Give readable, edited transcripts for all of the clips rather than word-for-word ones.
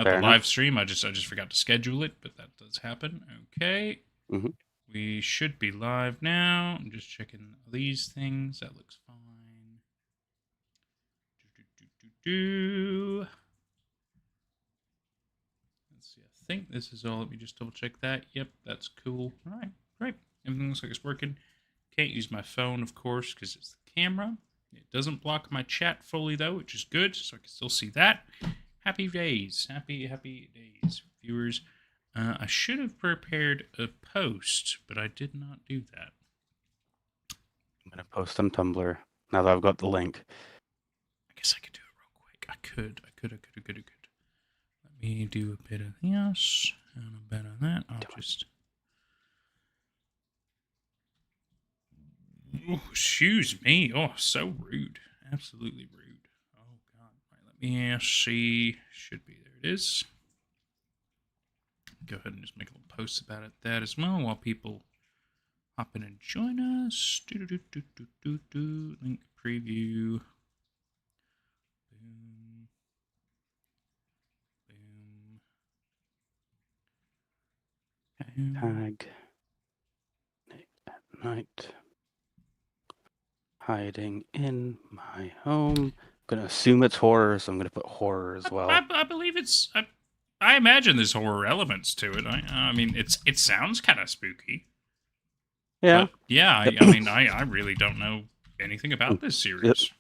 not Fair the enough. live stream. I just forgot to schedule it, but that does happen. Okay. Mm-hmm. We should be live now. I'm just checking these things. That looks fine. Let's see. I think this is all. Let me just double check that. Yep, that's cool. All right, great. Everything looks like it's working. Can't use my phone, of course, because it's the camera. It doesn't block my chat fully, though, which is good, so I can still see that. Happy days. Happy days, viewers. I should have prepared a post, but I did not do that. I'm going to post on Tumblr now that I've got the link. I guess I could do it real quick. I could. Let me do a bit of this and a bit of that. I'll just... Oh, excuse me. Oh, so rude. Absolutely rude. Oh, God. Right, let me see. Should be. There it is. Go ahead and just make a little post about it, that as well, while people hop in and join us. Link preview. Boom. Boom. Tag. At night. Hiding in my home. I'm going to assume it's horror, so I'm going to put horror as well. I believe it's... I imagine there's horror elements to it. I mean, it sounds kind of spooky. Yeah. But yeah, I mean, I really don't know anything about this series.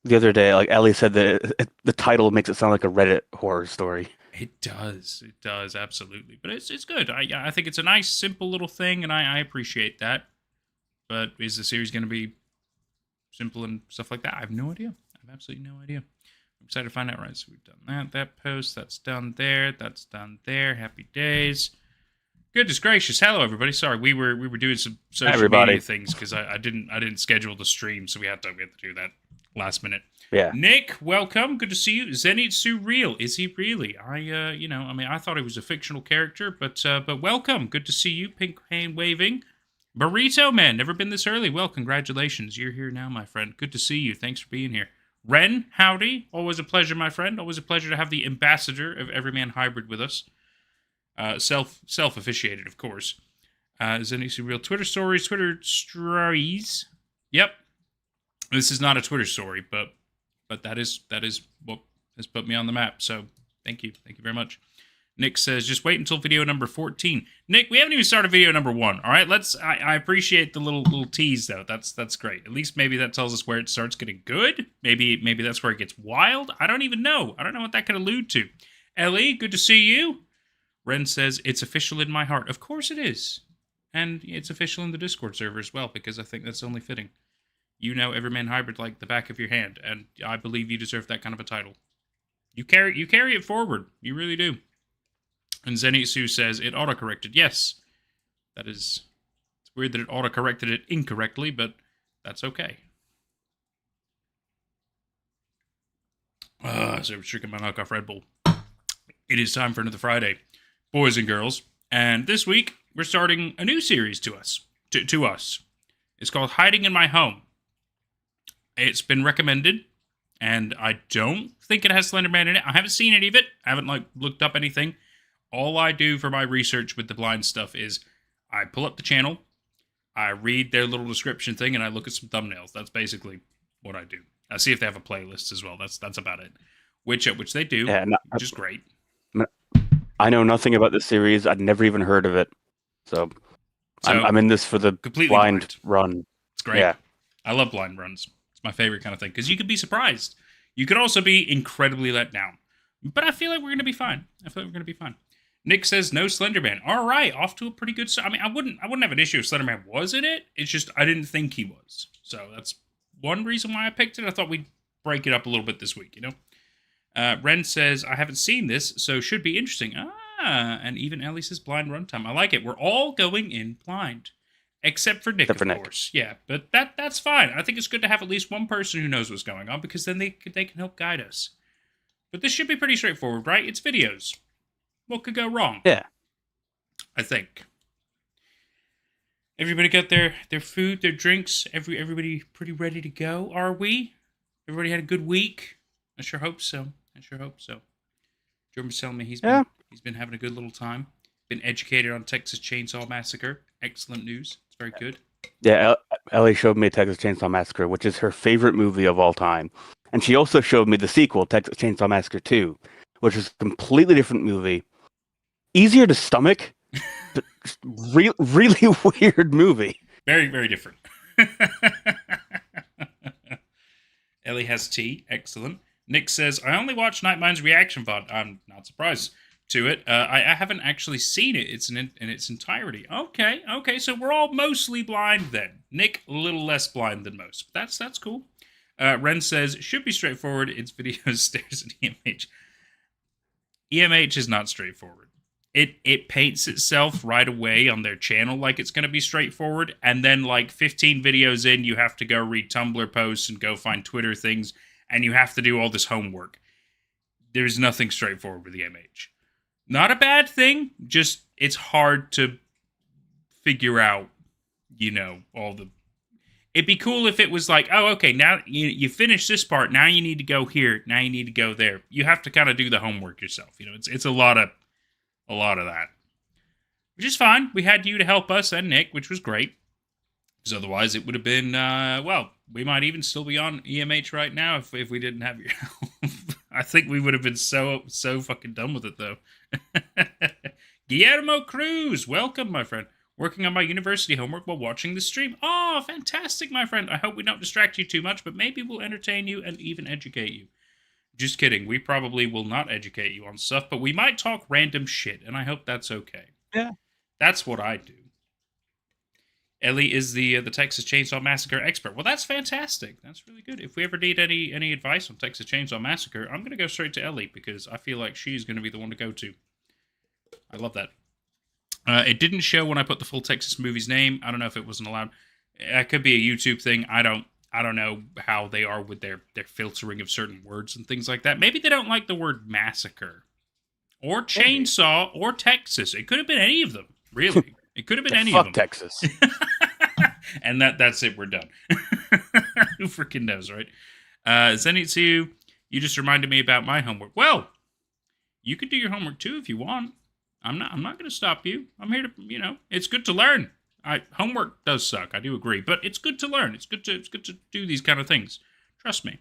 The other day, like Ellie said that the title makes it sound like a Reddit horror story. It does, absolutely. But it's good. I think it's a nice, simple little thing, and I appreciate that. But is the series going to be simple and stuff like that? I have no idea. I have absolutely no idea. I'm excited to find out. Right, so we've done that post. That's done there. That's done there. Happy days. Goodness gracious! Hello, everybody. Sorry, we were doing some social media things because I didn't schedule the stream, so we had to do that last minute. Yeah. Nick, welcome. Good to see you. Zenitsu real? Is he really? I thought he was a fictional character, but welcome. Good to see you. Pink hand waving. Burrito Man, never been this early. Well, congratulations. You're here now, my friend. Good to see you. Thanks for being here. Ren, howdy. Always a pleasure, my friend. Always a pleasure to have the ambassador of Everyman Hybrid with us. Self-officiated, of course. Zenitsu real Twitter stories. Yep. This is not a Twitter story, but that is what has put me on the map. So thank you very much. Nick says, just wait until video number 14. Nick, we haven't even started video number 1. All right, I appreciate the little tease though. That's great. At least maybe that tells us where it starts getting good. Maybe that's where it gets wild. I don't even know. I don't know what that could allude to. Ellie, good to see you. Ren says, it's official in my heart. Of course it is. And it's official in the Discord server as well, because I think that's only fitting. You know Everyman Hybrid like the back of your hand, and I believe you deserve that kind of a title. You carry it forward. You really do. And Zenitsu says, it autocorrected. Yes. It's weird that it autocorrected it incorrectly, but that's okay. So I'm drinking my knockoff Red Bull. It is time for another Friday, boys and girls. And this week, we're starting a new series to us. It's called Hiding in My Home. It's been recommended, and I don't think it has Slender Man in it. I haven't seen any of it. I haven't looked up anything. All I do for my research with the blind stuff is I pull up the channel, I read their little description thing, and I look at some thumbnails. That's basically what I do. I see if they have a playlist as well. That's about it. Which they do, which is great. I know nothing about this series. I'd never even heard of it. So I'm in this for the blind run. It's great. Yeah. I love blind runs. It's my favorite kind of thing because you could be surprised. You could also be incredibly let down. But I feel like we're going to be fine. Nick says no Slenderman. All right, off to a pretty good start. I mean, I wouldn't have an issue if Slenderman was in it. It's just I didn't think he was. So that's one reason why I picked it. I thought we'd break it up a little bit this week, you know? Ren says, I haven't seen this, so should be interesting. And even Ellie says blind runtime. I like it. We're all going in blind. Except for Nick, of course. Yeah, but that's fine. I think it's good to have at least one person who knows what's going on because then they can help guide us. But this should be pretty straightforward, right? It's videos. What could go wrong? Yeah. I think. Everybody got their food, their drinks. Everybody pretty ready to go, are we? Everybody had a good week? I sure hope so. Jordan's telling me he's been having a good little time. Been educated on Texas Chainsaw Massacre. Excellent news. It's very good. Yeah, Ellie showed me Texas Chainsaw Massacre, which is her favorite movie of all time. And she also showed me the sequel, Texas Chainsaw Massacre 2, which is a completely different movie. Easier to stomach, but really weird movie. Very, very different. Ellie has tea. Excellent. Nick says, I only watch Nightmine's reaction VOD. I'm not surprised to it. I haven't actually seen it. It's in its entirety. Okay. So we're all mostly blind then. Nick, a little less blind than most. That's cool. Ren says, should be straightforward. It's videos, stares at EMH. EMH is not straightforward. It paints itself right away on their channel like it's going to be straightforward, and then like 15 videos in, you have to go read Tumblr posts and go find Twitter things, and you have to do all this homework. There's nothing straightforward with EMH. Not a bad thing, just it's hard to figure out, all the... It'd be cool if it was like, oh, okay, now you finish this part, now you need to go here, now you need to go there. You have to kind of do the homework yourself. It's a lot of that. Which is fine. We had you to help us and Nick, which was great. Because otherwise it would have been, we might even still be on EMH right now if we didn't have your help. I think we would have been so fucking done with it, though. Guillermo Cruz, welcome, my friend. Working on my university homework while watching the stream. Oh, fantastic, my friend. I hope we don't distract you too much, but maybe we'll entertain you and even educate you. Just kidding. We probably will not educate you on stuff, but we might talk random shit, and I hope that's okay. Yeah. That's what I do. Ellie is the Texas Chainsaw Massacre expert. Well, that's fantastic. That's really good. If we ever need any advice on Texas Chainsaw Massacre, I'm going to go straight to Ellie, because I feel like she's going to be the one to go to. I love that. It didn't show when I put the full Texas movie's name. I don't know if it wasn't allowed. It could be a YouTube thing. I don't know how they are with their filtering of certain words and things like that. Maybe they don't like the word massacre or chainsaw or Texas. It could have been any of them, really. It could have been any of them. Fuck Texas. And that's it. We're done. Who freaking knows, right? Zenitsu, you just reminded me about my homework. Well, you could do your homework too if you want. I'm not going to stop you. I'm here to, it's good to learn. Homework does suck. I do agree, but it's good to learn. It's good to do these kind of things. Trust me.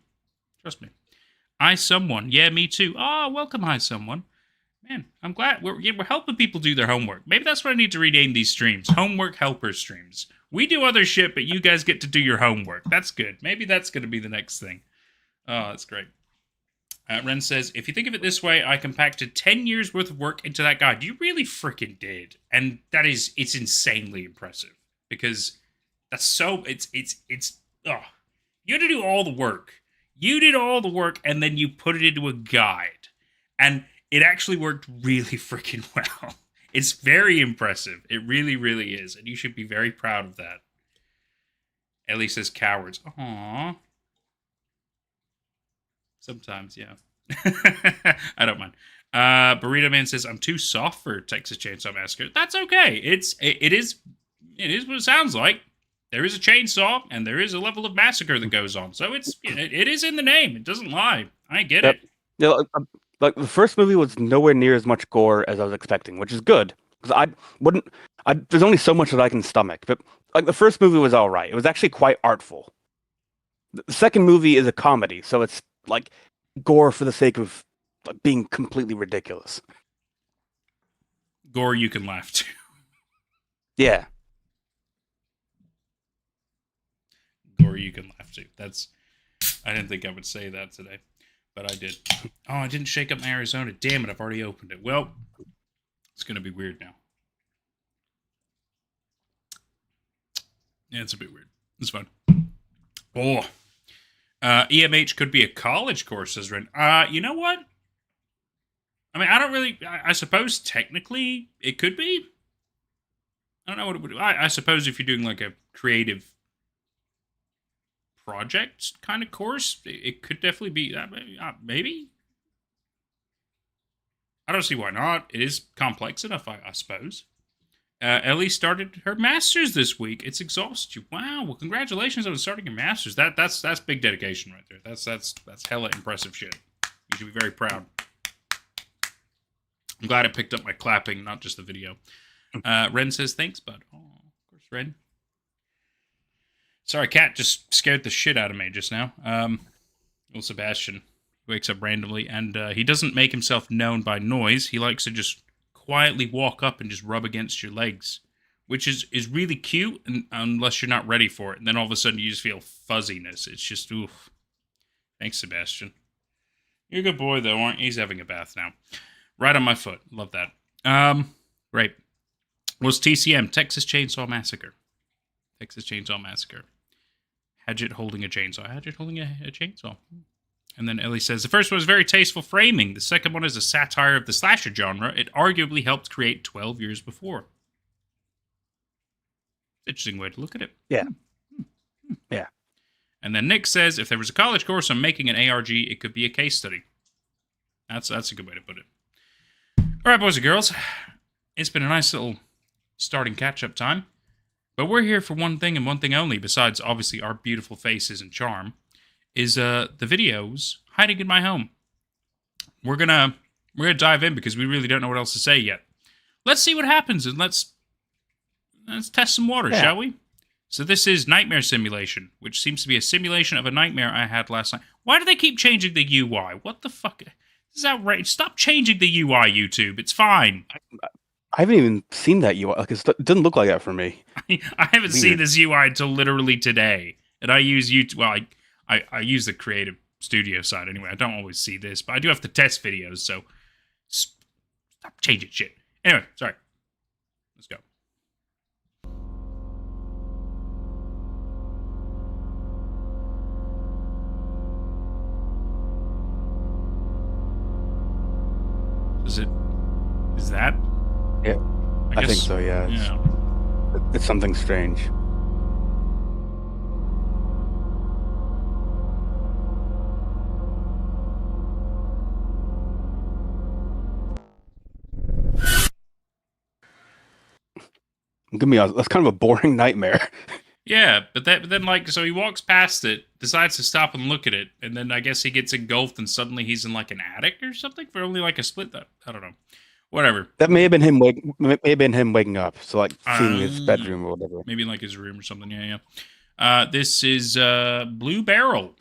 Someone. Yeah, me too. Oh, welcome, Hi Someone. Man, I'm glad we're helping people do their homework. Maybe that's what I need to rename these streams. Homework helper streams. We do other shit, but you guys get to do your homework. That's good. Maybe that's going to be the next thing. Oh, that's great. Ren says, if you think of it this way, I compacted 10 years worth of work into that guide. You really freaking did. And it's insanely impressive. Because that's so, you had to do all the work. You did all the work, and then you put it into a guide. And it actually worked really freaking well. It's very impressive. It really, really is. And you should be very proud of that. Ellie says cowards. Aww. Sometimes, yeah. I don't mind. Burrito Man says, I'm too soft for Texas Chainsaw Massacre. That's okay. It is what it sounds like. There is a chainsaw, and there is a level of massacre that goes on. So it is in the name. It doesn't lie. I get it. Yeah, like the first movie was nowhere near as much gore as I was expecting, which is good. Because there's only so much that I can stomach. But like the first movie was all right. It was actually quite artful. The second movie is a comedy, so it's like gore for the sake of being completely ridiculous. Gore you can laugh to. Yeah. Gore you can laugh to. I didn't think I would say that today, but I did. Oh, I didn't shake up my Arizona. Damn it, I've already opened it. Well, it's going to be weird now. Yeah, it's a bit weird. It's fine. Oh. EMH could be a college course, says Ren. You know what? I mean, I suppose technically it could be. I don't know what it would do. I suppose if you're doing like a creative project kind of course, it could definitely be maybe. I don't see why not. It is complex enough, I suppose. Ellie started her master's this week. It's exhausted you. Wow. Well, congratulations on starting your master's. That's big dedication right there. That's hella impressive shit. You should be very proud. I'm glad it picked up my clapping, not just the video. Ren says, thanks, bud. Oh, of course, Ren. Sorry, cat just scared the shit out of me just now. Little Sebastian wakes up randomly, and he doesn't make himself known by noise. He likes to just quietly walk up and just rub against your legs, which is really cute, unless you're not ready for it. And then all of a sudden you just feel fuzziness. It's just, oof. Thanks, Sebastian. You're a good boy, though, aren't you? He's having a bath now. Right on my foot. Love that. Right. Was TCM, Texas Chainsaw Massacre. Texas Chainsaw Massacre. Hadget holding a chainsaw. Hadget holding a chainsaw. And then Ellie says, the first one was very tasteful framing. The second one is a satire of the slasher genre. It arguably helped create 12 years before. Interesting way to look at it. Yeah. Yeah. And then Nick says, if there was a college course on making an ARG, it could be a case study. That's a good way to put it. All right, boys and girls. It's been a nice little starting catch-up time. But we're here for one thing and one thing only, besides, obviously, our beautiful faces and charm, is the videos hiding in my home. We're gonna dive in because we really don't know what else to say yet. Let's see what happens, and let's test some water, shall we? So this is Nightmare Simulation, which seems to be a simulation of a nightmare I had last night. Why do they keep changing the UI? What the fuck? This is outrageous. Stop changing the UI, YouTube. It's fine. I haven't even seen that UI. Like, it didn't look like that for me. I haven't seen this UI until literally today. And I use YouTube. Well, I use the Creative Studio side anyway. I don't always see this, but I do have to test videos, so stop changing shit. Anyway, sorry. Let's go. Is that? Yeah, I guess, think so, yeah. It's something strange. Give me that's kind of a boring nightmare. Yeah, but then like, so he walks past it, decides to stop and look at it, and then I guess he gets engulfed and suddenly he's in like an attic or something for only like a split. I don't know. Whatever. That may have been him waking up. So like seeing his bedroom or whatever. Maybe in like his room or something. Yeah. This is Blue Barrel.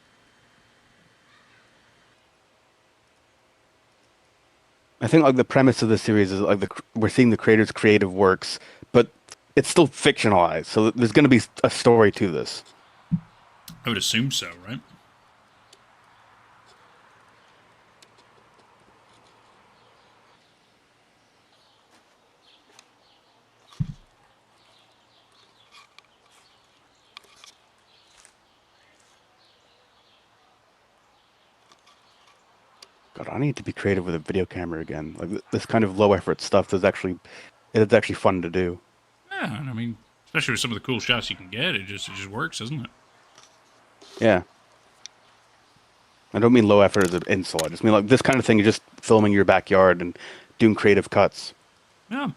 I think like the premise of the series is like we're seeing the creator's creative works, but it's still fictionalized. So there's going to be a story to this. I would assume so, right? God, I need to be creative with a video camera again. Like this kind of low effort stuff it's actually fun to do. Yeah, I mean, especially with some of the cool shots you can get, it just works, doesn't it? Yeah. I don't mean low effort as an insult. I just mean like this kind of thing. You're just filming your backyard and doing creative cuts. Yeah.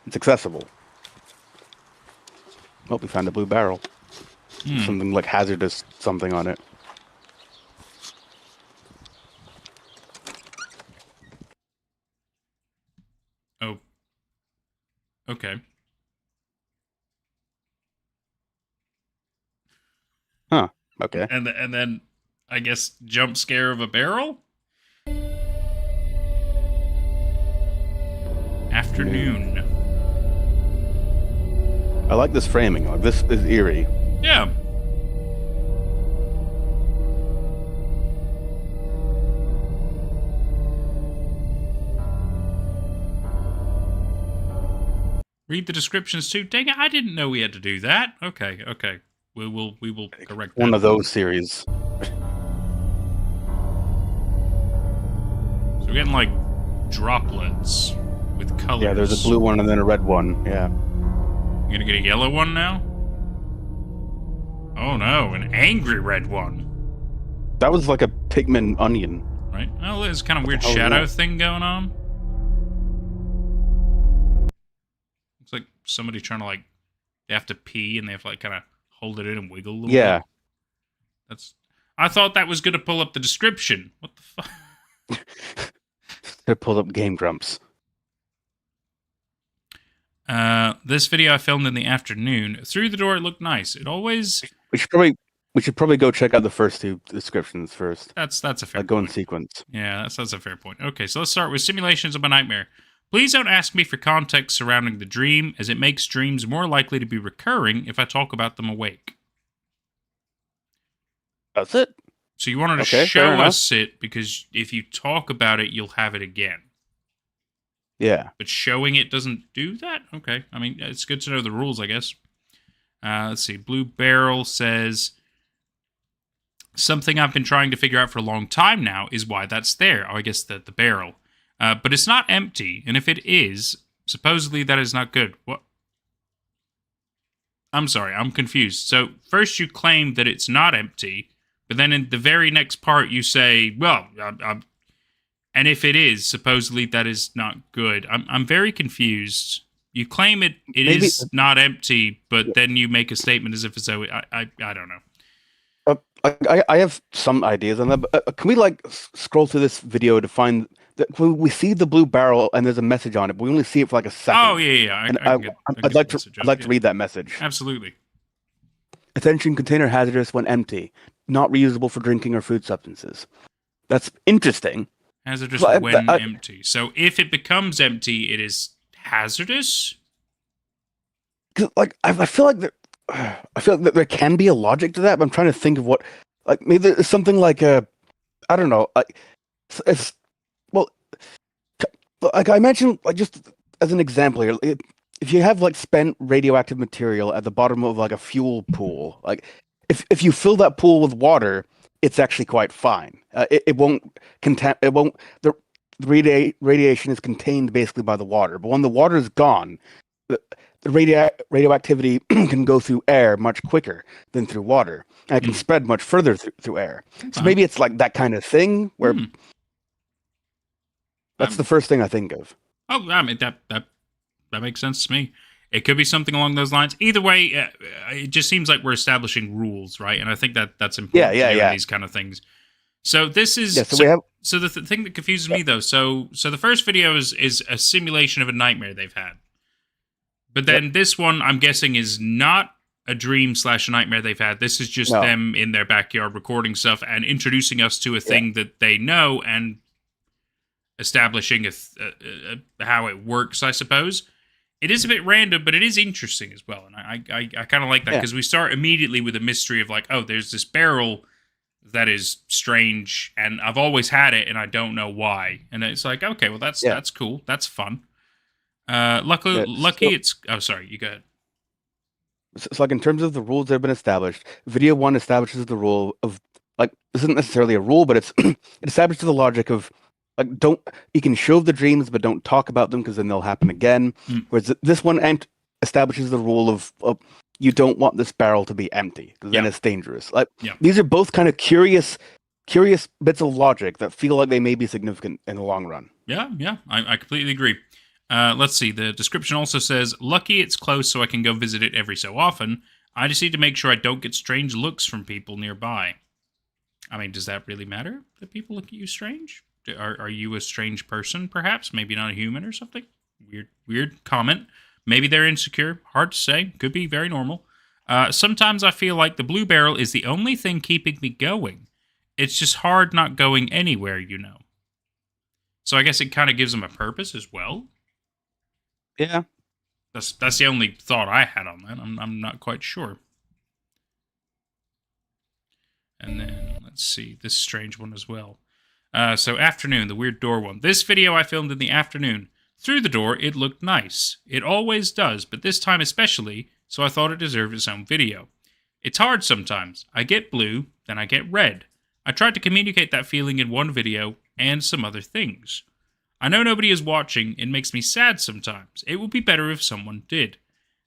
It's accessible. Oh, we found a blue barrel. Something like hazardous something on it. Oh. Okay. Huh. Okay. And then I guess jump scare of a barrel? Afternoon. I like this framing. Like this is eerie. Yeah. Read the descriptions too. Dang it, I didn't know we had to do that. Okay. We will correct that. One of those series. So we're getting like droplets with colors. Yeah, there's a blue one and then a red one. Yeah. You gonna get a yellow one now? Oh no, an angry red one. That was like a pigment onion. Right? Oh, there's kind of weird hell is shadow that? thing going on. Looks like somebody trying to like, they have to pee and they have to like kind of hold it in and wiggle a little bit. I thought that was gonna pull up the description. What the fuck? I pulled up Game Grumps. This video I filmed in the afternoon. Through the door, it looked nice. It always. We should probably go check out the first two descriptions first. That's a fair. Like go in point. sequence. Yeah, that's a fair point. Okay, so let's start with simulations of a nightmare. Please don't ask me for context surrounding the dream, as it makes dreams more likely to be recurring if I talk about them awake. That's it. So you wanted to Okay, show fair enough. us it, because if you talk about it, you'll have it again. Yeah. But showing it doesn't do that? Okay. I mean, it's good to know the rules, I guess. Let's see. Blue Barrel says, something I've been trying to figure out for a long time now is why that's there. Oh, I guess the barrel. But it's not empty, and if it is, supposedly that is not good. What? I'm sorry, I'm confused. So first you claim that it's not empty, but then in the very next part you say, well, and if it is, supposedly that is not good. I'm very confused. You claim it Maybe- is not empty, but then you make a statement as if it's so. I don't know. I have some ideas on that. But, can we like scroll through this video to find that we see the blue barrel and there's a message on it, but we only see it for like a second. Oh yeah. And I'd like to read that message. Absolutely. Attention, container hazardous when empty, not reusable for drinking or food substances. That's interesting. Hazardous Well, when empty. So if it becomes empty, it is hazardous. 'Cause, like I feel like that there can be a logic to that, but I'm trying to think of what, like maybe there's something like I don't know, like it's well, like I mentioned, like just as an example here, if you have like spent radioactive material at the bottom of like a fuel pool, like if you fill that pool with water, it's actually quite fine. It won't the radiation is contained basically by the water, but when the water is gone, the radioactivity can go through air much quicker than through water, and it can spread much further through air. So maybe it's like that kind of thing where that's the first thing I think of. Oh, I mean that makes sense to me. It could be something along those lines. Either way, it just seems like we're establishing rules, right? And I think that's important to do in these kind of things. So this is so the thing that confuses me though. So the first video is a simulation of a nightmare they've had. But then this one, I'm guessing, is not a dream / nightmare they've had. This is just them in their backyard recording stuff and introducing us to a thing that they know and establishing how it works, I suppose. It is a bit random, but it is interesting as well. And I kind of like that because we start immediately with a mystery of like, oh, there's this barrel that is strange and I've always had it and I don't know why. And it's like, okay, well, that's cool. That's fun. Lucky it's... Oh, sorry, you go ahead. So like in terms of the rules that have been established, video 1 establishes the rule of, like, this isn't necessarily a rule, but it establishes the logic of, like, you can show the dreams, but don't talk about them because then they'll happen again. Whereas this one establishes the rule of you don't want this barrel to be empty because then it's dangerous. Like, these are both kind of curious bits of logic that feel like they may be significant in the long run. Yeah, I completely agree. Let's see. The description also says, lucky it's close so I can go visit it every so often. I just need to make sure I don't get strange looks from people nearby. I mean, does that really matter that people look at you strange? Are you a strange person, perhaps? Maybe not a human or something? Weird comment. Maybe they're insecure. Hard to say. Could be very normal. Sometimes I feel like the blue barrel is the only thing keeping me going. It's just hard not going anywhere, you know. So I guess it kind of gives them a purpose as well. Yeah. That's the only thought I had on that. I'm not quite sure. And then, let's see, this strange one as well. So afternoon, the weird door one. This video I filmed in the afternoon. Through the door, it looked nice. It always does, but this time especially, so I thought it deserved its own video. It's hard sometimes. I get blue, then I get red. I tried to communicate that feeling in one video and some other things. I know nobody is watching. It makes me sad sometimes. It would be better if someone did.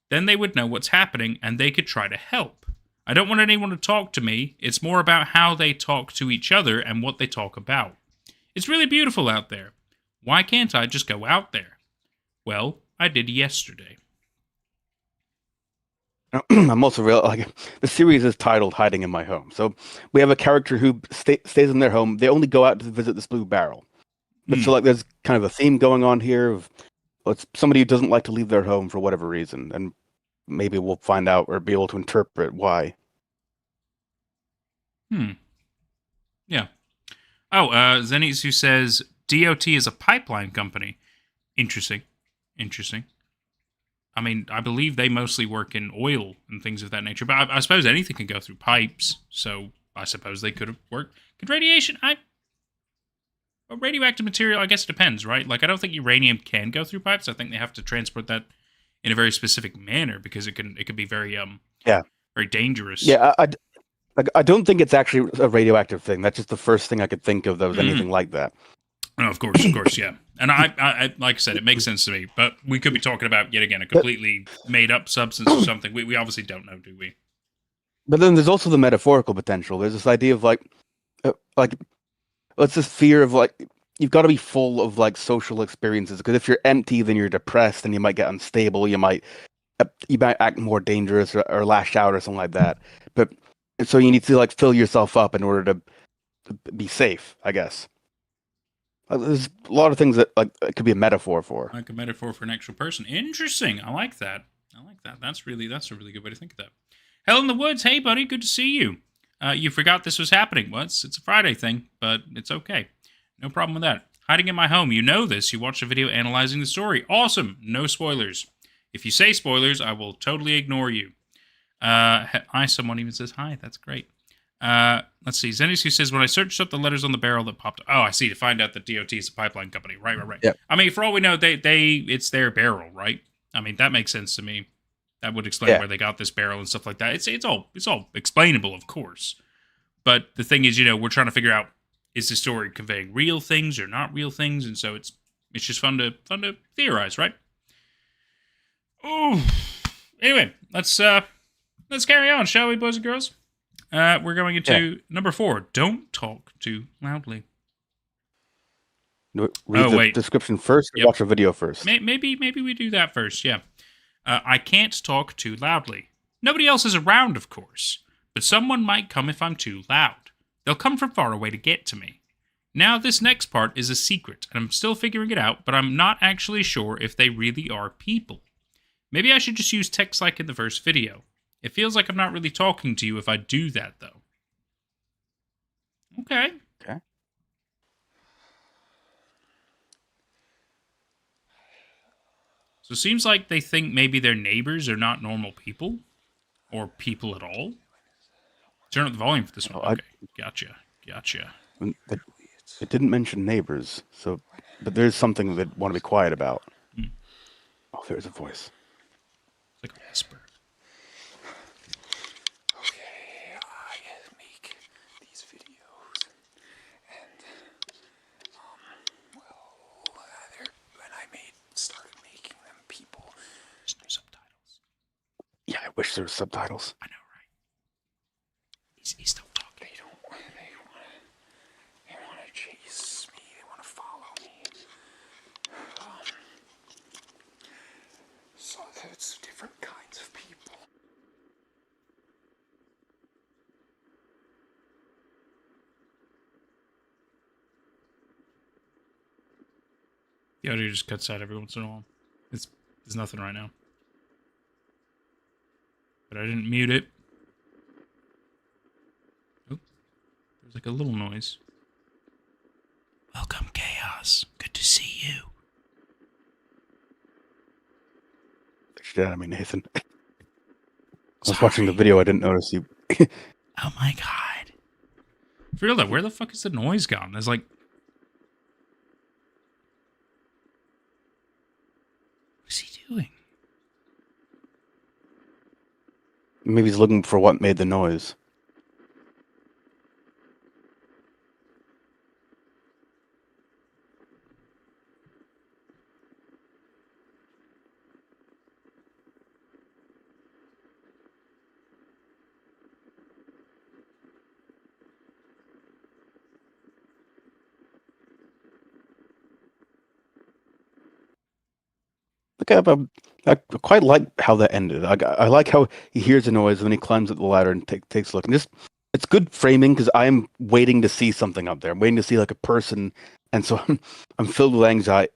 Then they would know what's happening and they could try to help. I don't want anyone to talk to me. It's more about how they talk to each other and what they talk about. It's really beautiful out there. Why can't I just go out there? Well, I did yesterday. I'm also like, the series is titled Hiding in My Home. So we have a character who stays in their home. They only go out to visit this blue barrel. But so like there's kind of a theme going on here of it's somebody who doesn't like to leave their home for whatever reason, and maybe we'll find out or be able to interpret why. Yeah. Oh, Zenitsu who says DOT is a pipeline company. Interesting. I mean, I believe they mostly work in oil and things of that nature, but I suppose anything can go through pipes, so I suppose they could have worked. Could radiation... radioactive material, I guess it depends, right? Like, I don't think uranium can go through pipes. I think they have to transport that in a very specific manner because it could be very very dangerous. Yeah, I don't think it's actually a radioactive thing. That's just the first thing I could think of that was anything like that. Oh, of course, yeah. And I like I said, it makes sense to me. But we could be talking about, yet again, a completely made-up substance or something. We obviously don't know, do we? But then there's also the metaphorical potential. There's this idea of like it's this fear of like you've got to be full of like social experiences because if you're empty, then you're depressed and you might get unstable. You might act more dangerous or lash out or something like that. But so you need to like fill yourself up in order to be safe, I guess. There's a lot of things that like it could be a metaphor for. Like a metaphor for an actual person. Interesting. I like that. That's a really good way to think of that. Hell in the Woods. Hey, buddy. Good to see you. You forgot this was happening. Well, it's a Friday thing, but it's okay. No problem with that. Hiding in my home. You know this. You watched a video analyzing the story. Awesome. No spoilers. If you say spoilers, I will totally ignore you. Hi, someone even says hi. That's great. Let's see. Zenitsu says, when I searched up the letters on the barrel that popped... Oh, I see. To find out that DOT is a pipeline company. Right. Yep. I mean, for all we know, it's their barrel, right? I mean, that makes sense to me. That would explain where they got this barrel and stuff like that. It's all explainable, of course. But the thing is, we're trying to figure out, is the story conveying real things or not real things? And so it's just fun to theorize, right? Oh. Anyway, let's carry on, shall we, boys and girls? We're going into number 4. Don't talk too loudly. Read the description first or watch a video first? Maybe we do that first, yeah. I can't talk too loudly. Nobody else is around, of course, but someone might come if I'm too loud. They'll come from far away to get to me. Now, this next part is a secret, and I'm still figuring it out, but I'm not actually sure if they really are people. Maybe I should just use text like in the first video. It feels like I'm not really talking to you if I do that, though. Okay. So it seems like they think maybe their neighbors are not normal people. Or people at all. Turn up the volume for this one. Okay, gotcha. It didn't mention neighbors, but there's something that want to be quiet about. Oh, there's a voice. It's like a whisper. Yeah, I wish there were subtitles. I know, right? He's still talking. They want to chase me. They want to follow me. So it's different kinds of people. The audio just cuts out every once in a while. There's nothing right now. But I didn't mute it. Oh, there's like a little noise. Welcome, Chaos. Good to see you. I mean, Nathan. I was watching the video. I didn't notice you. Oh my god. For real though, where the fuck is the noise gone? There's like... What's he doing? Maybe he's looking for what made the noise. I quite like how that ended. I like how he hears a noise when he climbs up the ladder and takes a look. And it's good framing because I'm waiting to see something up there. I'm waiting to see like a person and so I'm filled with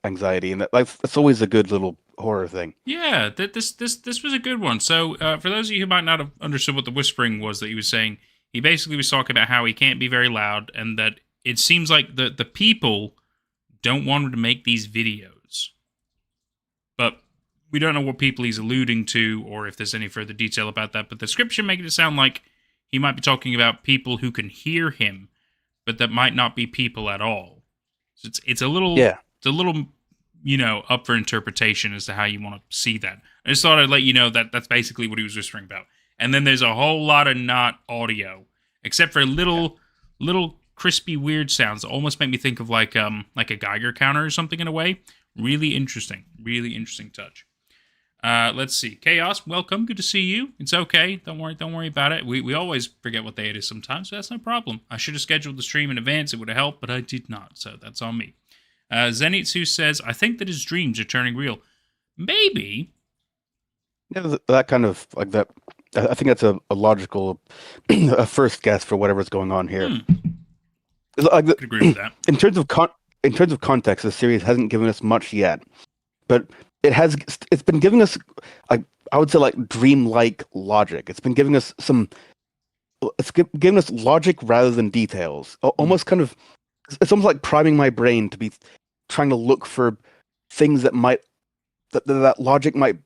anxiety, and that's always a good little horror thing. Yeah, this was a good one. So for those of you who might not have understood what the whispering was that he was saying, he basically was talking about how he can't be very loud, and that it seems like the people don't want him to make these videos. But we don't know what people he's alluding to, or if there's any further detail about that. But the description making it sound like he might be talking about people who can hear him, but that might not be people at all. So it's a little it's a little up for interpretation as to how you want to see that. I just thought I'd let you know that that's basically what he was whispering about. And then there's a whole lot of not audio, except for little crispy weird sounds that almost make me think of like a Geiger counter or something in a way. Really interesting touch. Let's see. Chaos, welcome. Good to see you. It's okay. Don't worry about it. We always forget what day it is sometimes, so that's no problem. I should have scheduled the stream in advance. It would have helped, but I did not, so that's on me. Zenitsu says, I think that his dreams are turning real. Maybe. Yeah, that kind of like that. I think that's a logical a first guess for whatever's going on here. I could agree with that. In terms of context, the series hasn't given us much yet, but it's been giving us, I would say, like dreamlike logic. It's been giving us giving us logic rather than details. Almost kind of, it's almost like priming my brain to be trying to look for things that that logic might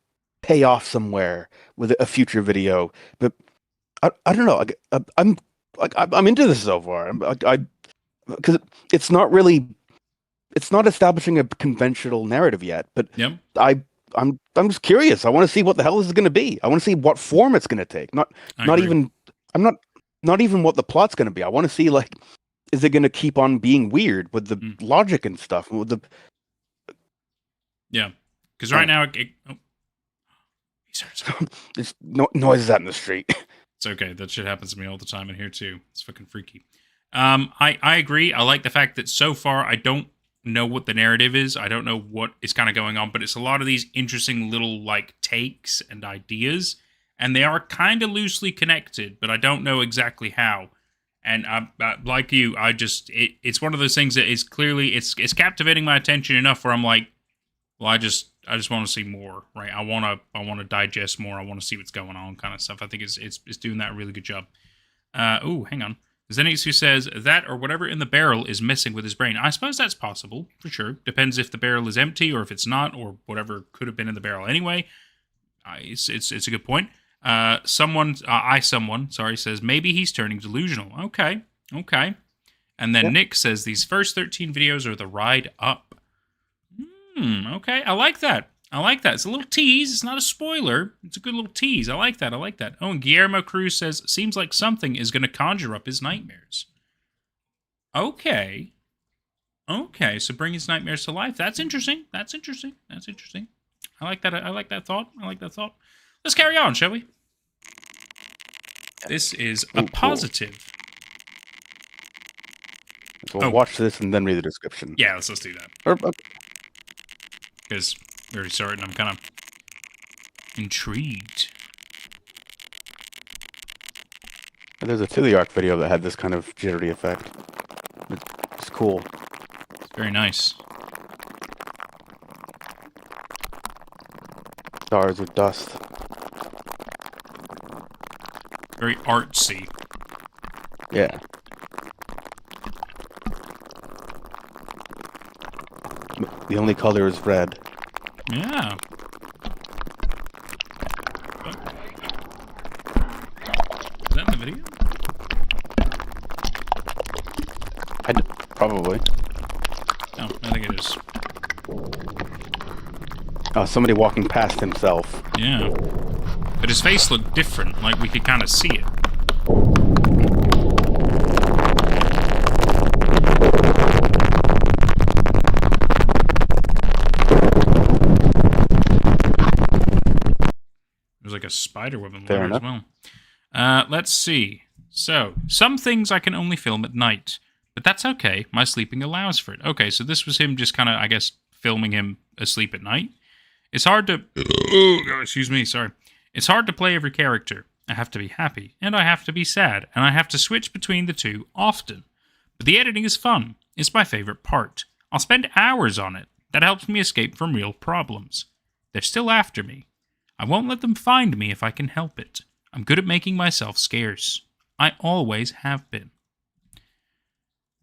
pay off somewhere with a future video. But I don't know. I'm into this so far. Because it's not establishing a conventional narrative yet. But yep. I'm just curious. I want to see what the hell this is going to be. I want to see what form it's going to take. Not even what the plot's going to be. I want to see, like, is it going to keep on being weird with the logic and stuff? Yeah, because right now there's noises out in the street. It's okay. That shit happens to me all the time in here too. It's fucking freaky. I agree. I like the fact that so far I don't know what the narrative is. I don't know what is kind of going on, but it's a lot of these interesting little like takes and ideas, and they are kind of loosely connected, but I don't know exactly how. And like you, it's one of those things that is clearly it's captivating my attention enough where I'm like, well, I just want to see more, right? I want to digest more. I want to see what's going on, kind of stuff. I think it's doing that a really good job. Hang on. Zenitsu says that or whatever in the barrel is messing with his brain. I suppose that's possible, for sure. Depends if the barrel is empty or if it's not, or whatever could have been in the barrel anyway. It's a good point. Someone says maybe he's turning delusional. Okay. And then Nick says these first 13 videos are the ride up. Okay, I like that. It's a little tease. It's not a spoiler. It's a good little tease. I like that. Oh, and Guillermo Cruz says, seems like something is going to conjure up his nightmares. Okay, so bring his nightmares to life. That's interesting. I like that. I like that thought. Let's carry on, shall we? This is a positive. Cool. So we'll watch this and then read the description. Yeah, let's do that. Because we already started and I'm kind of intrigued. There's a Filiark video that had this kind of jittery effect. It's cool. It's very nice. Stars with dust. Very artsy. Yeah. The only color is red. Yeah. Is that in the video? Probably. No, I think it is. Oh, somebody walking past himself. Yeah. But his face looked different, like we could kind of see it. There's like a spider web in there as well. Let's see. So, some things I can only film at night, but that's okay. My sleeping allows for it. Okay, so this was him just kind of, I guess, filming him asleep at night. It's hard to... excuse me, sorry. It's hard to play every character. I have to be happy, and I have to be sad, and I have to switch between the two often. But the editing is fun. It's my favorite part. I'll spend hours on it. That helps me escape from real problems. They're still after me. I won't let them find me if I can help it. I'm good at making myself scarce. I always have been.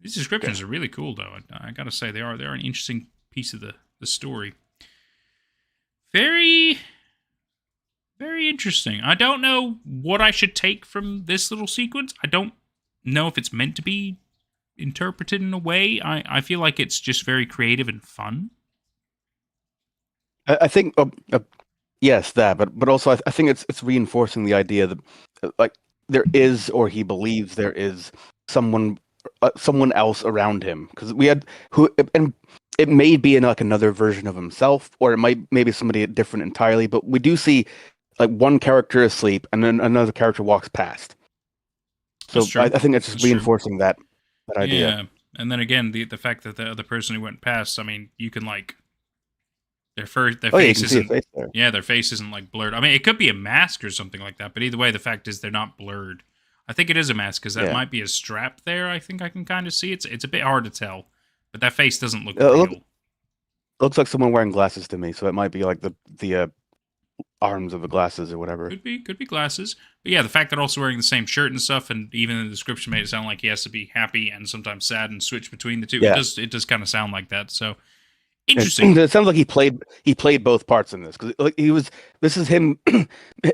These descriptions are really cool, though. I gotta say, they are an interesting piece of the story. Very, very interesting. I don't know what I should take from this little sequence. I don't know if it's meant to be interpreted in a way. I feel like it's just very creative and fun. I think yes, that, but also I think it's reinforcing the idea that like there is, or he believes there is someone else around him, because we had who, and it may be in like another version of himself, or it might maybe somebody different entirely, but we do see like one character asleep and then another character walks past. So I think it's just reinforcing that idea. Yeah, and then again, the fact that the other person who went past, I mean, you can like their face isn't. Their face isn't like blurred. I mean, it could be a mask or something like that, but either way, the fact is they're not blurred. I think it is a mask because that might be a strap there. I think I can kind of see it's a bit hard to tell, but that face doesn't look real. Looks like someone wearing glasses to me, so it might be like the arms of the glasses or whatever. Could be glasses. But yeah, the fact that also wearing the same shirt and stuff, and even in the description made it sound like he has to be happy and sometimes sad and switch between the two. Yeah. It does kind of sound like that. So interesting. It sounds like he played both parts in this, because like this is him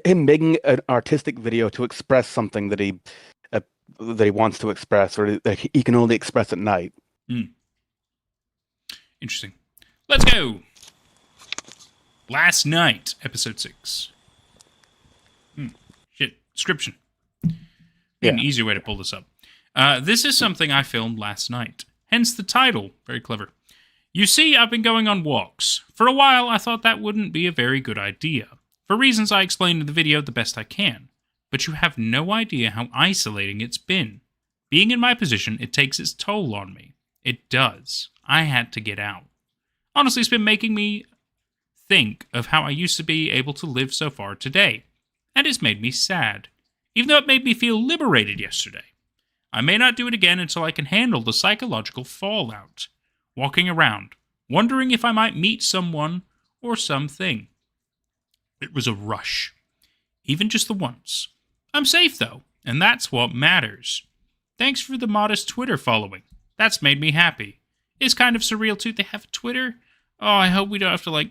him making an artistic video to express something that he wants to express, or that he can only express at night. Interesting. Let's go. Last Night, episode 6. Shit. Description. An easier way to pull this up. This is something I filmed last night. Hence the title. Very clever. You see, I've been going on walks. For a while, I thought that wouldn't be a very good idea. For reasons I explained in the video the best I can. But you have no idea how isolating it's been. Being in my position, it takes its toll on me. It does. I had to get out. Honestly, it's been making me think of how I used to be able to live so far today, and it's made me sad, even though it made me feel liberated yesterday. I may not do it again until I can handle the psychological fallout. Walking around, wondering if I might meet someone or something. It was a rush, even just the once. I'm safe though, and that's what matters. Thanks for the modest Twitter following. That's made me happy. It's kind of surreal too. They have Twitter. Oh, I hope we don't have to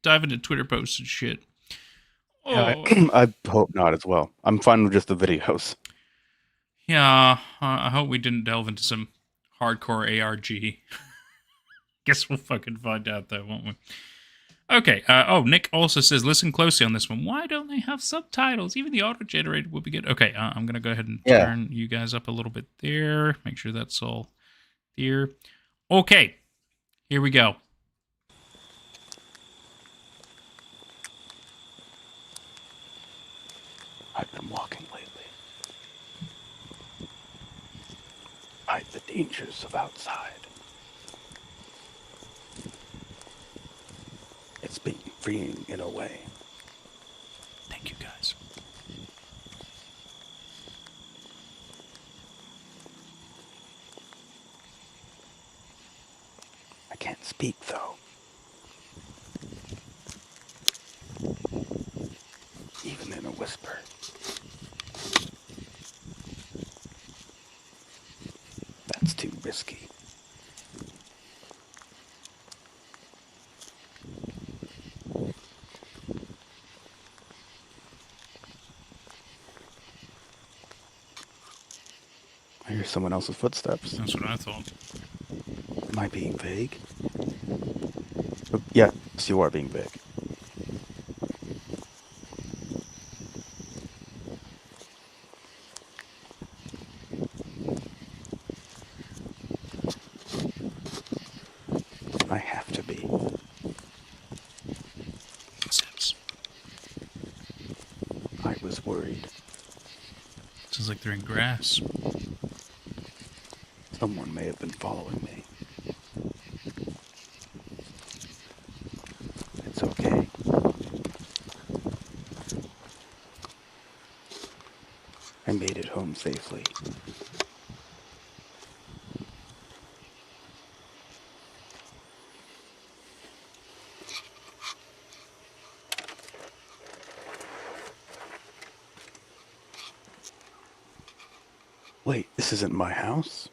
dive into Twitter posts and shit. Oh. Yeah, I hope not as well. I'm fine with just the videos. Yeah, I hope we didn't delve into some hardcore ARG. Guess we'll fucking find out though, won't we? Okay, Nick also says, listen closely on this one. Why don't they have subtitles? Even the auto-generated would be good. Okay, I'm going to go ahead and turn you guys up a little bit there. Make sure that's all there. Okay, here we go. I've been walking lately. Hide the dangers of outside. It's been freeing in a way. Thank you, guys. I can't speak, though. Even in a whisper. That's too risky. I hear someone else's footsteps. That's what I thought. Am I being vague? Oh, yes, you are being vague. I have to be. Steps. I was worried. Sounds like they're in grass. Someone may have been following me. It's okay. I made it home safely. Wait, this isn't my house?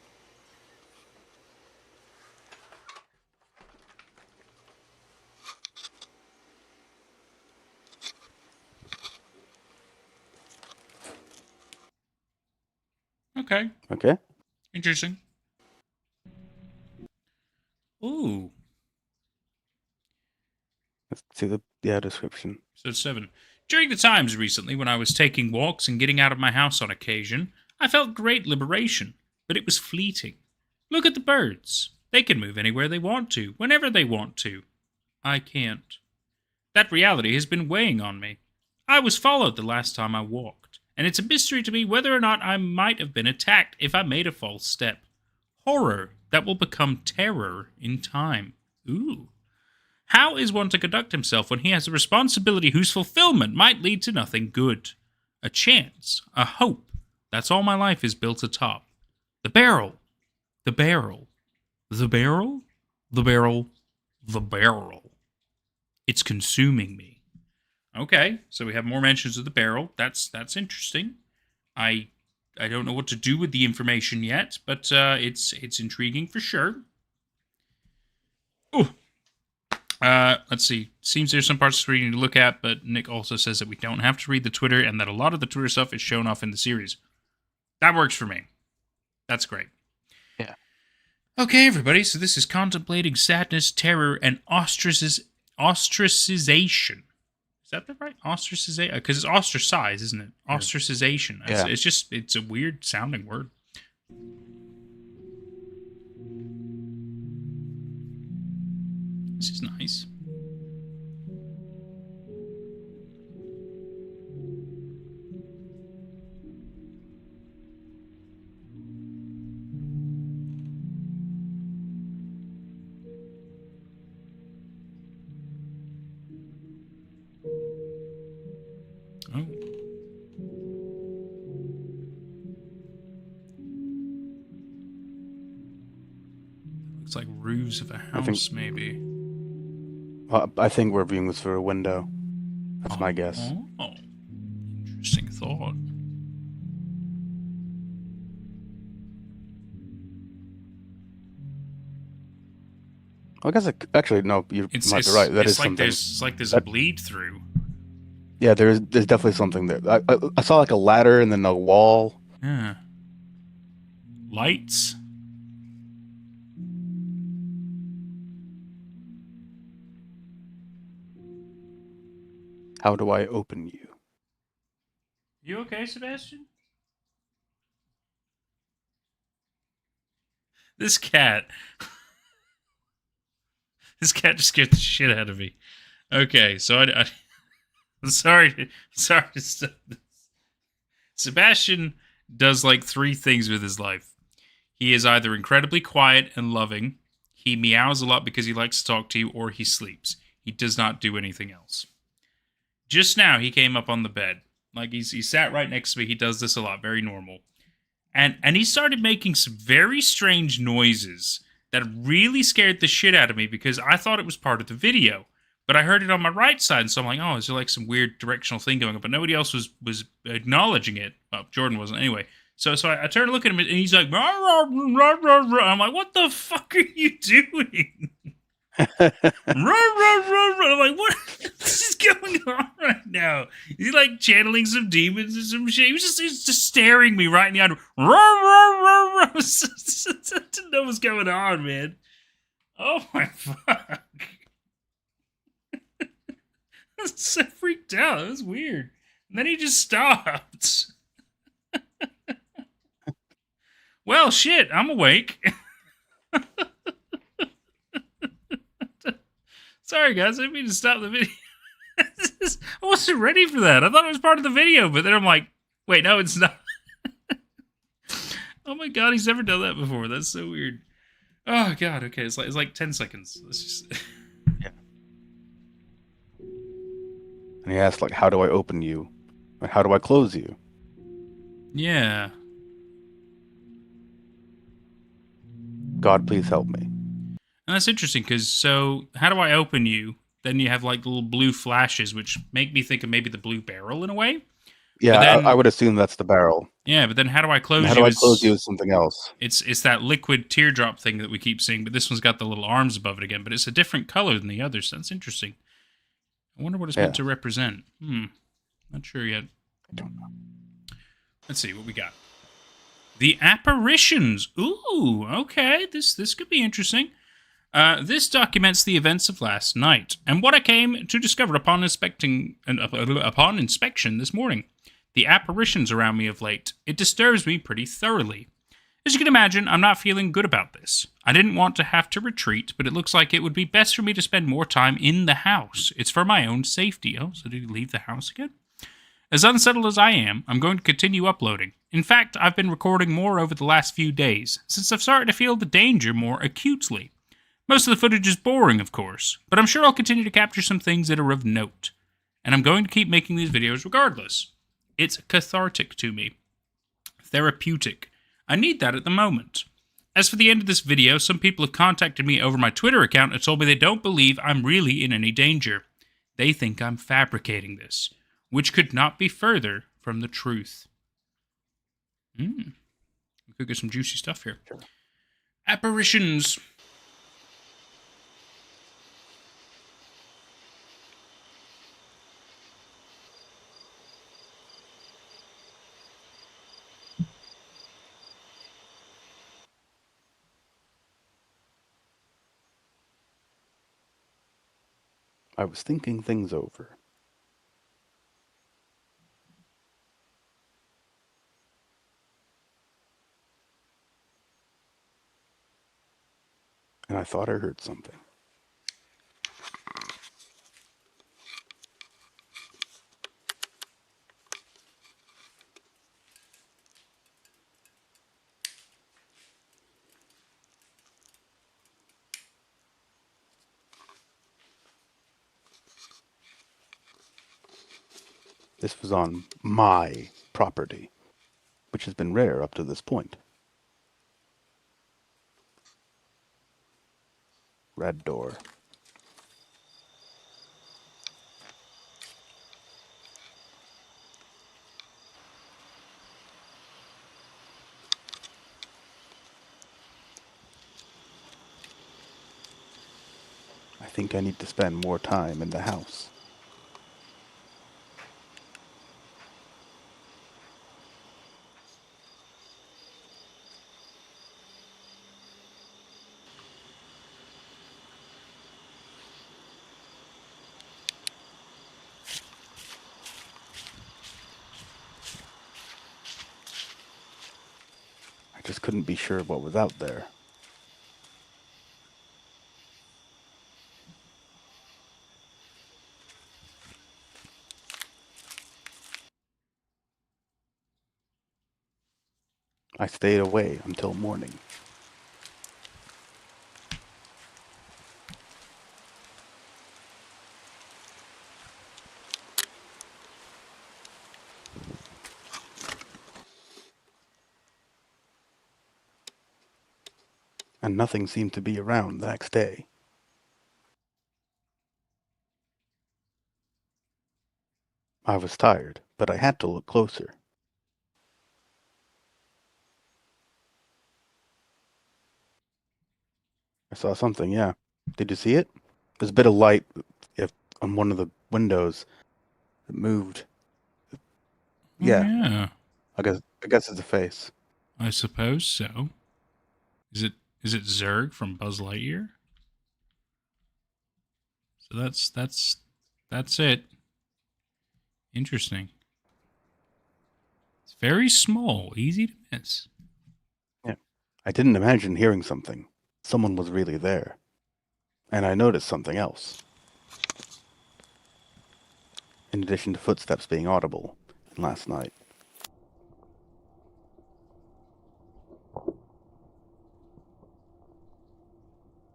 Okay, Okay. interesting. Ooh, Let's see the description. episode 7. During the times recently when I was taking walks and getting out of my house on occasion, I felt great liberation, but it was fleeting. Look at the birds. They can move anywhere they want to, whenever they want to. I can't. That reality has been weighing on me. I was followed the last time I walked, and it's a mystery to me whether or not I might have been attacked if I made a false step. Horror that will become terror in time. Ooh. How is one to conduct himself when he has a responsibility whose fulfillment might lead to nothing good? A chance, a hope. That's all my life is built atop. The barrel. The barrel. The barrel? The barrel. The barrel. It's consuming me. Okay, so we have more mentions of the barrel. That's interesting. I don't know what to do with the information yet, but it's intriguing for sure. Ooh. Let's see. Seems there's some parts of the reading to look at, but Nick also says that we don't have to read the Twitter and that a lot of the Twitter stuff is shown off in the series. That works for me. That's great. Yeah. Okay, everybody. So this is contemplating sadness, terror, and ostracization. Is that the right ostracization? Because it's ostracize, isn't it? Ostracization. Yeah. It's a weird sounding word. This is nice. Oh. Looks like roofs of a house, maybe. I think we're viewing this through a window. That's my guess. Oh, interesting thought. I guess actually no, you might be right. That is something. It's like there's a bleed through. Yeah, there's definitely something there. I saw like a ladder and then a wall. Yeah. Lights. How do I open you? You okay, Sebastian? This cat. This cat just scared the shit out of me. Okay, so I'm sorry to stop this. Sebastian does like 3 things with his life. He is either incredibly quiet and loving, he meows a lot because he likes to talk to you, or he sleeps. He does not do anything else. Just now, he came up on the bed. Like, he sat right next to me. He does this a lot. Very normal. And he started making some very strange noises that really scared the shit out of me because I thought it was part of the video. But I heard it on my right side, and so I'm like, oh, is there like some weird directional thing going on? But nobody else was acknowledging it. Well, Jordan wasn't anyway. So I turned to look at him, and he's like, rah, rah, rah, rah, rah. I'm like, what the fuck are you doing? Run, run, run, run. I'm like, what is going on right now? He's like channeling some demons or some shit. He's just staring me right in the eye. Run, run, run, run. I didn't know what's going on, man. Oh my fuck. I was so freaked out. That was weird. And then he just stopped. Well, shit, I'm awake. Sorry, guys. I didn't mean to stop the video. I wasn't ready for that. I thought it was part of the video, but then I'm like, wait, no, it's not. Oh my god, he's never done that before. That's so weird. Oh god, okay, it's like 10 seconds. Let's just. Yeah. And he asked, like, how do I open you? Like, how do I close you? Yeah. God, please help me. And that's interesting because so how do I open you? Then you have like little blue flashes, which make me think of maybe the blue barrel in a way. Yeah, then- I would assume that's the barrel. Yeah, but then how do I close And how you? do I close you with something else? It's that liquid teardrop thing that we keep seeing, but this one's got the little arms above it again, but it's a different color than the others. That's interesting. I wonder what it's meant to represent. Not sure yet. I don't know. Let's see what we got. The apparitions. Ooh, okay. This could be interesting. This documents the events of last night and what I came to discover upon inspection this morning. The apparitions around me of late. It disturbs me pretty thoroughly. As you can imagine, I'm not feeling good about this. I didn't want to have to retreat, but it looks like it would be best for me to spend more time in the house. It's for my own safety. Oh, so did he leave the house again? As unsettled as I am, I'm going to continue uploading. In fact, I've been recording more over the last few days, since I've started to feel the danger more acutely. Most of the footage is boring, of course, but I'm sure I'll continue to capture some things that are of note. And I'm going to keep making these videos regardless. It's cathartic to me. Therapeutic. I need that at the moment. As for the end of this video, some people have contacted me over my Twitter account and told me they don't believe I'm really in any danger. They think I'm fabricating this, which could not be further from the truth. We could get some juicy stuff here. Sure. Apparitions. I was thinking things over. And I thought I heard something. This was on my property, which has been rare up to this point. Red door. I think I need to spend more time in the house. I just couldn't be sure what was out there. I stayed away until morning. And nothing seemed to be around the next day. I was tired, but I had to look closer. I saw something, yeah. Did you see it? There's a bit of light on one of the windows that moved. Yeah. Yeah. I guess it's a face. I suppose so. Is it Zurg from Buzz Lightyear? So that's it. Interesting. It's very small, easy to miss. Yeah. I didn't imagine hearing something. Someone was really there. And I noticed something else. In addition to footsteps being audible last night.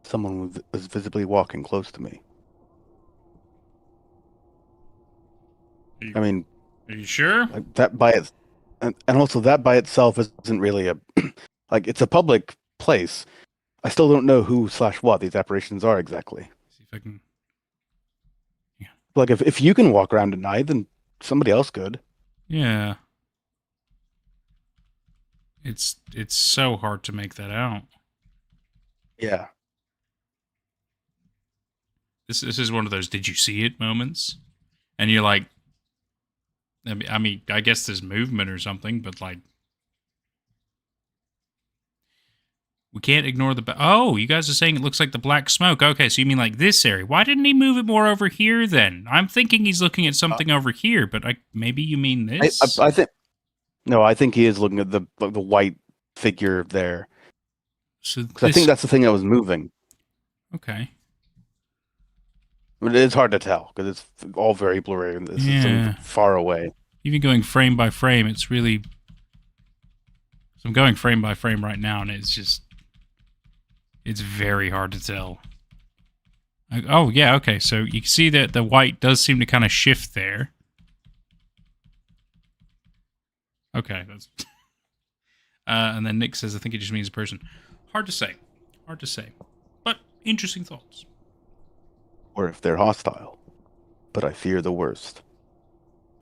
Someone was visibly walking close to me. I mean, Are you sure? like that by it, and also that by itself isn't really a like it's a public place. I still don't know who/what these apparitions are exactly. See if I can. Like if you can walk around at night, then somebody else could. Yeah. It's so hard to make that out. Yeah. This is one of those did you see it moments? And you're like, I mean, I guess there's movement or something, but like, we can't ignore the. Oh, you guys are saying it looks like the black smoke. Okay, so you mean like this area? Why didn't he move it more over here then? I'm thinking he's looking at something over here, but maybe you mean this. I think no, I think he is looking at the white figure there. So Because I think that's the thing that was moving. okay. But it's hard to tell because it's all very blurry and this is far away. Even going frame by frame, it's really. So I'm going frame by frame right now, and it's very hard to tell. Oh yeah, okay. So you can see that the white does seem to kind of shift there. Okay, that's. And then Nick says, "I think it just means a person." Hard to say. Hard to say. But interesting thoughts. Or if they're hostile. But I fear the worst.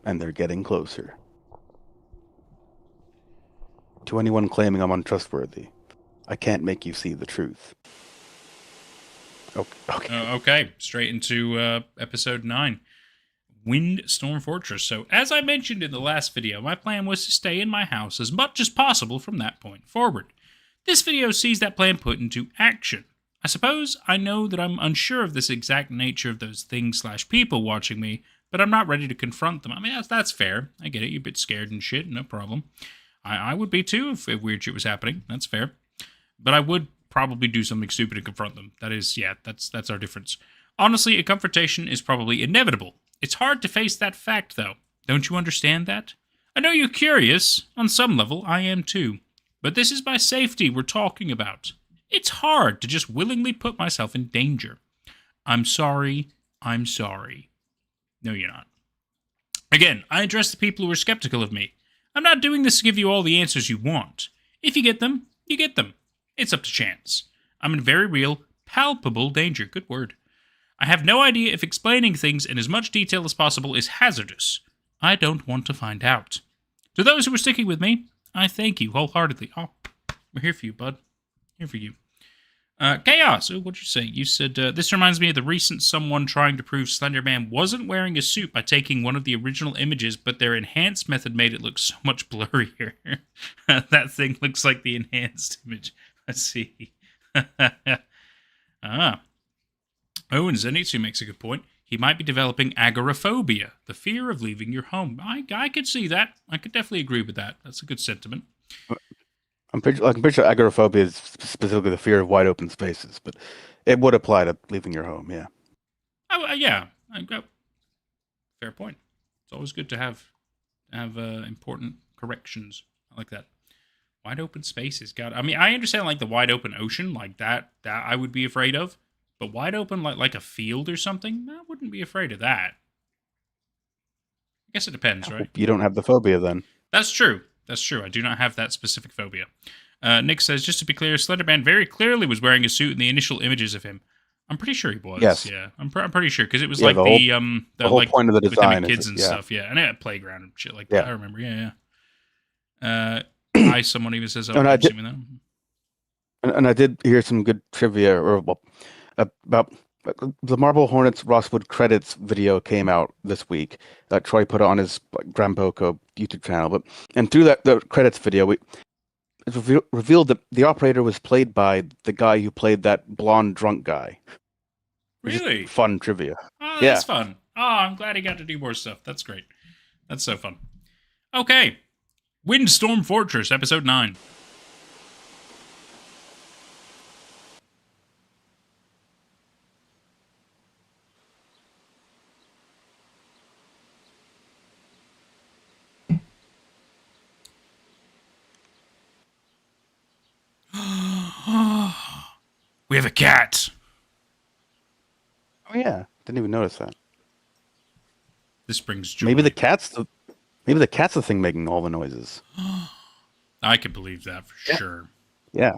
And they're getting closer. To anyone claiming I'm untrustworthy, I can't make you see the truth. Okay. Okay, straight into episode 9. Windstorm Fortress. So, as I mentioned in the last video, my plan was to stay in my house as much as possible from that point forward. This video sees that plan put into action. I suppose I know that I'm unsure of this exact nature of those things/people watching me, but I'm not ready to confront them. I mean, that's fair. I get it. You're a bit scared and shit, no problem. I would be too if weird shit was happening. That's fair. But I would probably do something stupid to confront them. That is, yeah, that's our difference. Honestly, a confrontation is probably inevitable. It's hard to face that fact, though. Don't you understand that? I know you're curious. On some level, I am too. But this is my safety we're talking about. It's hard to just willingly put myself in danger. I'm sorry. I'm sorry. No, you're not. Again, I address the people who are skeptical of me. I'm not doing this to give you all the answers you want. If you get them, you get them. It's up to chance. I'm in very real, palpable danger. Good word. I have no idea if explaining things in as much detail as possible is hazardous. I don't want to find out. To those who are sticking with me, I thank you wholeheartedly. Oh, we're here for you, bud. Here for you. Chaos. Oh, what'd you say? You said, this reminds me of the recent someone trying to prove Slender Man wasn't wearing a suit by taking one of the original images, but their enhanced method made it look so much blurrier. That thing looks like the enhanced image. Let's see. Ah. Oh, and Zenitsu makes a good point. He might be developing agoraphobia, the fear of leaving your home. I could see that. I could definitely agree with that. That's a good sentiment. I'm pretty sure agoraphobia is specifically the fear of wide open spaces, but it would apply to leaving your home, yeah. Oh, yeah. Fair point. It's always good to have important corrections. I like that. Wide open spaces. God, I mean, I understand like the wide open ocean, like that I would be afraid of. But wide open, like a field or something, I wouldn't be afraid of that. I guess it depends, right? You don't have the phobia then. That's true. That's true. I do not have that specific phobia. Nick says, just to be clear, Slenderman very clearly was wearing a suit in the initial images of him. I'm pretty sure he was. Yes. Yeah, I'm pretty sure because it was like the whole like, point of the design with kids and yeah. stuff. Yeah, and it had playground and shit like that. I remember. Yeah. Someone even says, "Oh, I've seen that." And I did hear some good trivia about the Marble Hornets Rosswood credits video came out this week. Troy put it on his Gramboko YouTube channel, and through the credits video, it revealed that the operator was played by the guy who played that blonde drunk guy. Really fun trivia. Oh, that's fun. Oh, I'm glad he got to do more stuff. That's great. That's so fun. Okay, Windstorm Fortress, episode 9. We have a cat. Oh yeah, didn't even notice that. This brings joy. Maybe the cat's the thing making all the noises. I could believe that for sure. Yeah.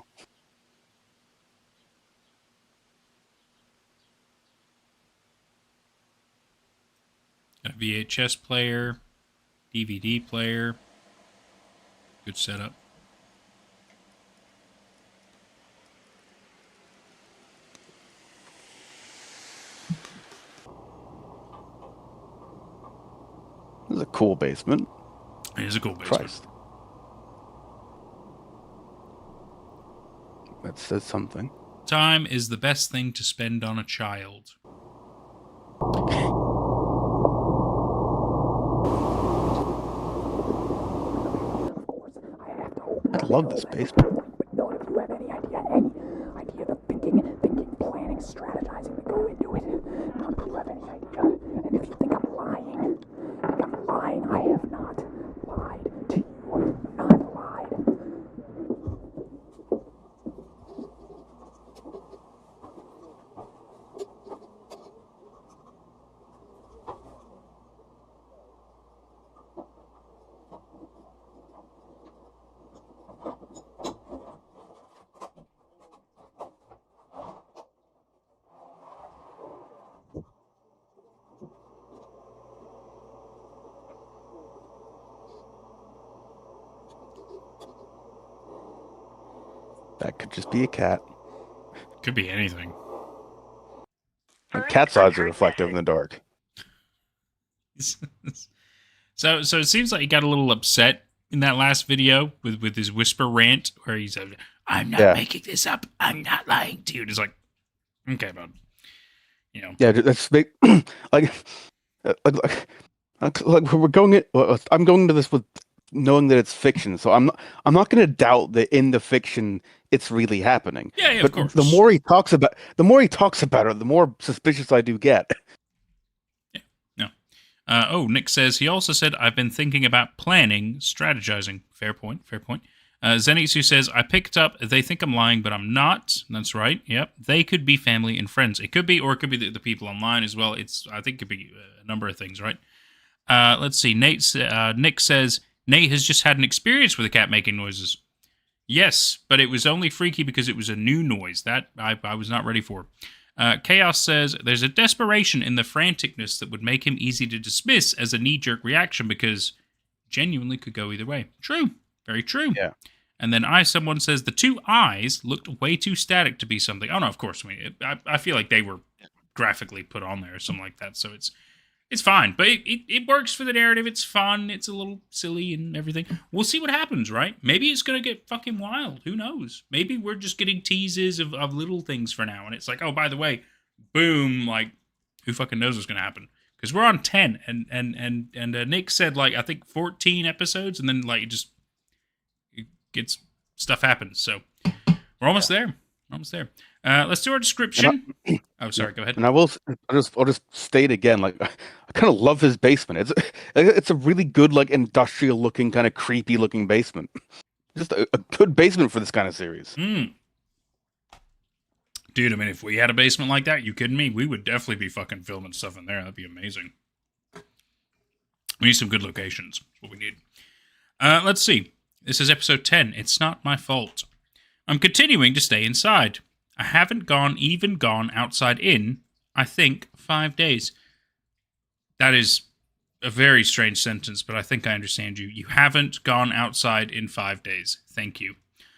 A VHS player. DVD player. Good setup. This is a cool basement. It is a cool basement. Christ. That says something. Time is the best thing to spend on a child. I love this basement. None of you have any idea the thinking, planning, strategizing that go into it. None of you have any idea. And if you think I'm lying, I have not lied to you. Not lied. That could just be a cat. Could be anything. And cat's eyes are reflective in the dark. So it seems like he got a little upset in that last video with his whisper rant where he said, "I'm not making this up. I'm not lying to you." And it's like, okay, bud. You know. Yeah, that's big. like we're going it. I'm going into this with knowing that it's fiction, so I'm not going to doubt that in the fiction it's really happening. Yeah, but of course. The more he talks about it, the more suspicious I do get. Nick says, he also said, I've been thinking about planning, strategizing. Fair point. Zenitsu says, I picked up, they think I'm lying, but I'm not. That's right. Yep. They could be family and friends. It could be, or it could be the people online as well. I think it could be a number of things, right? Let's see. Nick says, Nate has just had an experience with a cat making noises. Yes, but it was only freaky because it was a new noise. That I was not ready for. Chaos says, there's a desperation in the franticness that would make him easy to dismiss as a knee-jerk reaction because genuinely could go either way. True. Very true. Yeah. And then someone says, the two eyes looked way too static to be something. Oh, no, of course. I feel like they were graphically put on there or something like that, so it's fine. But it works for the narrative. It's fun. It's a little silly and everything. We'll see what happens, right? Maybe it's going to get fucking wild. Who knows? Maybe we're just getting teases of little things for now. And it's like, oh, by the way, boom, like, who fucking knows what's going to happen? Because we're on 10. And Nick said, like, I think 14 episodes. And then, like, it gets, stuff happens. So we're almost there. Almost there. Let's do our description. Oh, sorry. Go ahead. And I'll just state again, like, I kind of love his basement. It's a really good, like, industrial looking, kind of creepy looking basement. Just a good basement for this kind of series. Dude, I mean, if we had a basement like that, you kidding me? We would definitely be fucking filming stuff in there. That'd be amazing. We need some good locations. That's what we need. Let's see. This is episode 10. It's not my fault. I'm continuing to stay inside. I haven't gone outside in, I think, 5 days. That is a very strange sentence, but I think I understand you. You haven't gone outside in 5 days. Thank you.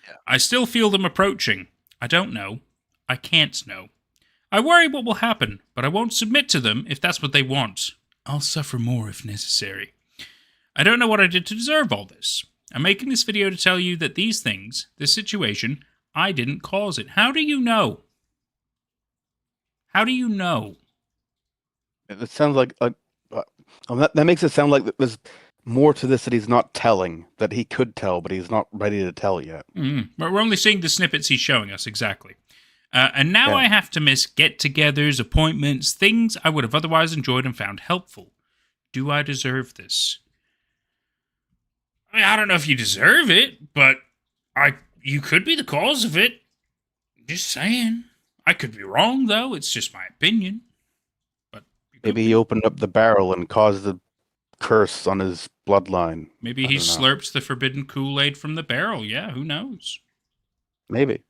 Yeah. I still feel them approaching. I don't know. I can't know. I worry what will happen, but I won't submit to them if that's what they want. I'll suffer more if necessary. I don't know what I did to deserve all this. I'm making this video to tell you that these things, this situation, I didn't cause it. How do you know? How do you know? It sounds like that makes it sound like there's more to this that he's not telling, that he could tell, but he's not ready to tell yet. We're only seeing the snippets he's showing us, exactly. And now I have to miss get-togethers, appointments, things I would have otherwise enjoyed and found helpful. Do I deserve this? I mean, I don't know if you deserve it, but you could be the cause of it. Just saying. I could be wrong, though. It's just my opinion. But maybe he opened up the barrel and caused the curse on his bloodline. Maybe he slurped the forbidden Kool-Aid from the barrel. Yeah, who knows? Maybe.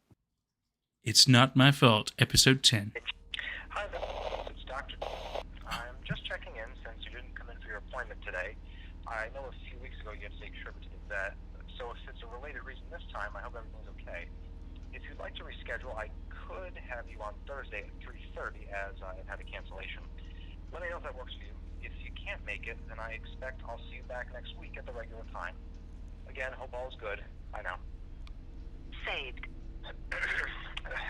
It's Not My Fault, episode 10. Hi there, it's Dr. I'm just checking in since you didn't come in for your appointment today. I know a few weeks ago you had to take Trevor to the vet, so if it's a related reason this time, I hope everything's okay. If you'd like to reschedule, I could have you on Thursday at 3:30 as I've had a cancellation. Let me know if that works for you. If you can't make it, then I expect I'll see you back next week at the regular time. Again, hope all is good. Bye now. Saved.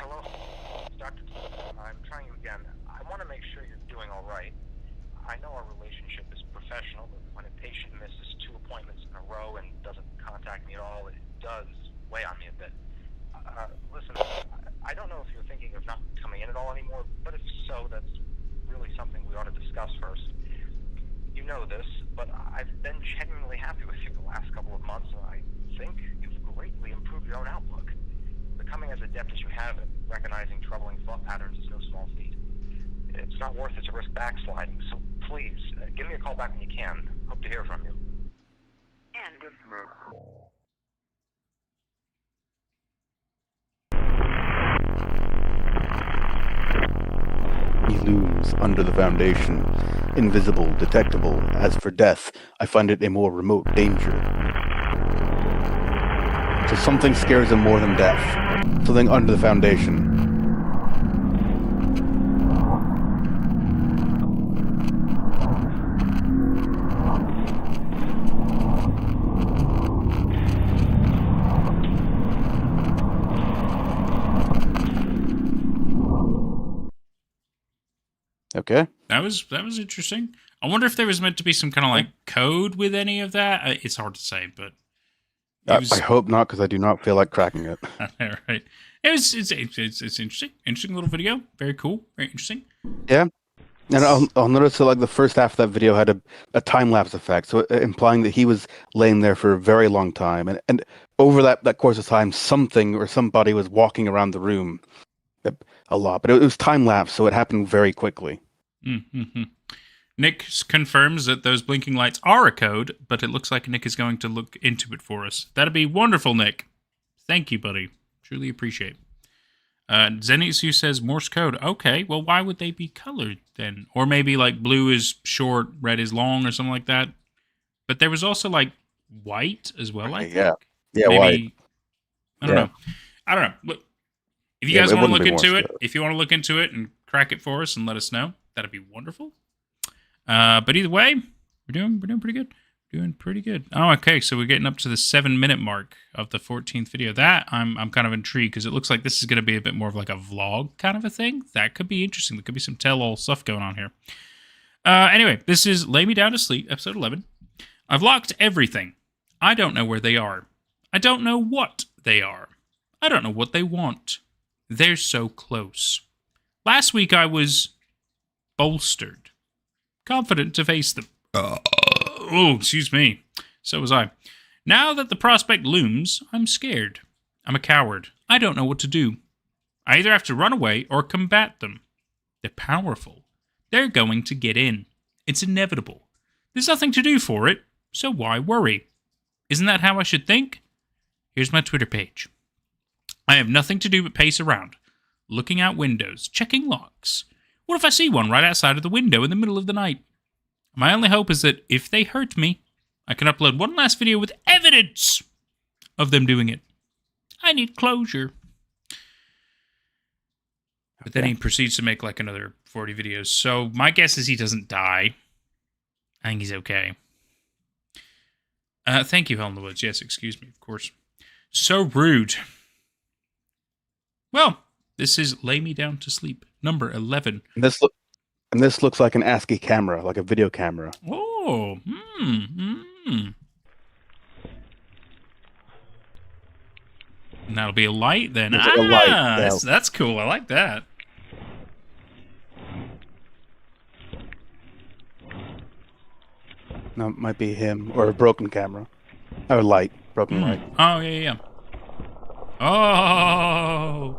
Hello, Dr. I'm trying you again. I want to make sure you're doing all right. I know our relationship is professional, but when a patient misses 2 appointments in a row and doesn't contact me at all, it does weigh on me a bit. Listen, I don't know if you're thinking of not coming in at all anymore, but if so, that's really something we ought to discuss first. You know this, but I've been genuinely happy with you the last couple of months, and I think you've greatly improved your own outlook. Becoming as adept as you have at recognizing troubling thought patterns is no small feat. It's not worth it to risk backsliding, so please, give me a call back when you can. Hope to hear from you. End. He looms under the foundation, invisible, detectable. As for death, I find it a more remote danger. So something scares him more than death. Something under the foundation. Okay. That was interesting. I wonder if there was meant to be some kind of like code with any of that. It's hard to say, but I hope not, because I do not feel like cracking it. right. It's interesting. Interesting little video. Very cool. Very interesting. Yeah. And I'll notice that like the first half of that video had a time lapse effect, so implying that he was laying there for a very long time, and over that course of time, something or somebody was walking around the room a lot, but it was time lapse, so it happened very quickly. Mm-hmm. Nick confirms that those blinking lights are a code, but it looks like Nick is going to look into it for us. That'd be wonderful, Nick. Thank you, buddy. Truly appreciate. Zenitsu says Morse code. Okay, well, why would they be colored then? Or maybe like blue is short, red is long, or something like that. But there was also like white as well. I think. Yeah, maybe, white. I don't know. I don't know. Look, if you guys want to look into it, code. if you want to look into it and crack it for us and let us know, that'd be wonderful. But either way, we're doing pretty good. Doing pretty good. Oh, okay. So we're getting up to the 7-minute mark of the 14th video. That I'm kind of intrigued because it looks like this is going to be a bit more of like a vlog kind of a thing. That could be interesting. There could be some tell-all stuff going on here. Anyway, this is Lay Me Down to Sleep, episode 11. I've locked everything. I don't know where they are. I don't know what they are. I don't know what they want. They're so close. Last week I was bolstered, confident to face them. Oh, excuse me. So was I. Now that the prospect looms, I'm scared. I'm a coward. I don't know what to do. I either have to run away or combat them. They're powerful. They're going to get in. It's inevitable. There's nothing to do for it, so why worry? Isn't that how I should think? Here's my Twitter page. I have nothing to do but pace around, looking out windows, checking locks. What if I see one right outside of the window in the middle of the night? My only hope is that if they hurt me, I can upload one last video with evidence of them doing it. I need closure. But then he proceeds to make like another 40 videos. So my guess is he doesn't die. I think he's okay. Thank you, Hell in the Woods. Yes, excuse me, of course. So rude. Well, this is Lay Me Down to Sleep, number 11. And this looks like an ASCII camera, like a video camera. Oh, And that'll be a light then. It's like a light, yeah. That's cool. I like that. No, it might be him or a broken camera. Or light, broken light. Oh, yeah. Oh.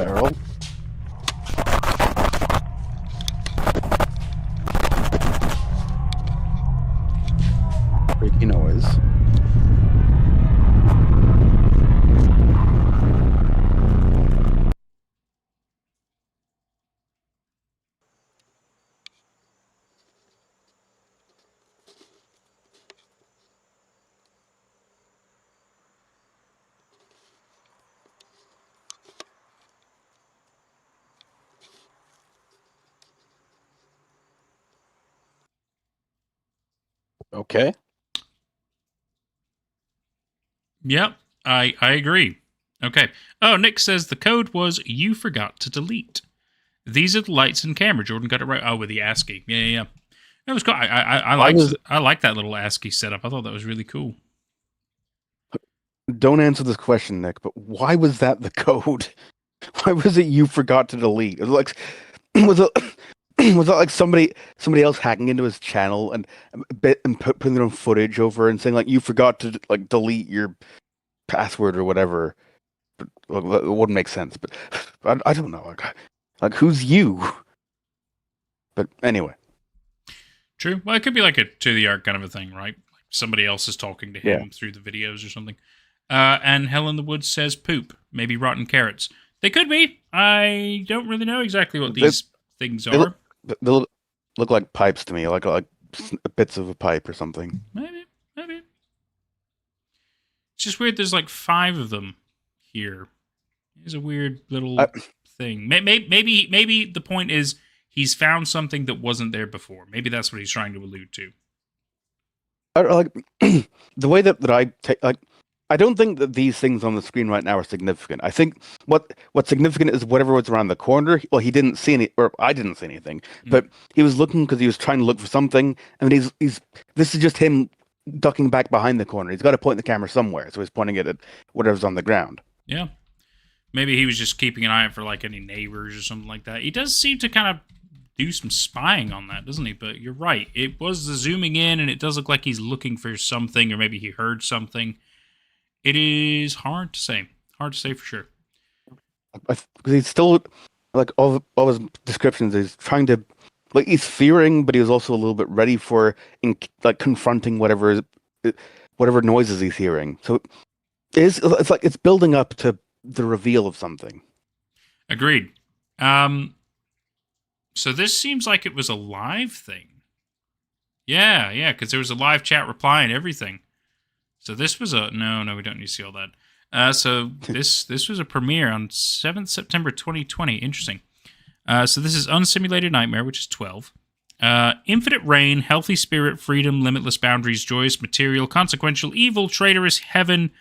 barrel. Creaky noise. Okay. Yep, I agree. Okay. Oh, Nick says the code was you forgot to delete. These are the lights and camera. Jordan got it right. Oh, with the ASCII. Yeah. That was cool. I like that little ASCII setup. I thought that was really cool. Don't answer this question, Nick, but why was that the code? Why was it you forgot to delete? It was like, was it like somebody else hacking into his channel and putting their own footage over and saying like you forgot to like delete your password or whatever? But, it wouldn't make sense. But I don't know. Like who's you? But anyway. True. Well, it could be like a to the art kind of a thing, right? Like somebody else is talking to him through the videos or something. And Hell in the Woods says poop, maybe rotten carrots. They could be. I don't really know exactly what these things are. They look like pipes to me, like bits of a pipe or something. Maybe. It's just weird. There's like 5 of them here. It's a weird little thing. Maybe the point is he's found something that wasn't there before. Maybe that's what he's trying to allude to. Like the way that I take, like, I don't think that these things on the screen right now are significant. I think what's significant is whatever was around the corner. Well, he didn't see any, or I didn't see anything, but he was looking because he was trying to look for something, and he's this is just him ducking back behind the corner. He's got to point the camera somewhere, so he's pointing it at whatever's on the ground. Yeah. Maybe he was just keeping an eye out for like any neighbors or something like that. He does seem to kind of do some spying on that, doesn't he? But you're right. It was the zooming in, and it does look like he's looking for something, or maybe he heard something. It is hard to say. Hard to say for sure. Because he's still, like, all his descriptions, he's trying to, like, he's fearing, but he was also a little bit ready for, like, confronting whatever noises he's hearing. So it's like it's building up to the reveal of something. Agreed. So this seems like it was a live thing. Yeah, because there was a live chat reply and everything. So this was a no, we don't need to see all that. So this was a premiere on 7th September 2020. Interesting. So this is Unsimulated Nightmare, which is 12. Infinite Reign, Healthy Spirit, Freedom, Limitless Boundaries, Joyous Material, Consequential, Evil, Traitorous, Heaven,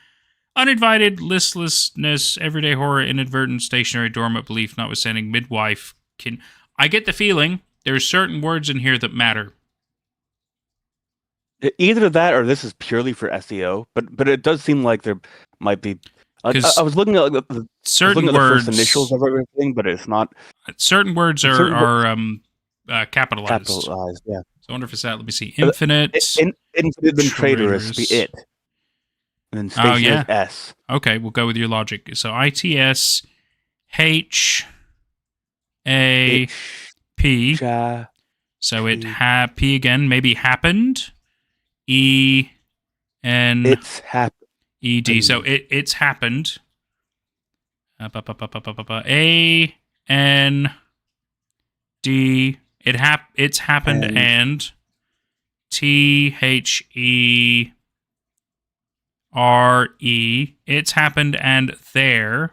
Uninvited, Listlessness, Everyday Horror, Inadvertent, Stationary, Dormant Belief, Notwithstanding, Midwife. I get the feeling there's certain words in here that matter. Either that or this is purely for SEO, but it does seem like there might be. Like, I was looking at like, the first initials of everything, but it's not. Certain words are capitalized. Capitalized, yeah. So I wonder if it's that. Let me see. Infinite. Infinite and traitorous be it. And then stationary S. Okay, we'll go with your logic. So ITS H A P. So it P again, maybe happened. E N It's happened. E D. So it's happened. A N D. It's happened and T H E R E. It's happened and there.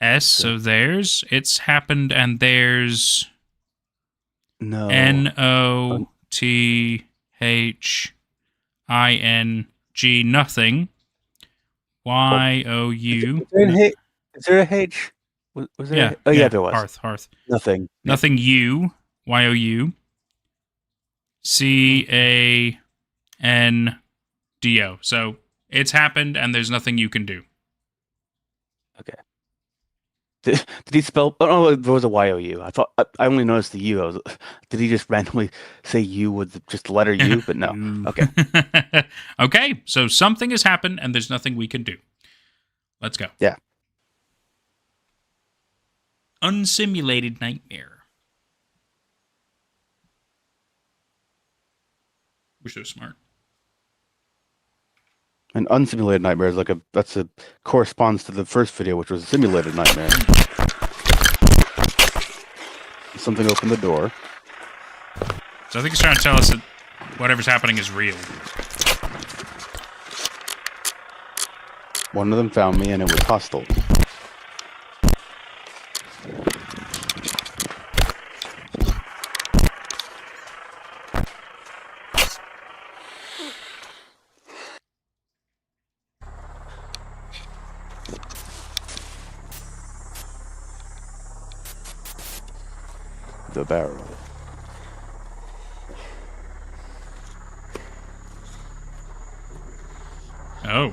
S. So there's. It's happened and there's. No. NOTHING. Nothing. YOU. Is there a H? Was there? Yeah, there was. Hearth. Nothing. Nothing. U. YOU. CANDO. So it's happened, and there's nothing you can do. Okay. Did he spell? Oh, there was a YOU. I thought I only noticed the U. Did he just randomly say U with just the letter U? But no. Okay. Okay. So something has happened, and there's nothing we can do. Let's go. Yeah. unsimulated nightmare. We're so smart. An unsimulated nightmare is like corresponds to the first video, which was a simulated nightmare. Something opened the door. So I think he's trying to tell us that whatever's happening is real. One of them found me, and it was hostile. The barrel. Oh.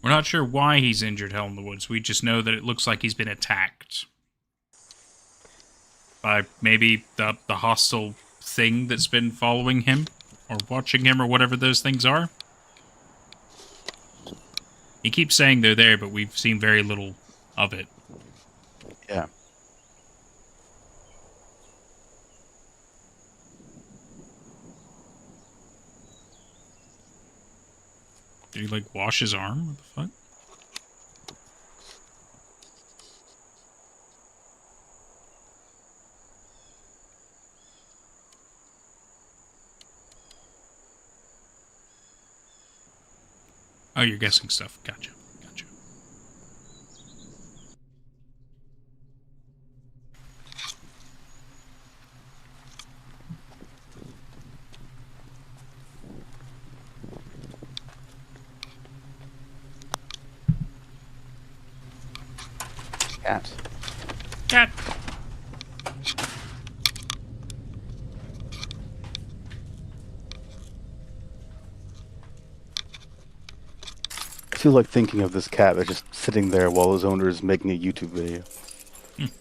We're not sure why he's injured Hell in the Woods. We just know that it looks like he's been attacked. By maybe the hostile thing that's been following him. Or watching him, or whatever those things are. He keeps saying they're there, but we've seen very little of it. Yeah. Did he, like, wash his arm? What the fuck? Oh, you're guessing stuff. Gotcha. Gotcha. Cat. Cat! I feel like thinking of this cat that's just sitting there while his owner is making a YouTube video.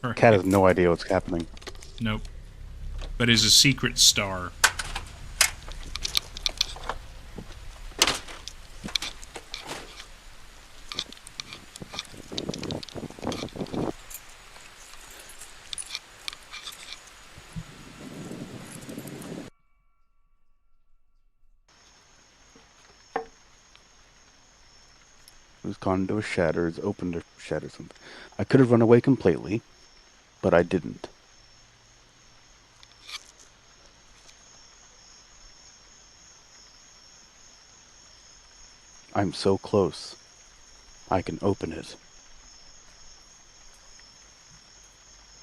Right. Cat has no idea what's happening. Nope. But is a secret star. Whose condo is shattered, opened or shattered something. I could have run away completely, but I didn't. I'm so close. I can open it.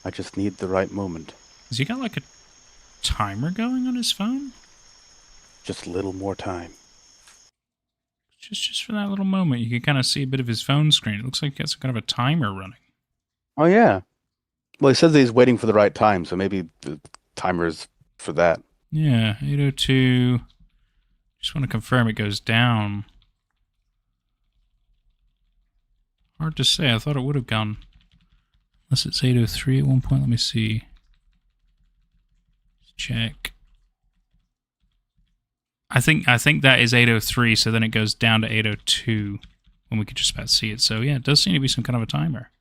I just need the right moment. Has he got like a timer going on his phone? Just a little more time. Just for that little moment, you can kind of see a bit of his phone screen. It looks like he got some kind of a timer running. Oh, yeah. Well, he says that he's waiting for the right time, so maybe the timer is for that. Yeah, 8:02. Just want to confirm it goes down. Hard to say. I thought it would have gone. Unless it's 8:03 at one point. Let me see. Let's check. I think that is 8:03, so then it goes down to 8:02 when we could just about see it. So yeah, it does seem to be some kind of a timer.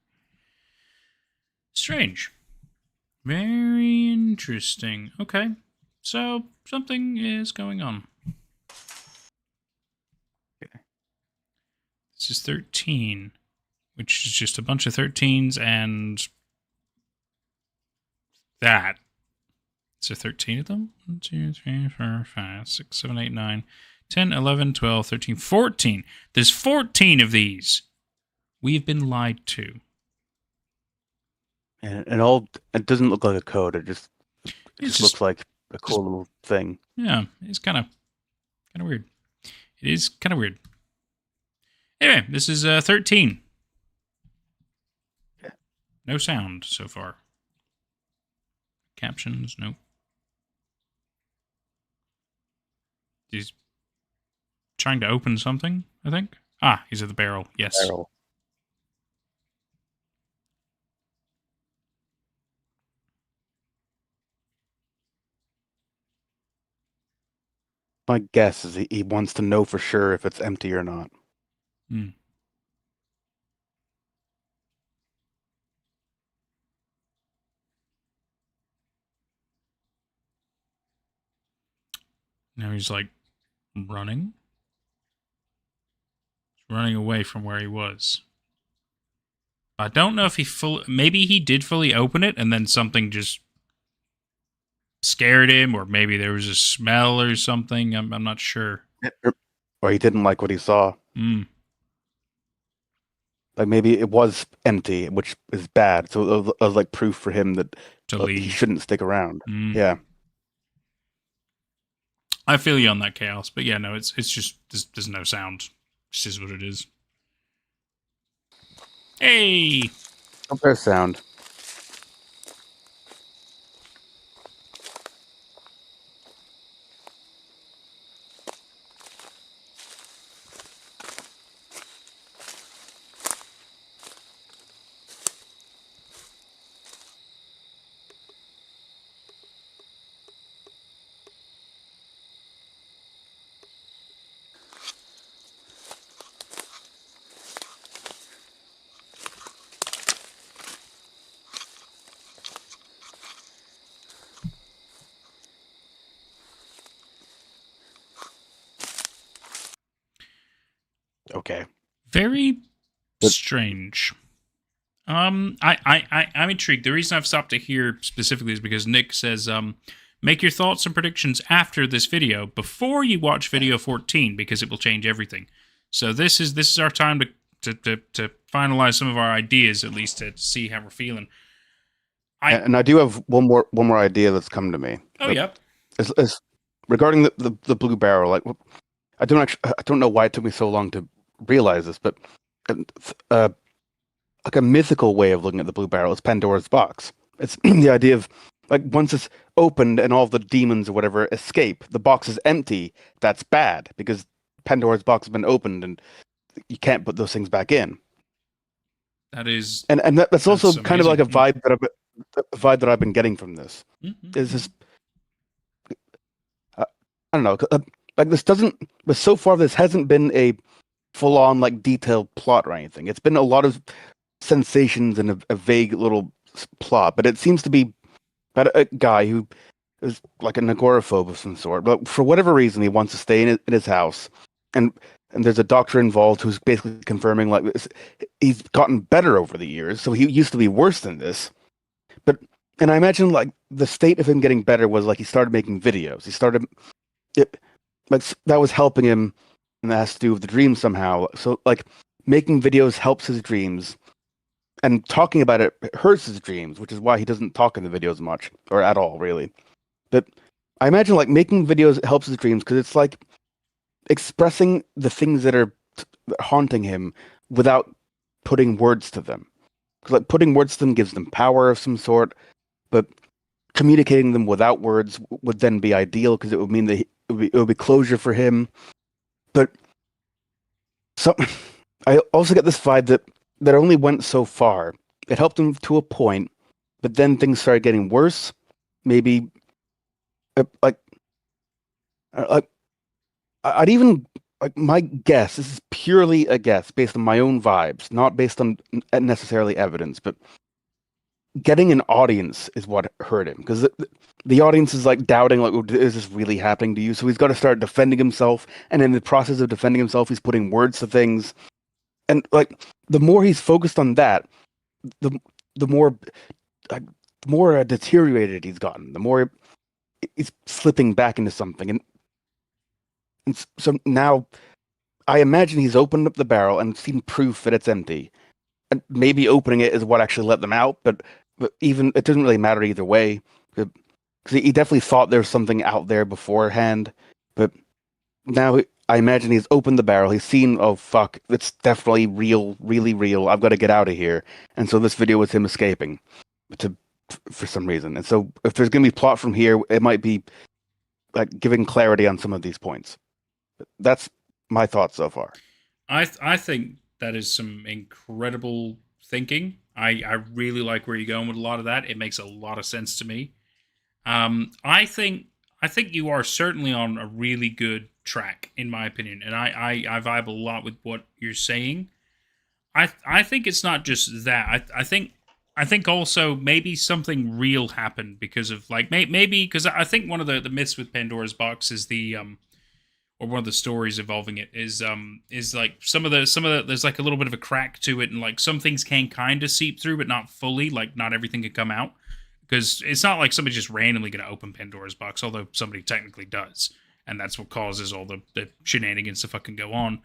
Strange. Very interesting. Okay. So something is going on. Okay. This is 13, which is just a bunch of 13s and that. Is there 13 of them? 1, 2, 3, 4, 5, 6, 7, 8, 9, 10, 11, 12, 13, 14. There's 14 of these. We've been lied to. And it doesn't look like a code. It just looks like a cool little thing. Yeah, it's kind of weird. It is kind of weird. Anyway, this is 13. No sound so far. Captions, nope. He's trying to open something, I think. Ah, he's at the barrel. Yes. Barrel. My guess is he wants to know for sure if it's empty or not. Hmm. Now he's like running. Running away from where he was. I don't know if he maybe he did fully open it and then something just scared him, or maybe there was a smell or something. I'm not sure. Or he didn't like what he saw. Hmm. Like maybe it was empty, which is bad. So it was like proof for him that To he leave. shouldn't stick around. Hmm. Yeah. I feel you on that, Chaos. But yeah, no, it's just there's no sound. It's just what it is. Hey! Oh, there's sound. Okay. Very But- strange. I'm intrigued. The reason I've stopped to here specifically is because Nick says, make your thoughts and predictions after this video before you watch video 14 because it will change everything. So this is our time to finalize some of our ideas, at least to see how we're feeling. And I do have one more idea that's come to me. Oh, yeah. Is regarding the blue barrel. Like, I don't know why it took me so long to realize this, but like a mythical way of looking at the blue barrel is Pandora's box. It's the idea of like once it's opened and all the demons or whatever escape, the box is empty. That's bad because Pandora's box has been opened and you can't put those things back in. That is. And that's also That's kind of like a amazing. vibe that I've been getting from this. Mhm. Is this I don't know, like this doesn't, but so far this hasn't been a full-on like detailed plot or anything. It's been a lot of sensations and a vague little plot, but it seems to be about a guy who is like an agoraphobe of some sort, but for whatever reason he wants to stay in his house, and there's a doctor involved who's basically confirming like this, he's gotten better over the years, so he used to be worse than this, and I imagine like the state of him getting better was like he started making videos. He started like that was helping him, and that has to do with the dream somehow. So like making videos helps his dreams, and talking about it hurts his dreams, which is why he doesn't talk in the videos much or at all, really. But I imagine like making videos helps his dreams because it's like expressing the things that are haunting him without putting words to them. Because like putting words to them gives them power of some sort, but communicating them without words would then be ideal because it would mean that it would be closure for him. But so I also get this vibe that only went so far. It helped him to a point, but then things started getting worse. Maybe like I'd even like my guess. This is purely a guess based on my own vibes, not based on necessarily evidence, but getting an audience is what hurt him because the audience is like doubting, like, is this really happening to you? So he's got to start defending himself, and in the process of defending himself, he's putting words to things, and like the more he's focused on that, the more deteriorated he's gotten, the more he's slipping back into something, and so now I imagine he's opened up the barrel and seen proof that it's empty. And maybe opening it is what actually let them out, but even it doesn't really matter either way, because he definitely thought there was something out there beforehand. But now I imagine he's opened the barrel. He's seen, oh fuck, it's definitely real, really real. I've got to get out of here. And so this video was him escaping, for some reason. And so if there's going to be plot from here, it might be like giving clarity on some of these points. That's my thoughts so far. I think that is some incredible thinking. I really like where you're going with a lot of that. It makes a lot of sense to me. I think you are certainly on a really good track, in my opinion, and I vibe a lot with what you're saying. I think it's not just that. I think also maybe something real happened because of like maybe because I think one of the myths with Pandora's box is the or one of the stories involving it is like some of the there's like a little bit of a crack to it, and like some things can kind of seep through but not fully, like not everything can come out, because it's not like somebody's just randomly going to open Pandora's box, although somebody technically does, and that's what causes all the shenanigans to fucking go on.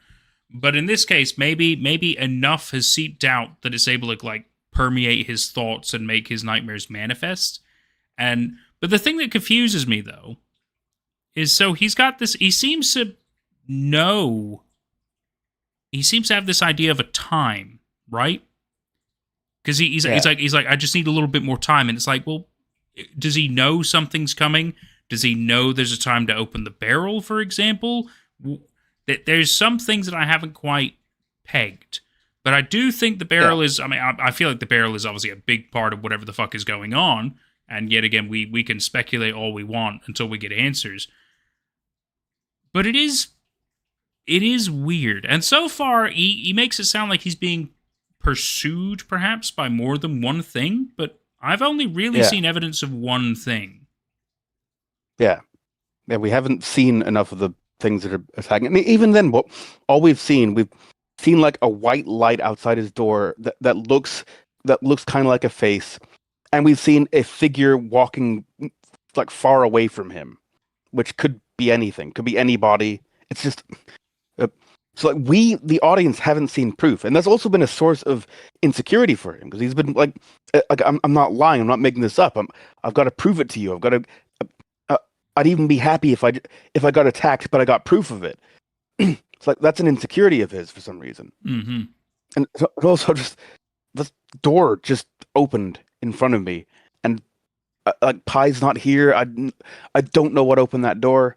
But in this case, maybe enough has seeped out that it's able to like permeate his thoughts and make his nightmares manifest. But the thing that confuses me though is, so he's got this, he seems to have this idea of a time, right? Because he's like, I just need a little bit more time. And it's like, well, does he know something's coming? Does he know there's a time to open the barrel, for example? There's some things that I haven't quite pegged. But I do think the barrel is, I mean, I feel like the barrel is obviously a big part of whatever the fuck is going on. And yet again, we can speculate all we want until we get answers. But it is weird. And so far, he makes it sound like he's being pursued, perhaps, by more than one thing. But I've only really seen evidence of one thing. Yeah, we haven't seen enough of the things that are attacking. I mean, even then, we've seen like a white light outside his door that looks kind of like a face, and we've seen a figure walking like far away from him, which could be anything, could be anybody. It's just so like we, the audience, haven't seen proof, and that's also been a source of insecurity for him, because he's been like I'm not lying, I'm not making this up. I've got to prove it to you. I've got to. I'd even be happy if I got attacked, but I got proof of it. It's like that's an insecurity of his for some reason. Mm-hmm. And so also just the door just opened in front of me, and like Pie's not here. I don't know what opened that door,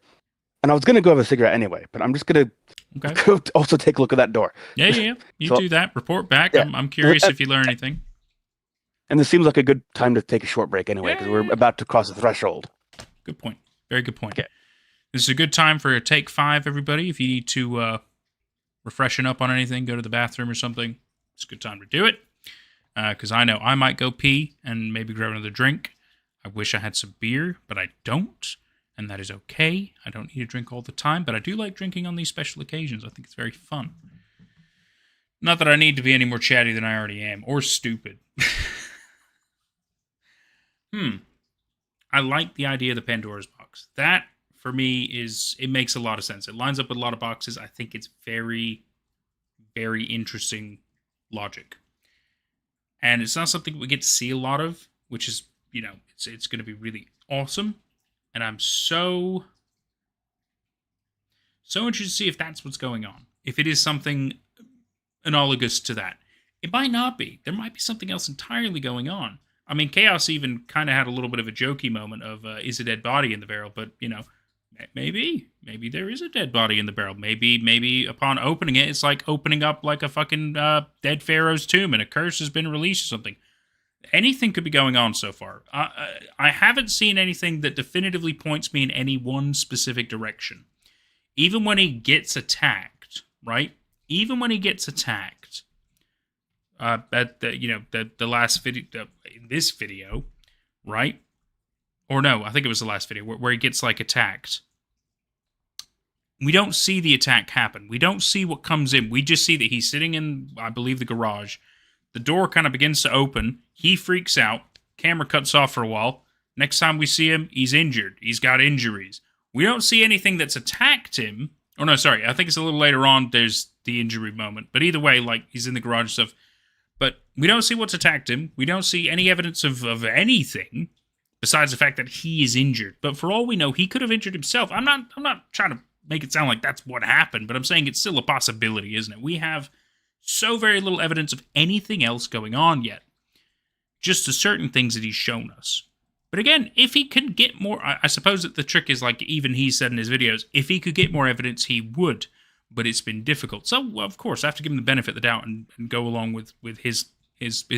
and I was gonna go have a cigarette anyway, but I'm just gonna go also take a look at that door. Yeah. You do that. Report back. Yeah. I'm curious if you learn anything. And this seems like a good time to take a short break anyway, because we're about to cross the threshold. Good point. Very good point. Okay. This is a good time for a take 5, everybody. If you need to refreshen up on anything, go to the bathroom or something, it's a good time to do it. Because I know I might go pee and maybe grab another drink. I wish I had some beer, but I don't. And that is okay. I don't need to drink all the time, but I do like drinking on these special occasions. I think it's very fun. Not that I need to be any more chatty than I already am, or stupid. I like the idea of the Pandora's box. That, for me, it makes a lot of sense. It lines up with a lot of boxes. I think it's very, very interesting logic. And it's not something we get to see a lot of, which is, it's going to be really awesome. And I'm so interested to see if that's what's going on. If it is something analogous to that. It might not be. There might be something else entirely going on. I mean, Chaos even kind of had a little bit of a jokey moment of, is a dead body in the barrel? But, maybe there is a dead body in the barrel. Maybe upon opening it, it's like opening up like a fucking dead pharaoh's tomb and a curse has been released or something. Anything could be going on so far. I haven't seen anything that definitively points me in any one specific direction. Even when he gets attacked, right? Even when he gets attacked, at the last video, in this video, right? Or no, I think it was the last video where he gets like attacked. We don't see the attack happen. We don't see what comes in. We just see that he's sitting in, I believe, the garage. The door kind of begins to open. He freaks out. Camera cuts off for a while. Next time we see him, he's injured. He's got injuries. We don't see anything that's attacked him. Oh, no, sorry. I think it's a little later on there's the injury moment. But either way, like, he's in the garage and stuff. But we don't see what's attacked him. We don't see any evidence of anything besides the fact that he is injured. But for all we know, he could have injured himself. I'm not trying to make it sound like that's what happened, but I'm saying it's still a possibility, isn't it? We have so very little evidence of anything else going on yet. Just the certain things that he's shown us. But again, if he could get more, I suppose that the trick is, like even he said in his videos, if he could get more evidence, he would. But it's been difficult. So, well, of course, I have to give him the benefit of the doubt and go along with his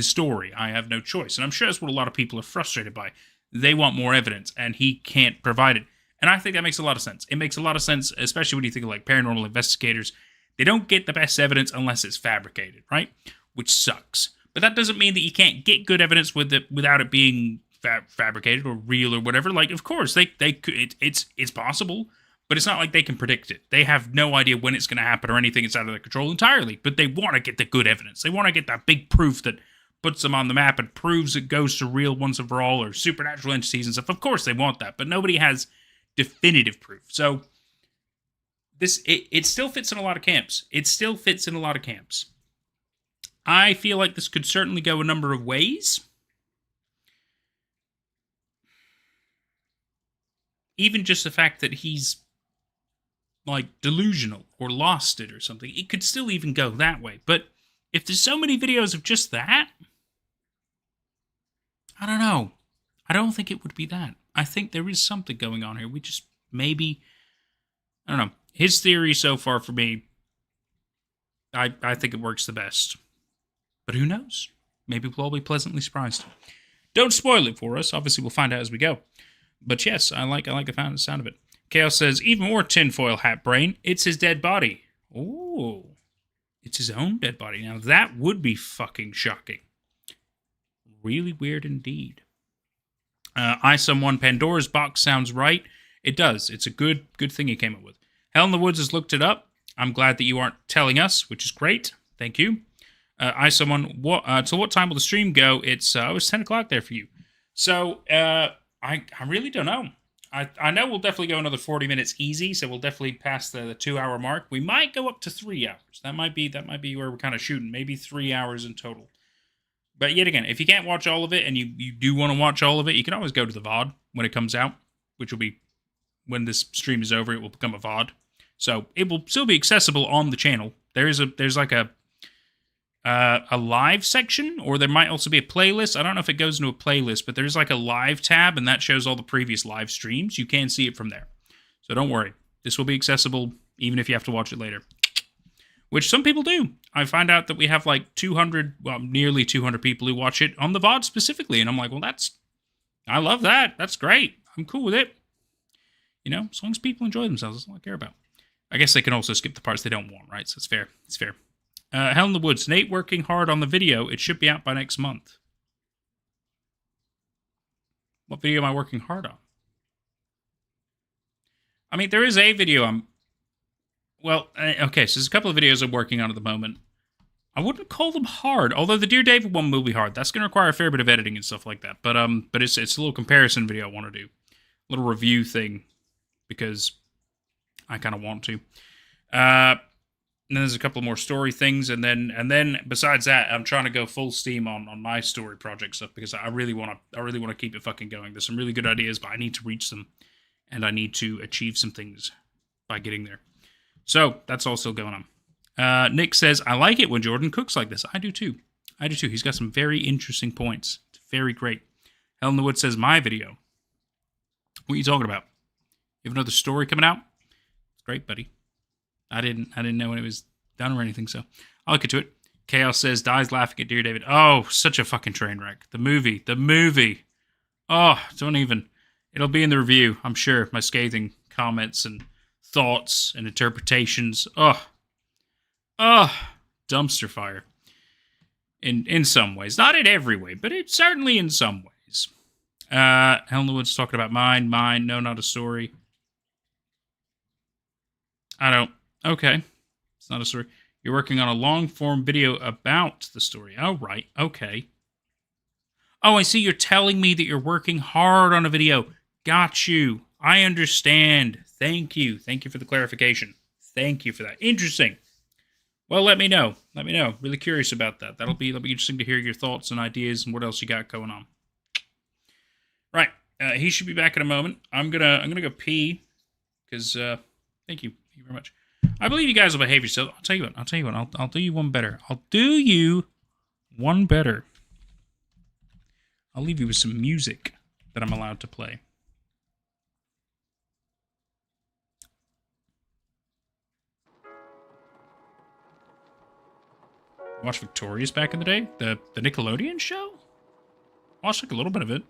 story. I have no choice. And I'm sure that's what a lot of people are frustrated by. They want more evidence, and he can't provide it. And I think that makes a lot of sense. It makes a lot of sense, especially when you think of like paranormal investigators. They don't get the best evidence unless it's fabricated, right? Which sucks. But that doesn't mean that you can't get good evidence with it without it being fabricated or real or whatever. Like, of course, they could. It's possible, but it's not like they can predict it. They have no idea when it's going to happen or anything. It's out of their control entirely. But they want to get the good evidence. They want to get that big proof that puts them on the map and proves it goes to real once and for all, or supernatural entities and stuff. Of course, they want that, but nobody has definitive proof. So it still fits in a lot of camps. I feel like this could certainly go a number of ways. Even just the fact that he's like delusional or lost it or something, it could still even go that way. But if there's so many videos of just that, I don't know. I don't think it would be that. I think there is something going on here. We just maybe, I don't know. His theory so far for me, I think it works the best. But who knows? Maybe we'll all be pleasantly surprised. Don't spoil it for us. Obviously, we'll find out as we go. But yes, I like the sound of it. Chaos says, even more tinfoil hat brain. It's his dead body. Oh, it's his own dead body. Now, that would be fucking shocking. Really weird indeed. I-Someone, Pandora's box sounds right. It does. It's a good thing he came up with. Hell in the Woods has looked it up. I'm glad that you aren't telling us, which is great. Thank you. I-Someone, till what time will the stream go? It's 10 o'clock there for you. So, I really don't know. I know we'll definitely go another 40 minutes easy, so we'll definitely pass the 2-hour mark. We might go up to 3 hours. That might be where we're kind of shooting. Maybe 3 hours in total. But yet again, if you can't watch all of it and you do want to watch all of it, you can always go to the VOD when it comes out, which will be when this stream is over. It will become a VOD, so it will still be accessible on the channel. There's like a live section, or there might also be a playlist. I don't know if it goes into a playlist, but there's like a live tab, and that shows all the previous live streams. You can see it from there, so don't worry. This will be accessible even if you have to watch it later, which some people do. I find out that we have like 200, well, nearly 200 people who watch it on the VOD specifically, and I'm like, well, I love that. That's great. I'm cool with it. You know, as long as people enjoy themselves, that's all I care about. I guess they can also skip the parts they don't want, right? So it's fair. It's fair. Hell in the Woods. Nate working hard on the video. It should be out by next month. What video am I working hard on? I mean, there is a video okay, so there's a couple of videos I'm working on at the moment. I wouldn't call them hard, although the Dear David one will be hard. That's going to require a fair bit of editing and stuff like that. But it's a little comparison video I want to do. A little review thing, because I kind of want to. And then there's a couple more story things, and then besides that, I'm trying to go full steam on my story project stuff, because I really want to keep it fucking going. There's some really good ideas, but I need to reach them, and I need to achieve some things by getting there. So that's all still going on. Nick says, I like it when Jordan cooks like this. I do too. He's got some very interesting points. It's very great. Hell in the Woods says, my video. What are you talking about? You have another story coming out? It's great, buddy. I didn't know when it was done or anything, so I'll get to it. Chaos says, dies laughing at Dear David. Oh, such a fucking train wreck. The movie. Oh, don't even. It'll be in the review, I'm sure. My scathing comments and thoughts and interpretations. Oh, dumpster fire. In some ways. Not in every way, but it's certainly in some ways. Hell in the Woods talking about mine. No, not a story. Okay. It's not a story. You're working on a long-form video about the story. Oh, right. Okay. Oh, I see. You're telling me that you're working hard on a video. Got you. I understand. Thank you. Thank you for the clarification. Thank you for that. Interesting. Well, let me know. Really curious about that. That'll be interesting to hear your thoughts and ideas and what else you got going on. Right. He should be back in a moment. I'm gonna go pee because Thank you. Thank you very much. I believe you guys will behave yourself. I'll tell you what. I'll do you one better. I'll do you one better. I'll leave you with some music that I'm allowed to play. Watched Victorious back in the day, the Nickelodeon show. Watched like a little bit of it.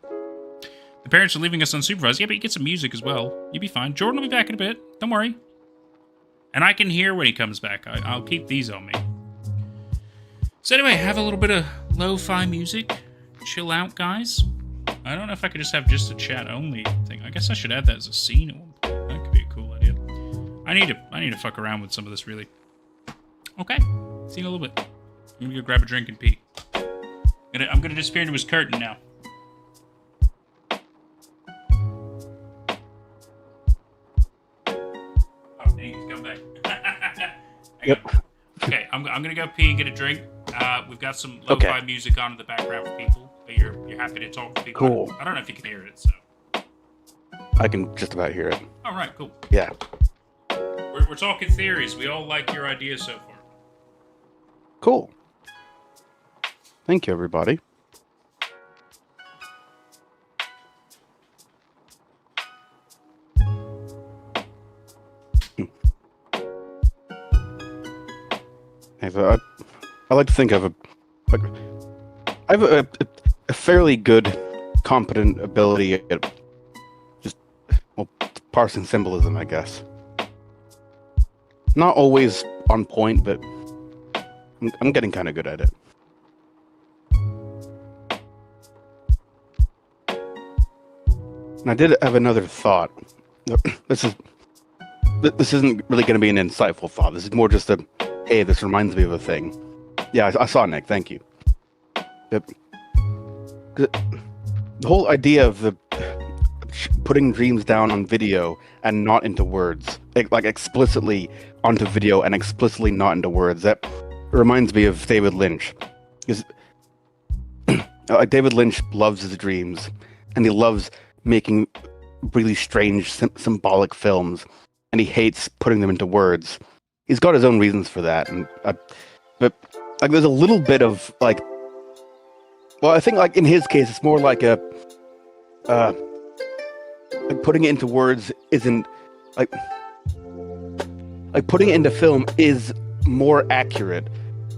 The parents are leaving us unsupervised. Yeah, but you get some music as well. You'll be fine. Jordan will be back in a bit. Don't worry. And I can hear when he comes back. I'll keep these on me. So anyway, have a little bit of lo-fi music. Chill out, guys. I don't know if I could just have just a chat-only thing. I guess I should add that as a scene at one point. That could be a cool idea. I need to fuck around with some of this, really. Okay. See you in a little bit. I'm gonna go grab a drink and pee. I'm gonna disappear into his curtain now. Oh, dang, he's come back. Yep. Okay, I'm gonna go pee and get a drink. We've got some lo-fi music on in the background for people, but you're happy to talk to people. Cool. I don't know if you can hear it, so. I can just about hear it. All right, cool. Yeah. We're talking theories. We all like your ideas so far. Cool. Thank you, everybody. I like to think I have a fairly good, competent ability at just parsing symbolism, I guess. Not always on point, but I'm getting kind of good at it. And I did have another thought. This isn't really going to be an insightful thought. This is more just a, hey, this reminds me of a thing. Yeah, I saw Nick. Thank you. The whole idea of the putting dreams down on video and not into words, like explicitly onto video and explicitly not into words, that reminds me of David Lynch. Because David Lynch loves his dreams, and he loves making really strange symbolic films, and he hates putting them into words. He's got his own reasons for that, and but like there's a little bit of like, well, I think like in his case it's more like a like putting it into words isn't like putting it into film is more accurate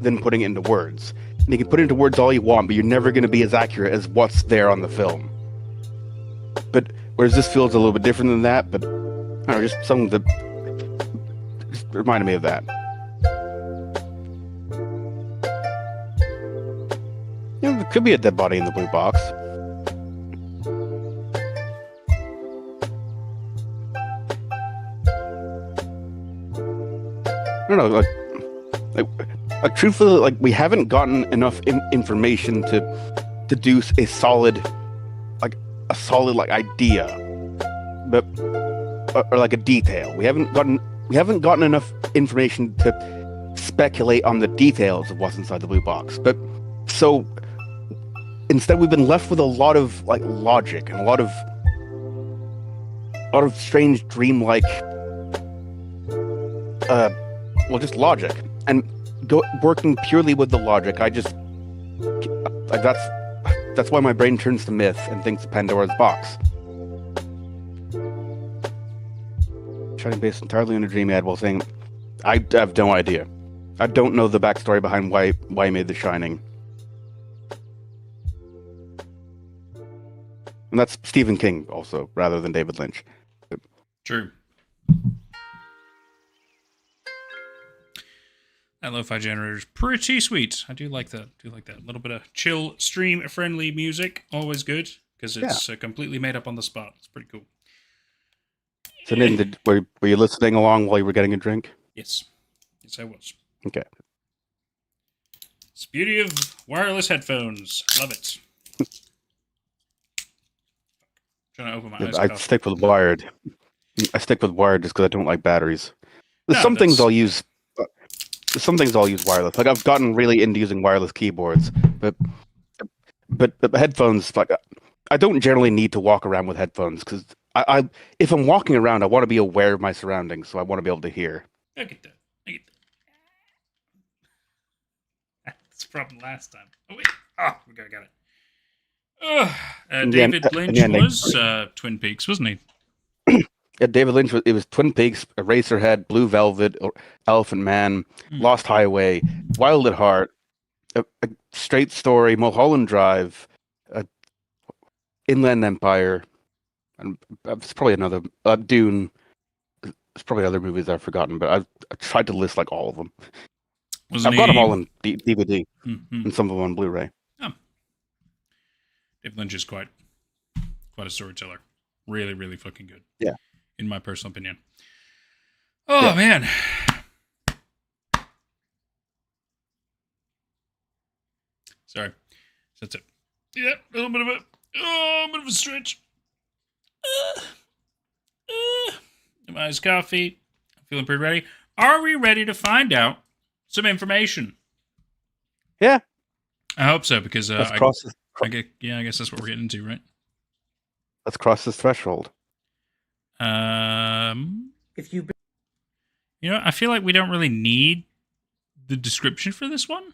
than putting it into words. And you can put it into words all you want, but you're never going to be as accurate as what's there on the film. But whereas this feels a little bit different than that, but I don't know, just something that just reminded me of that. You know, there could be a dead body in the blue box. I don't know, like truthfully, like we haven't gotten enough information to deduce a solid idea, but or like a detail. We haven't gotten enough information to speculate on the details of what's inside the blue box. But so instead, we've been left with a lot of like logic and a lot of strange dreamlike, just logic, and working purely with the logic. That's why my brain turns to myth and thinks of Pandora's box. Shining based entirely on a dream he had while saying, I have no idea. I don't know the backstory behind why he made The Shining. And that's Stephen King also, rather than David Lynch. True. That lo-fi generator is pretty sweet. I do like that. A little bit of chill, stream-friendly music. Always good, because it's completely made up on the spot. It's pretty cool. So, Nitin, were you listening along while you were getting a drink? Yes. Yes, I was. Okay. It's the beauty of wireless headphones. Love it. Trying to open my eyes. I stick with wired. I stick with wired just because I don't like batteries. There's No, some things I'll use. Some things I'll use wireless. Like I've gotten really into using wireless keyboards, but headphones. Like I don't generally need to walk around with headphones because I if I'm walking around, I want to be aware of my surroundings, so I want to be able to hear. I get that. I get that. That's from last time. Oh, wait. Oh, we got it. David Lynch was Twin Peaks, wasn't he? Yeah, David Lynch. It was Twin Peaks, Eraserhead, Blue Velvet, Elephant Man, Lost Highway, Wild at Heart, a Straight Story, Mulholland Drive, Inland Empire, and it's probably another Dune. There's probably other movies I've forgotten, but I tried to list like all of them. I've got them all in DVD and some of them on Blu-ray. Oh. David Lynch is quite a storyteller. Really, really fucking good. Yeah. In my personal opinion. Oh, man. Sorry. That's it. Yeah, a little bit of a stretch. My iced coffee. I'm feeling pretty ready. Are we ready to find out some information? Yeah. I hope so, because I guess that's what we're getting into, right? Let's cross this threshold. If you know, I feel like we don't really need the description for this one,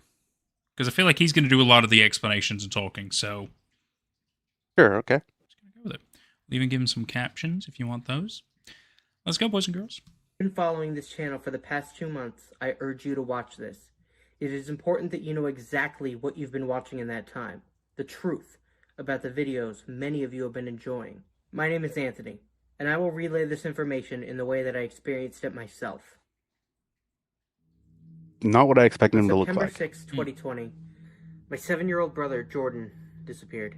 because I feel like he's going to do a lot of the explanations and talking. So, sure, okay. Just gonna go with it. We'll even give him some captions if you want those. Let's go, boys and girls. Been following this channel for the past 2 months. I urge you to watch this. It is important that you know exactly what you've been watching in that time. The truth about the videos many of you have been enjoying. My name is Anthony, and I will relay this information in the way that I experienced it myself. Not what I expected him to look September like. 6, 2020, my 7-year-old brother, Jordan, disappeared.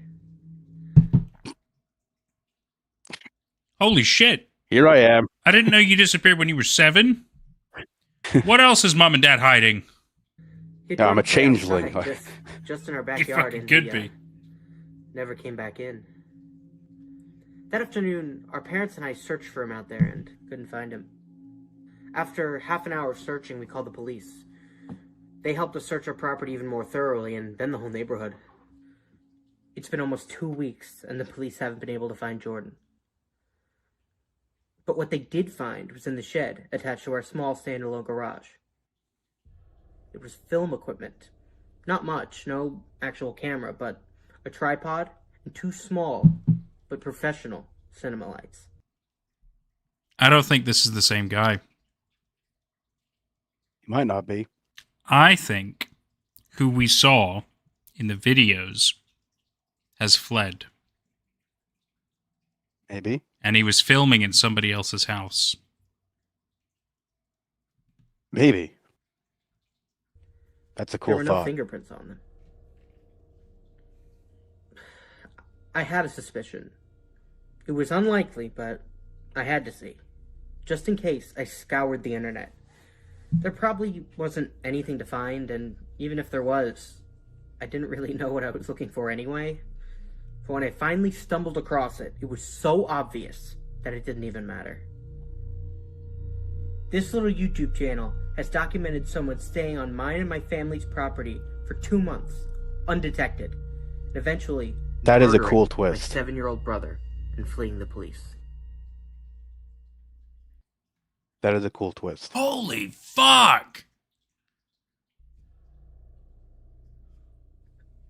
Holy shit. Here I am. I didn't know you disappeared when you were 7. What else is mom and dad hiding? Yeah, I'm a changeling. Just in our You backyard. fucking could be. Never came back in. That afternoon, our parents and I searched for him out there and couldn't find him. After half an hour of searching, we called the police. They helped us search our property even more thoroughly, and then the whole neighborhood. It's been almost 2 weeks, and the police haven't been able to find Jordan. But what they did find was in the shed attached to our small standalone garage. It was film equipment. Not much, no actual camera, but a tripod and 2 small but professional cinema lights. I don't think this is the same guy. He might not be. I think who we saw in the videos has fled. Maybe. And he was filming in somebody else's house. Maybe. That's a cool There were no thought. fingerprints on them. I had a suspicion. It was unlikely, but I had to see. Just in case, I scoured the internet. There probably wasn't anything to find, and even if there was, I didn't really know what I was looking for anyway. But when I finally stumbled across it, it was so obvious that it didn't even matter. This little YouTube channel has documented someone staying on mine and my family's property for 2 months, undetected, and eventually That is a murdering cool my twist. 7-year-old brother and fleeing the police. That is a cool twist. Holy fuck!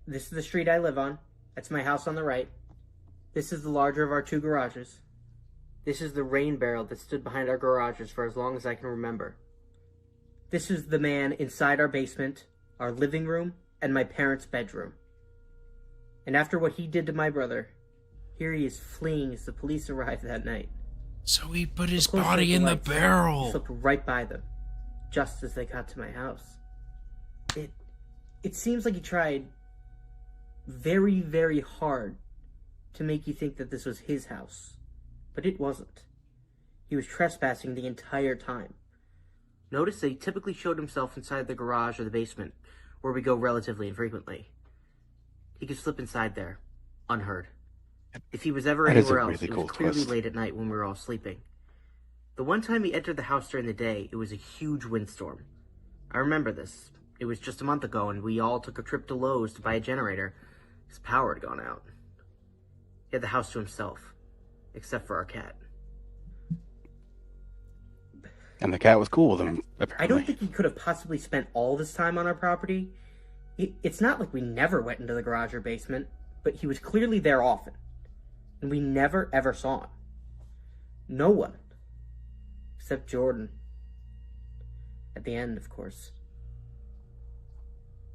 This is the street I live on. That's my house on the right. This is the larger of our 2 garages. This is the rain barrel that stood behind our garages for as long as I can remember. This is the man inside our basement, our living room, and my parents' bedroom. And after what he did to my brother, here he is fleeing as the police arrived that night. So he put his Closer body to in the lights, barrel. he slipped right by them, just as they got to my house. It seems like he tried very, very hard to make you think that this was his house. But it wasn't. He was trespassing the entire time. Notice that he typically showed himself inside the garage or the basement, where we go relatively infrequently. He could slip inside there, unheard. If he was ever That is a anywhere else, really it cool was clearly twist. late at night when we were all sleeping. The one time he entered the house during the day, it was a huge windstorm. I remember this. It was just a month ago, and we all took a trip to Lowe's to buy a generator. His power had gone out. He had the house to himself. except for our cat. And the cat was cool with him, I apparently. don't think he could have possibly spent all this time on our property. It's not like we never went into the garage or basement, but he was clearly there often. And we never ever saw him. No one. Except Jordan. At the end, of course.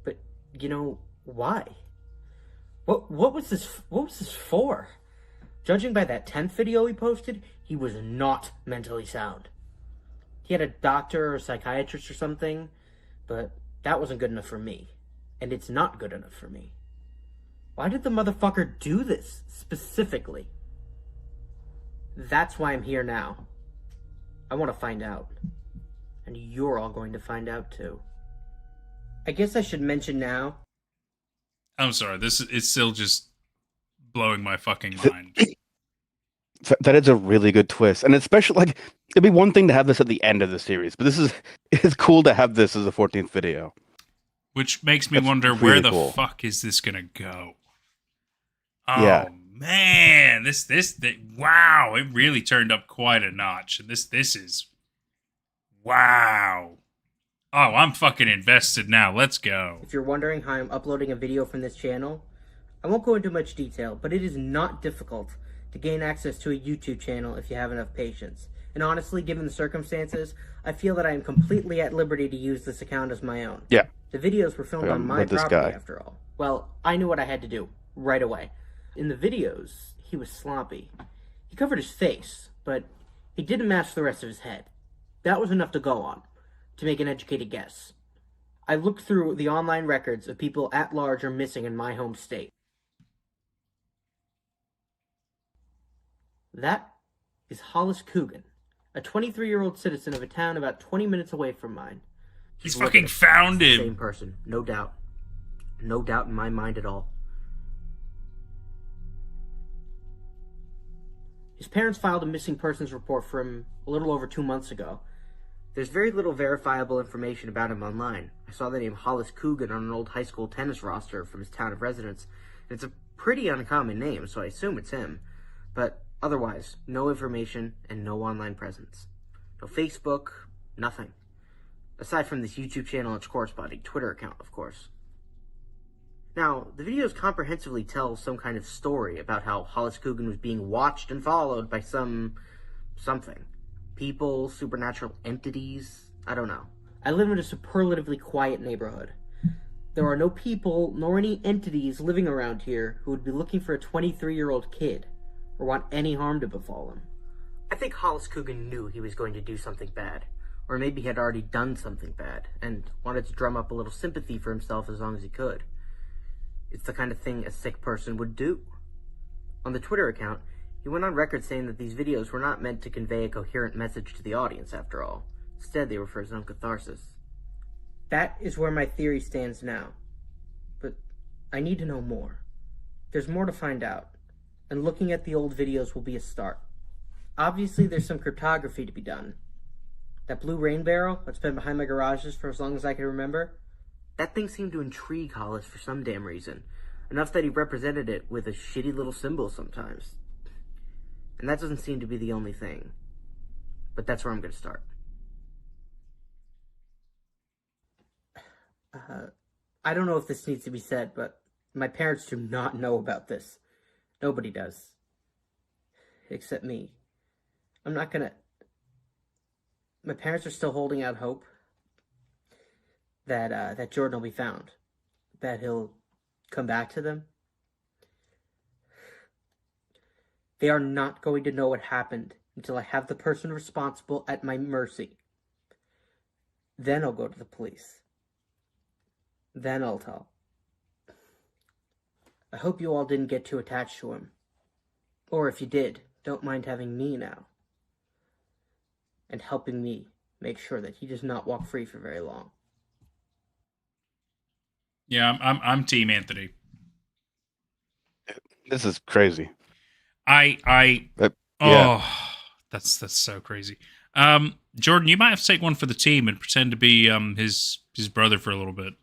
But, you know, why? What was this for? Judging by that 10th video he posted, he was not mentally sound. He had a doctor or a psychiatrist or something, but that wasn't good enough for me. And it's not good enough for me. Why did the motherfucker do this, specifically? That's why I'm here now. I want to find out. And you're all going to find out, too. I guess I should mention now. I'm sorry. This is still just blowing my fucking mind. That is a really good twist. And especially, like, it'd be one thing to have this at the end of the series, but it's cool to have this as the 14th video. Which makes me That's wonder really where the cool. fuck is this gonna go? Oh Yeah. man, this wow, it really turned up quite a notch. And this is wow. Oh, I'm fucking invested now. Let's go. If you're wondering how I'm uploading a video from this channel, I won't go into much detail, but it is not difficult to gain access to a YouTube channel if you have enough patience. And honestly, given the circumstances, I feel that I am completely at liberty to use this account as my own. Yeah. The videos were filmed on my with this property, guy. after all. Well, I knew what I had to do, right away. In the videos, he was sloppy. He covered his face, but he didn't match the rest of his head. That was enough to go on, to make an educated guess. I looked through the online records of people at large or missing in my home state. That is Hollis Coogan, a 23-year-old citizen of a town about 20 minutes away from mine. He's Just look fucking at it. found It's the him. Same person, no doubt. No doubt in my mind at all. His parents filed a missing persons report for him a little over 2 months ago. There's very little verifiable information about him online. I saw the name Hollis Coogan on an old high school tennis roster from his town of residence. It's a pretty uncommon name, so I assume it's him. But otherwise, no information and no online presence. No Facebook, nothing. Aside from this YouTube channel and its corresponding Twitter account, of course. Now, the videos comprehensively tell some kind of story about how Hollis Coogan was being watched and followed by something. People, supernatural entities, I don't know. I live in a superlatively quiet neighborhood. There are no people nor any entities living around here who would be looking for a 23-year-old kid or want any harm to befall him. I think Hollis Coogan knew he was going to do something bad, or maybe had already done something bad, and wanted to drum up a little sympathy for himself as long as he could. It's the kind of thing a sick person would do. On the Twitter account, he went on record saying that these videos were not meant to convey a coherent message to the audience, after all. Instead, they were for his own catharsis. That is where my theory stands now. But I need to know more. There's more to find out, and looking at the old videos will be a start. Obviously, there's some cryptography to be done. That blue rain barrel that's been behind my garages for as long as I can remember, that thing seemed to intrigue Hollis for some damn reason. Enough that he represented it with a shitty little symbol sometimes. And that doesn't seem to be the only thing. But that's where I'm going to start. I don't know if this needs to be said, but my parents do not know about this. Nobody does. Except me. I'm not gonna... My parents are still holding out hope that Jordan will be found. That he'll come back to them. They are not going to know what happened until I have the person responsible at my mercy. Then I'll go to the police. Then I'll tell. I hope you all didn't get too attached to him. Or if you did, don't mind having me now. And helping me make sure that he does not walk free for very long. Yeah, I'm Team Anthony. This is crazy. Yeah. That's so crazy. Jordan, you might have to take one for the team and pretend to be his brother for a little bit.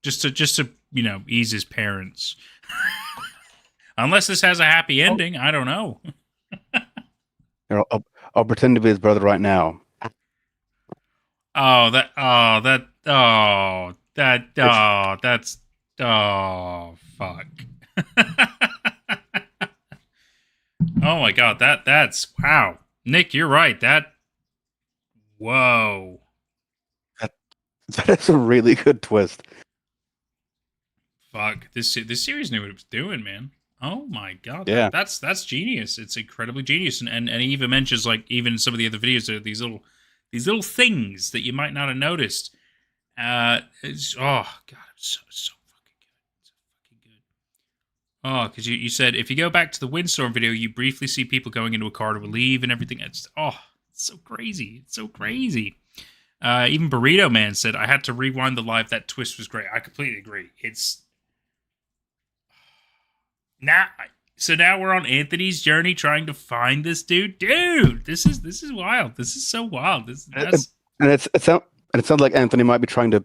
Just to ease his parents. Unless this has a happy ending, I don't know. Here, I'll pretend to be his brother right now. That's fuck. Oh my god, that's wow. Nick, you're right. Whoa. That is a really good twist. Fuck. This series knew what it was doing, man. Oh my god. Yeah. That's genius. It's incredibly genius. And he even mentions, like, even in some of the other videos, there are these little things that you might not have noticed. Oh god, it's so fucking good. So fucking good. Oh, because you said if you go back to the Windstorm video, you briefly see people going into a car to leave and everything. It's so crazy. It's so crazy. Even Burrito Man said, I had to rewind the live. That twist was great. I completely agree. It's now. So now we're on Anthony's journey trying to find this dude. Dude, this is wild. This is so wild. And it sounds like Anthony might be trying to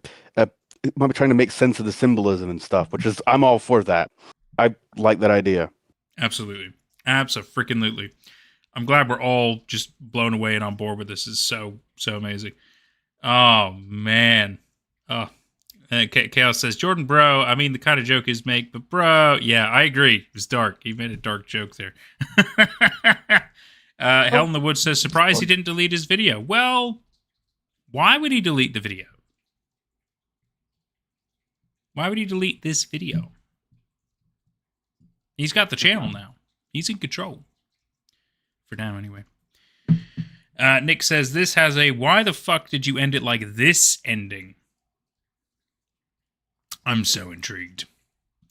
make sense of the symbolism and stuff, which is I'm all for that. I like that idea. Absolutely. Abso-freaking-lutely. I'm glad we're all just blown away and on board with this. It's so amazing. Oh, man. Oh. And Chaos says, Jordan, bro, I mean, the kind of joke is make, but bro, yeah, I agree. It was dark. He made a dark joke there. Hell in the Woods says, surprised he didn't delete his video. Well, why would he delete the video? Why would he delete this video? He's got the channel now. He's in control. For now, anyway. Nick says, this has a why the fuck did you end it like this ending? I'm so intrigued.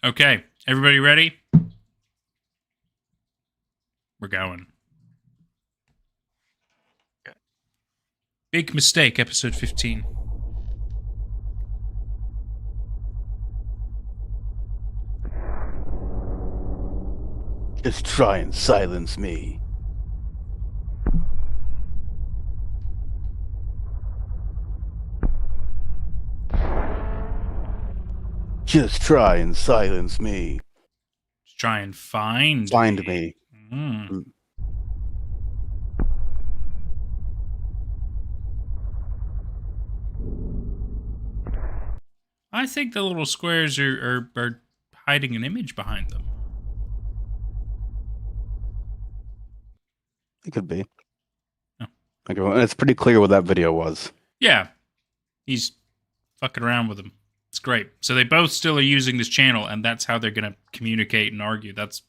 Okay, everybody ready? We're going. Big Mistake, episode 15. Just try and silence me. Just try and silence me. Just try and find me. Mm. I think the little squares are hiding an image behind them. It could be. Oh. Okay, well, it's pretty clear what that video was. Yeah. He's fucking around with them. It's great. So they both still are using this channel, and that's how they're going to communicate and argue. That's...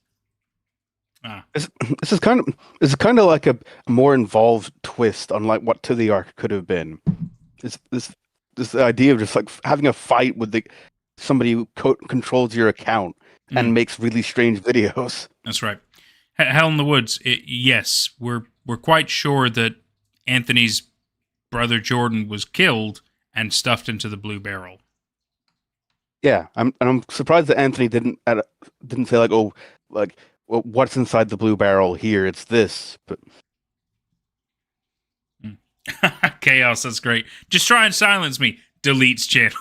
This is kind of like a more involved twist on like what To the Ark could have been. This idea of just like having a fight with somebody who controls your account and makes really strange videos. That's right. Hell in the Woods. Yes, we're quite sure that Anthony's brother Jordan was killed and stuffed into the blue barrel. Yeah, I'm surprised that Anthony didn't say like, oh, like, well, what's inside the blue barrel here? It's this, but Chaos. That's great. Just try and silence me. Deletes channel.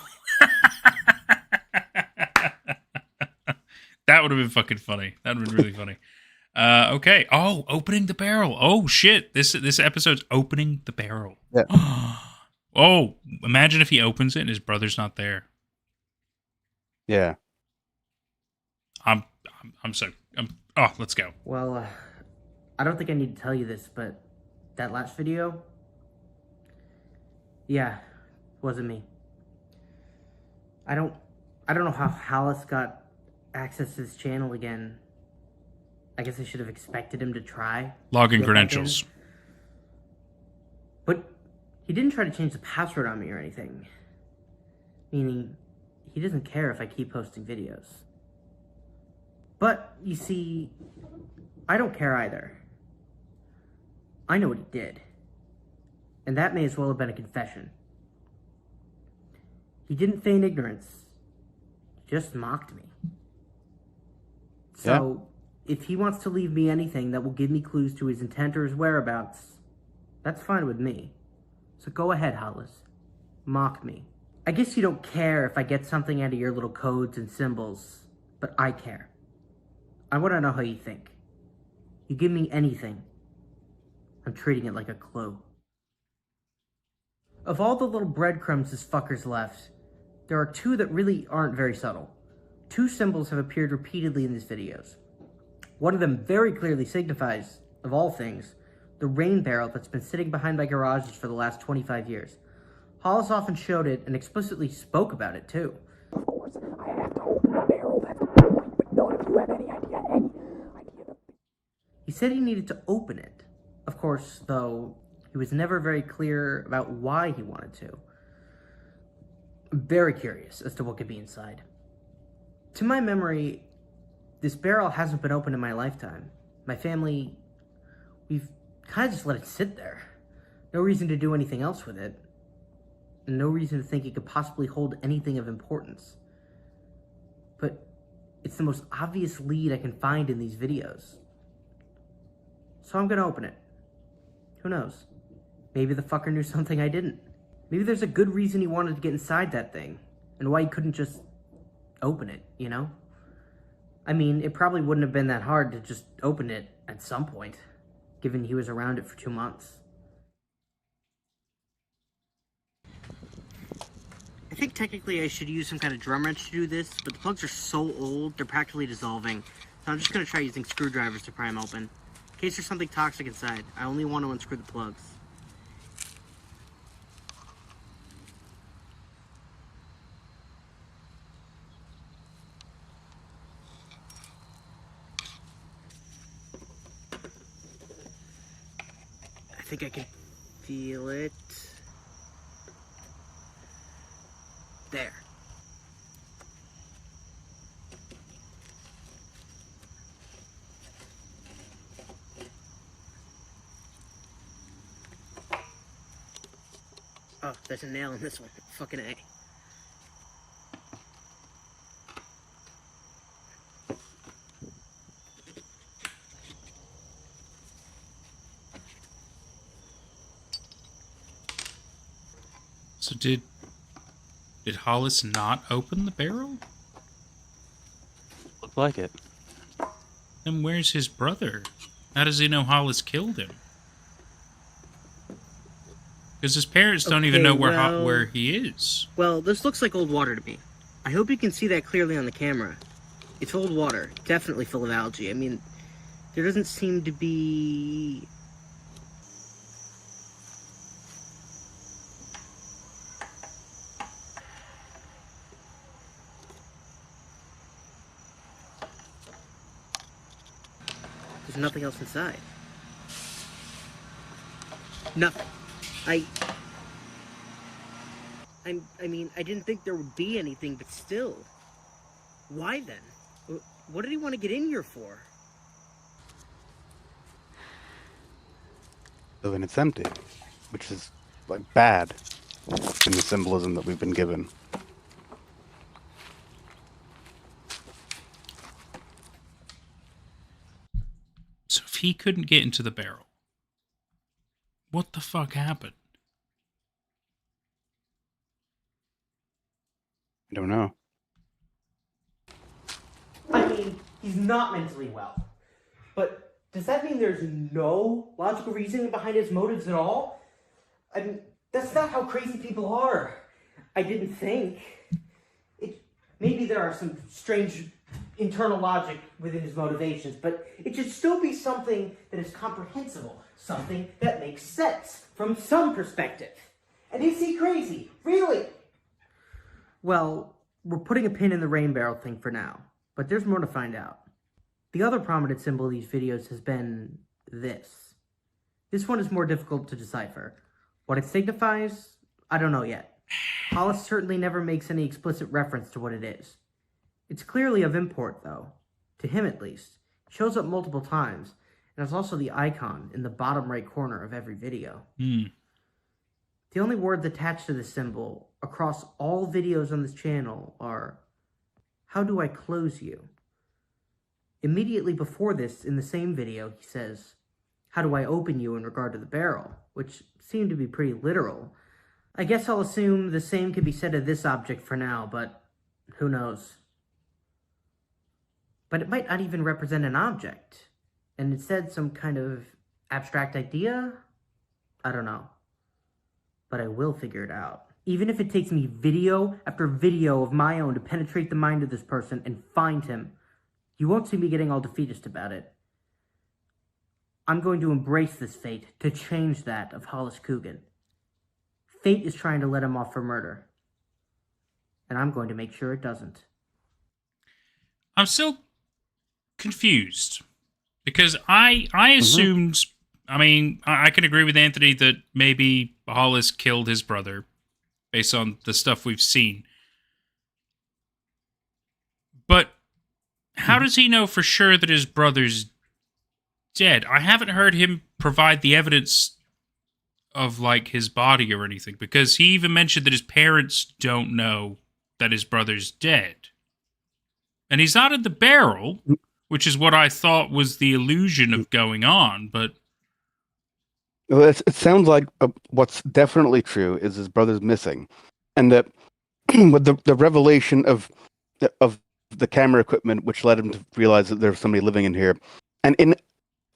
That would have been fucking funny. That would have been really funny. Okay. Oh, opening the barrel. Oh shit. This episode's opening the barrel. Yeah. Oh, imagine if he opens it and his brother's not there. Yeah. Let's go. Well, I don't think I need to tell you this, but that last video, yeah, wasn't me. I don't know how Hallis got access to this channel again. I guess I should have expected him to try. Login credentials. But he didn't try to change the password on me or anything. Meaning, he doesn't care if I keep posting videos. But, you see, I don't care either. I know what he did. And that may as well have been a confession. He didn't feign ignorance. He just mocked me. So, if he wants to leave me anything that will give me clues to his intent or his whereabouts, that's fine with me. So go ahead, Hollis. Mock me. I guess you don't care if I get something out of your little codes and symbols, but I care. I want to know how you think. You give me anything, I'm treating it like a clue. Of all the little breadcrumbs this fucker's left, there are two that really aren't very subtle. Two symbols have appeared repeatedly in these videos. One of them very clearly signifies, of all things, the rain barrel that's been sitting behind my garages for the last 25 years. Hollis often showed it and explicitly spoke about it too. Of course, I have to open the barrel, that's the point, but none of you have any idea the... He said he needed to open it. Of course, though, he was never very clear about why he wanted to. I'm very curious as to what could be inside. To my memory, this barrel hasn't been opened in my lifetime. My family, we've kind of just let it sit there. No reason to do anything else with it. And no reason to think it could possibly hold anything of importance. But it's the most obvious lead I can find in these videos. So I'm gonna open it. Who knows? Maybe the fucker knew something I didn't. Maybe there's a good reason he wanted to get inside that thing, and why he couldn't just open it, you know? I mean, it probably wouldn't have been that hard to just open it at some point, given he was around it for 2 months. I think technically I should use some kind of drum wrench to do this, but the plugs are so old, they're practically dissolving. So I'm just gonna try using screwdrivers to pry them open. In case there's something toxic inside, I only want to unscrew the plugs. I think I can feel it. There. Oh, there's a nail in this one. Fucking A. So did Hollis not open the barrel? Looked like it. Then where's his brother? How does he know Hollis killed him? Because his parents don't even know where he is. Well, this looks like old water to me. I hope you can see that clearly on the camera. It's old water, definitely full of algae. I mean, there doesn't seem to be... There's nothing else inside. Nothing. I mean, I didn't think there would be anything, but still. Why then? What did he want to get in here for? So then it's empty, which is, like, bad in the symbolism that we've been given. So if he couldn't get into the barrel, what the fuck happened? I don't know. I mean, he's not mentally well. But does that mean there's no logical reasoning behind his motives at all? I mean, that's not how crazy people are. I didn't think. Maybe there are some strange internal logic within his motivations, but it should still be something that is comprehensible, something that makes sense from some perspective. And is he crazy? Really? Well, we're putting a pin in the rain barrel thing for now, but there's more to find out. The other prominent symbol of these videos has been this. This one is more difficult to decipher. What it signifies, I don't know yet. Hollis certainly never makes any explicit reference to what it is. It's clearly of import, though. To him, at least. It shows up multiple times, and it's also the icon in the bottom right corner of every video. The only words attached to this symbol across all videos on this channel are, "How do I close you?" Immediately before this, in the same video, he says, "How do I open you?" in regard to the barrel, which seemed to be pretty literal. I guess I'll assume the same could be said of this object for now, but who knows. But it might not even represent an object. And instead some kind of abstract idea? I don't know. But I will figure it out. Even if it takes me video after video of my own to penetrate the mind of this person and find him, you won't see me getting all defeatist about it. I'm going to embrace this fate to change that of Hollis Coogan. Fate is trying to let him off for murder. And I'm going to make sure it doesn't. I'm still confused because I assumed. I mean, I can agree with Anthony that maybe Hollis killed his brother based on the stuff we've seen. But how does he know for sure that his brother's dead? I haven't heard him provide the evidence of, like, his body or anything, because he even mentioned that his parents don't know that his brother's dead. And he's not in the barrel, which is what I thought was the illusion of going on, but... Well, it sounds like what's definitely true is his brother's missing, and that with the revelation of the camera equipment, which led him to realize that there's somebody living in here, and in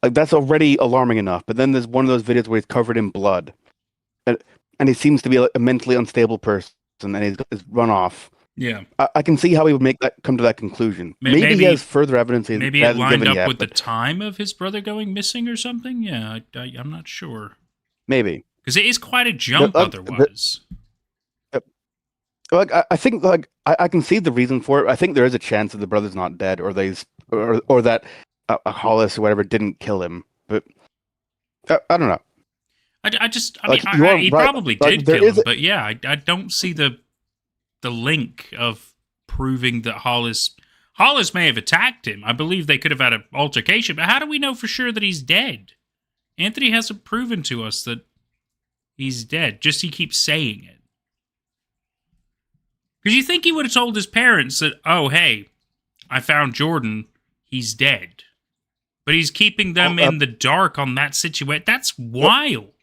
like that's already alarming enough. But then there's one of those videos where he's covered in blood, and he seems to be a mentally unstable person, and he's run off. Yeah, I can see how he would come to that conclusion. Maybe he has further evidence. Maybe it lined up with the time of his brother going missing or something. Yeah, I'm not sure. Maybe because it is quite a jump otherwise. Like I think, like I can see the reason for it. I think there is a chance that the brother's not dead, or that Hollis or whatever didn't kill him. But I don't know. He probably did kill him, but yeah, I don't see the link of proving that Hollis may have attacked him. I believe they could have had an altercation, but how do we know for sure that he's dead? Anthony hasn't proven to us that he's dead. Just he keeps saying it. Because you think he would have told his parents that, oh, hey, I found Jordan, he's dead. But he's keeping them in the dark on that situation. That's wild.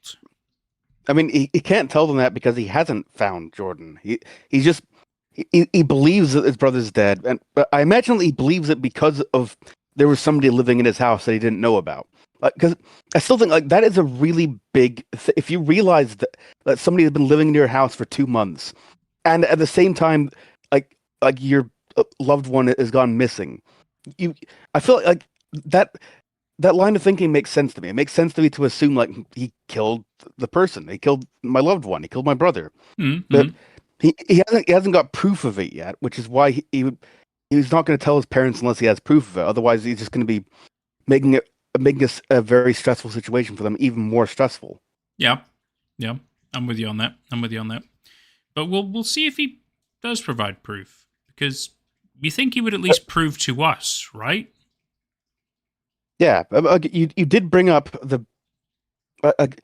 I mean, he can't tell them that because he hasn't found Jordan. He believes that his brother's dead, and I imagine he believes it because of there was somebody living in his house that he didn't know about. Because I still think like that is a really big. If you realize that somebody has been living in your house for 2 months, and at the same time, like your loved one has gone missing, I feel like that line of thinking makes sense to me. It makes sense to me to assume like he killed the person. He killed my loved one. He killed my brother. Mm-hmm. But he hasn't got proof of it yet, which is why he's not going to tell his parents unless he has proof of it. Otherwise, he's just going to be making a very stressful situation for them even more stressful. Yeah, I'm with you on that. But we'll see if he does provide proof, because we think he would at least prove to us, right? Yeah, you did bring up like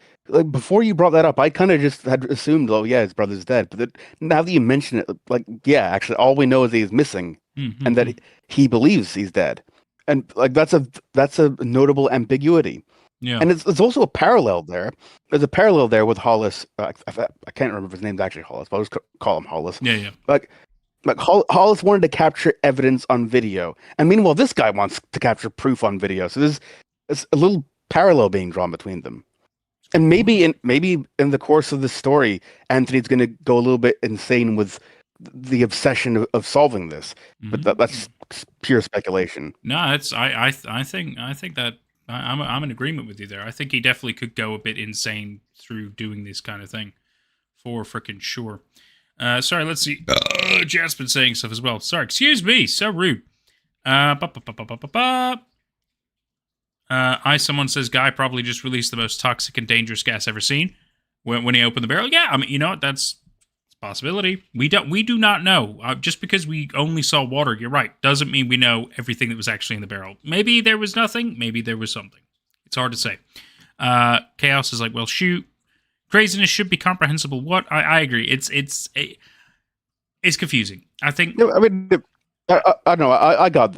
before you brought that up, I kind of just had assumed, oh yeah, his brother's dead. But now that you mention it, like yeah, actually, all we know is he's missing, and that he believes he's dead, and like that's a notable ambiguity. Yeah, and it's also a parallel there. There's a parallel there with Hollis. I can't remember if his name's actually Hollis, but I'll just call him Hollis. Yeah. Like Hollis wanted to capture evidence on video, and meanwhile, this guy wants to capture proof on video. So there's a little parallel being drawn between them. And maybe in the course of the story, Anthony's going to go a little bit insane with the obsession of solving this. But that's pure speculation. No, it's I think that I'm in agreement with you there. I think he definitely could go a bit insane through doing this kind of thing, for frickin' sure. Sorry, let's see. Jat's been saying stuff as well. Sorry, excuse me. So rude. Someone says Guy probably just released the most toxic and dangerous gas ever seen when he opened the barrel. Yeah, I mean, you know what? That's a possibility. We do not know. Just because we only saw water, you're right, doesn't mean we know everything that was actually in the barrel. Maybe there was nothing. Maybe there was something. It's hard to say. Chaos is like, well, shoot. Craziness should be comprehensible. What? I agree. It's confusing. I think. No, I mean, I don't know. I got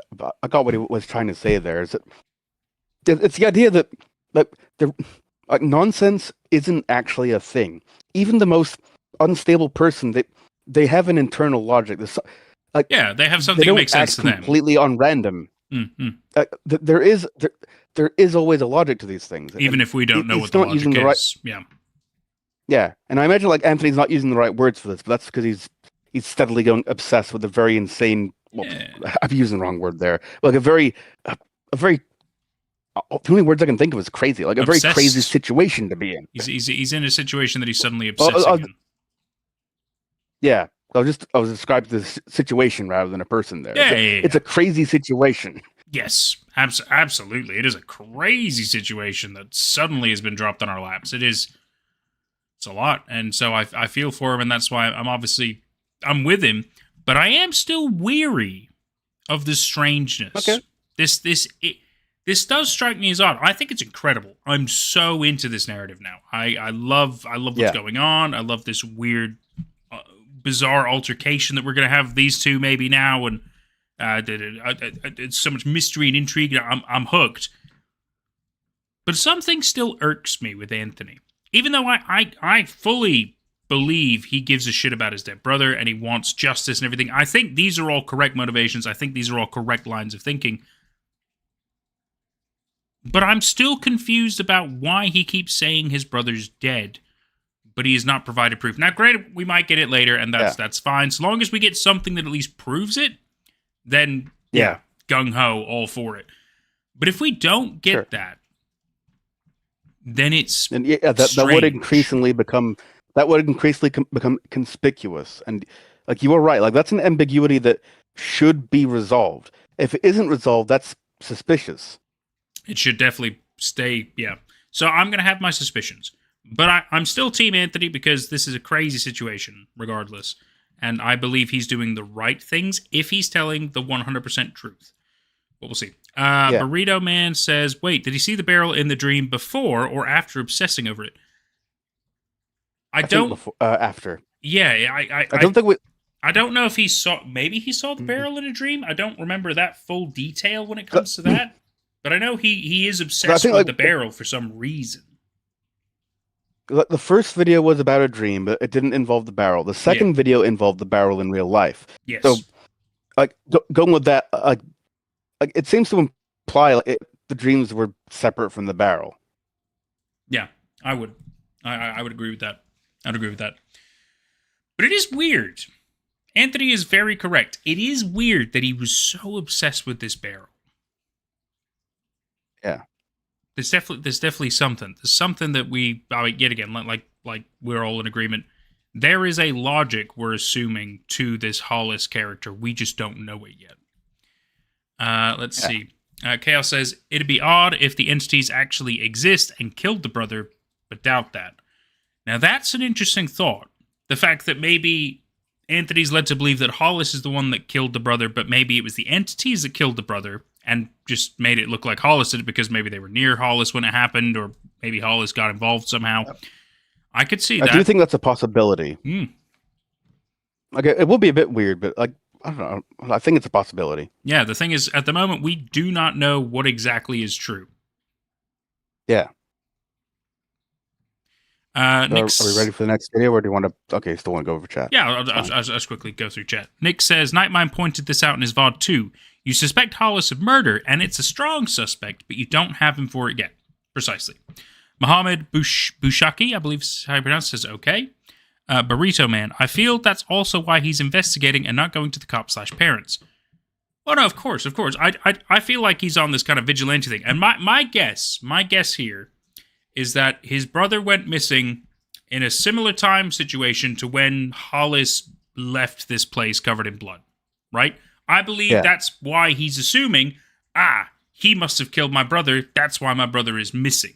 what he was trying to say there. Is that it's the idea that nonsense isn't actually a thing. Even the most unstable person, they have an internal logic. They have something that makes sense to them. Completely on random. There is always a logic to these things, Even and if we don't know he's what the not logic using is. the right- Yeah. Yeah, and I imagine like Anthony's not using the right words for this, but that's because he's steadily going obsessed with a very insane. Well, Yeah. I'm using the wrong word there. Like a very. The only words I can think of is crazy. Like a very Obsessed. crazy situation to be in. He's in a situation that he's suddenly Well, obsessing in. Yeah, I was describing the situation rather than a person there. Yeah, It's a crazy situation. Yes, absolutely. It is a crazy situation that suddenly has been dropped on our laps. It's a lot, and so I feel for him, and that's why I'm with him, but I am still weary of the strangeness. Okay. This does strike me as odd. I think it's incredible. I'm so into this narrative now. I love what's going on. I love this weird, bizarre altercation that we're gonna have these two maybe now, and it's so much mystery and intrigue. I'm hooked. But something still irks me with Anthony. Even though I fully believe he gives a shit about his dead brother and he wants justice and everything. I think these are all correct motivations. I think these are all correct lines of thinking. But I'm still confused about why he keeps saying his brother's dead, but he has not provided proof. Now, granted, we might get it later, and that's fine. So long as we get something that at least proves it, then gung-ho, all for it. But if we don't get that, then it's that would increasingly become conspicuous. And like you were right, like that's an ambiguity that should be resolved. If it isn't resolved, that's suspicious. It should definitely stay, yeah. So I'm going to have my suspicions. But I'm still Team Anthony because this is a crazy situation, regardless. And I believe he's doing the right things if he's telling the 100% truth. But we'll see. Burrito Man says, wait, did he see the barrel in the dream before or after obsessing over it? I don't... Before, after. Yeah, I don't think we... I don't know if he saw... Maybe he saw the barrel in a dream? I don't remember that full detail when it comes to that. But I know he is obsessed with the barrel for some reason. The first video was about a dream, but it didn't involve the barrel. The second video involved the barrel in real life. Yes. So, like, going with that, it seems to imply the dreams were separate from the barrel. Yeah, I would. I would agree with that. I'd agree with that. But it is weird. Anthony is very correct. It is weird that he was so obsessed with this barrel. Yeah. There's definitely something. There's something that yet again, like we're all in agreement. There is a logic we're assuming to this Hollis character. We just don't know it yet. Let's see. Chaos says, it'd be odd if the entities actually exist and killed the brother, but doubt that. Now that's an interesting thought. The fact that maybe Anthony's led to believe that Hollis is the one that killed the brother, but maybe it was the entities that killed the brother, and just made it look like Hollis did it because maybe they were near Hollis when it happened, or maybe Hollis got involved somehow. Yep. I could see that. I do think that's a possibility. Like, it will be a bit weird, but like, I don't know. I think it's a possibility. Yeah, the thing is, at the moment, we do not know what exactly is true. Yeah. Are we ready for the next video, or do you want to... Okay, still want to go over chat. Yeah, I'll just quickly go through chat. Nick says, Nightmind pointed this out in his VOD too. You suspect Hollis of murder, and it's a strong suspect, but you don't have him for it yet. Precisely. Mohammed Boushaki, I believe is how you pronounce it, says, okay. Burrito Man, I feel that's also why he's investigating and not going to the cops/parents. Oh, no, of course. I feel like he's on this kind of vigilante thing. And my guess here is that his brother went missing in a similar time situation to when Hollis left this place covered in blood, right? I believe that's why he's assuming, he must have killed my brother, that's why my brother is missing.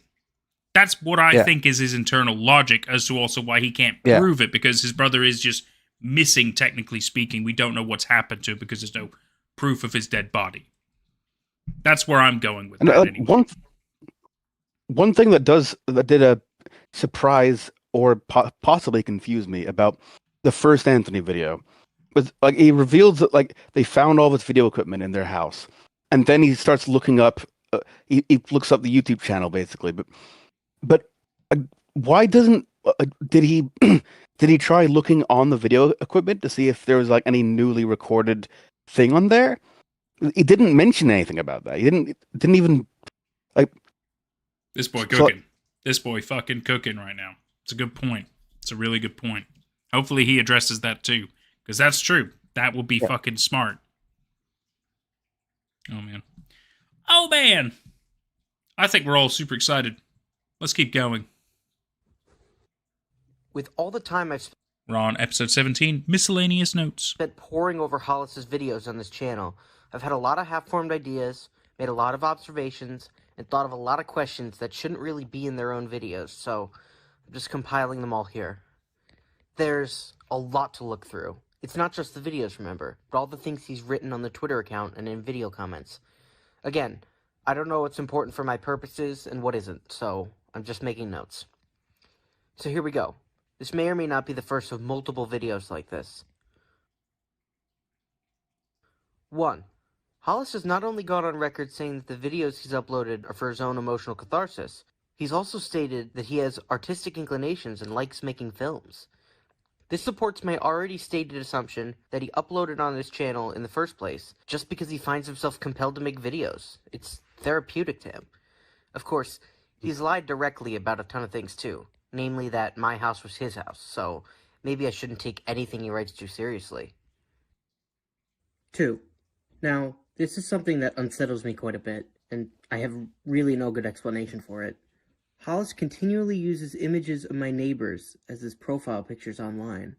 That's what I think is his internal logic as to also why he can't prove it, because his brother is just missing, technically speaking. We don't know what's happened to him because there's no proof of his dead body. That's where I'm going with that anyway. One thing that did a surprise or possibly confuse me about the first Anthony video was like he reveals that like they found all this video equipment in their house, and then he starts looking up. He looks up the YouTube channel basically, but why doesn't did he try looking on the video equipment to see if there was like any newly recorded thing on there? He didn't mention anything about that. He didn't even like. This boy So- cooking. This boy fucking cooking right now. It's a good point. It's a really good point. Hopefully he addresses that too, because that's true. That would be fucking smart. Oh man. Oh man. I think we're all super excited. Let's keep going. With all the time I've We're on episode 17, miscellaneous notes. spent poring over Hollis's videos on this channel, I've had a lot of half-formed ideas, made a lot of observations, and thought of a lot of questions that shouldn't really be in their own videos, so I'm just compiling them all here. There's a lot to look through. It's not just the videos, remember, but all the things he's written on the Twitter account and in video comments. Again, I don't know what's important for my purposes and what isn't, so I'm just making notes. So here we go. This may or may not be the first of multiple videos like this. 1. Hollis has not only gone on record saying that the videos he's uploaded are for his own emotional catharsis, he's also stated that he has artistic inclinations and likes making films. This supports my already stated assumption that he uploaded on his channel in the first place just because he finds himself compelled to make videos. It's therapeutic to him. Of course, he's lied directly about a ton of things too, namely that my house was his house, so maybe I shouldn't take anything he writes too seriously. 2. Now, this is something that unsettles me quite a bit, and I have really no good explanation for it. Hollis continually uses images of my neighbors as his profile pictures online.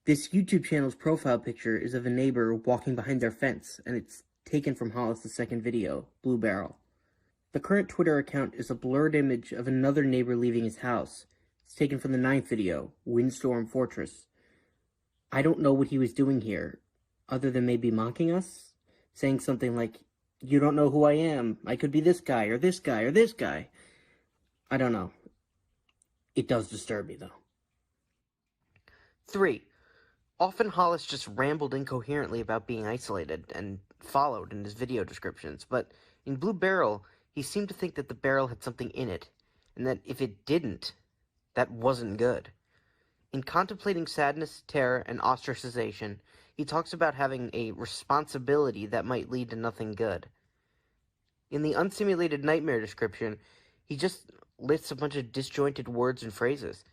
This YouTube channel's profile picture is of a neighbor walking behind their fence, and it's taken from Hollis' second video, Blue Barrel. The current Twitter account is a blurred image of another neighbor leaving his house. It's taken from the 9th video, Windstorm Fortress. I don't know what he was doing here, other than maybe mocking us? Saying something like, "You don't know who I am. I could be this guy, or this guy, or this guy." I don't know. It does disturb me, though. 3. Often Hollis just rambled incoherently about being isolated and followed in his video descriptions, but in Blue Barrel, he seemed to think that the barrel had something in it, and that if it didn't, that wasn't good. In Contemplating Sadness, Terror, and Ostracization, he talks about having a responsibility that might lead to nothing good. In the Unsimulated Nightmare description, he just lists a bunch of disjointed words and phrases,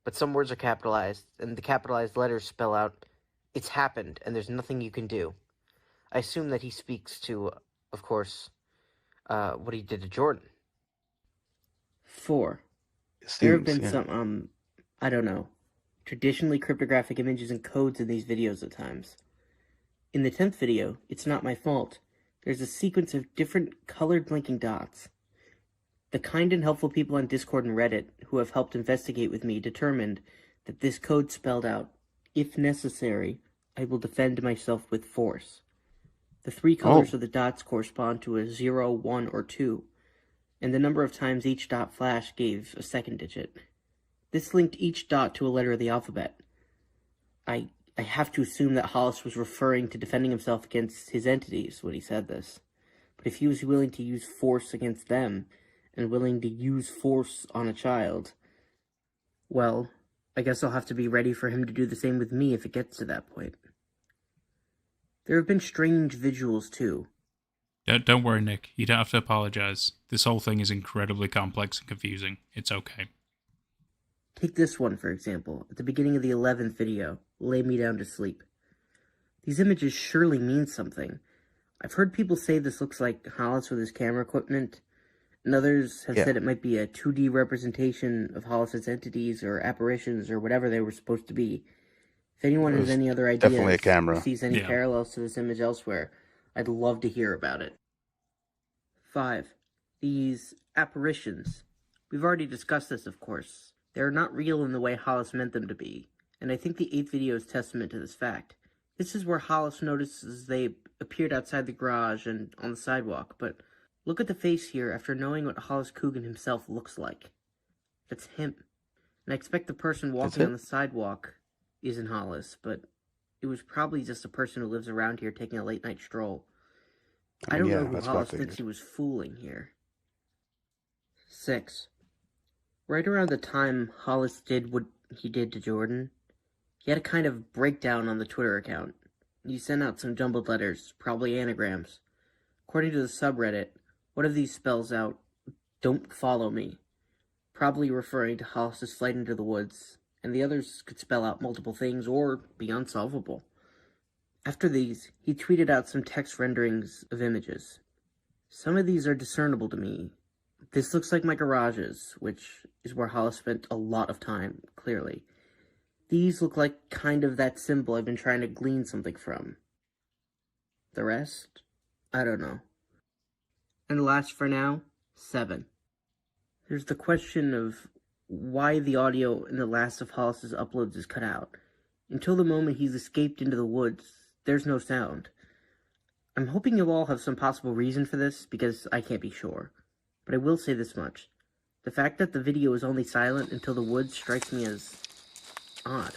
but some words are capitalized, and the capitalized letters spell out, "It's happened, and there's nothing you can do." I assume that he speaks to, of course, what he did to Jordan. 4. There have been Yeah. some, I don't know, traditionally cryptographic images and codes in these videos at times. In the 10th video, It's Not My Fault, there's a sequence of different colored blinking dots. The kind and helpful people on Discord and Reddit who have helped investigate with me determined that this code spelled out, "If necessary, I will defend myself with force." The 3 colors of the dots correspond to a 0, 1, or 2, and the number of times each dot flashed gave a second digit. This linked each dot to a letter of the alphabet. I have to assume that Hollis was referring to defending himself against his entities when he said this. But if he was willing to use force against them, and willing to use force on a child, well, I guess I'll have to be ready for him to do the same with me if it gets to that point. There have been strange visuals, too. Don't worry, Nick. You don't have to apologize. This whole thing is incredibly complex and confusing. It's okay. Take this one, for example, at the beginning of the 11th video, Lay Me Down to Sleep. These images surely mean something. I've heard people say this looks like Hollis with his camera equipment, and others have said it might be a 2D representation of Hollis' entities or apparitions or whatever they were supposed to be. If anyone has any other ideas, definitely a camera. or sees any Yeah. parallels to this image elsewhere, I'd love to hear about it. 5. These apparitions. We've already discussed this, of course. They're not real in the way Hollis meant them to be, and I think the 8th video is testament to this fact. This is where Hollis notices they appeared outside the garage and on the sidewalk, but look at the face here after knowing what Hollis Coogan himself looks like. That's him. And I expect the person walking it? on the sidewalk isn't Hollis, but it was probably just a person who lives around here taking a late-night stroll. I don't know who that's what I Hollis thinks figured. he was fooling here. 6. Right around the time Hollis did what he did to Jordan, he had a kind of breakdown on the Twitter account. He sent out some jumbled letters, probably anagrams. According to the subreddit, one of these spells out, "Don't follow me," probably referring to Hollis's flight into the woods, and the others could spell out multiple things or be unsolvable. After these, he tweeted out some text renderings of images. Some of these are discernible to me. This looks like my garages, which is where Hollis spent a lot of time, clearly. These look like kind of that symbol I've been trying to glean something from. The rest? I don't know. And last for now, 7. There's the question of why the audio in the last of Hollis's uploads is cut out. Until the moment he's escaped into the woods, there's no sound. I'm hoping you'll all have some possible reason for this, because I can't be sure. But I will say this much. The fact that the video is only silent until the woods strikes me as odd.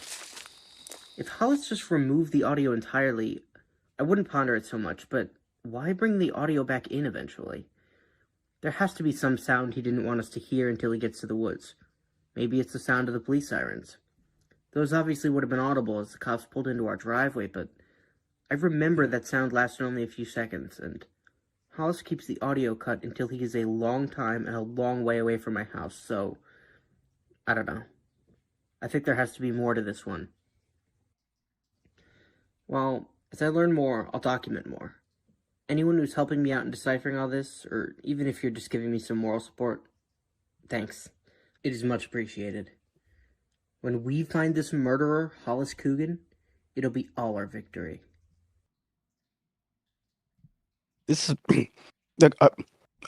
If Hollis just removed the audio entirely, I wouldn't ponder it so much, but why bring the audio back in eventually? There has to be some sound he didn't want us to hear until he gets to the woods. Maybe it's the sound of the police sirens. Those obviously would have been audible as the cops pulled into our driveway, but I remember that sound lasted only a few seconds, and Hollis keeps the audio cut until he is a long time and a long way away from my house, so I don't know. I think there has to be more to this one. Well, as I learn more, I'll document more. Anyone who's helping me out in deciphering all this, or even if you're just giving me some moral support, thanks. It is much appreciated. When we find this murderer, Hollis Coogan, it'll be all our victory. This is like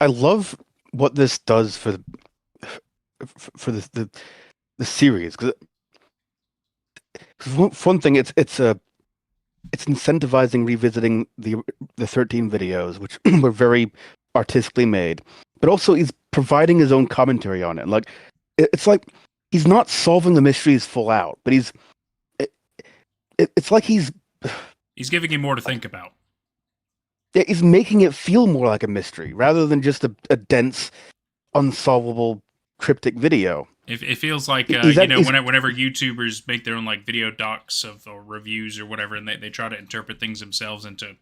I love what this does for the series, because one thing it's incentivizing revisiting the 13 videos, which were very artistically made, but also he's providing his own commentary on it. Like it's like he's not solving the mysteries full out, but it's like he's giving you more to think about. Yeah, he's making it feel more like a mystery rather than just a dense, unsolvable, cryptic video. It feels like whenever YouTubers make their own like video docs or reviews or whatever, and they try to interpret things themselves into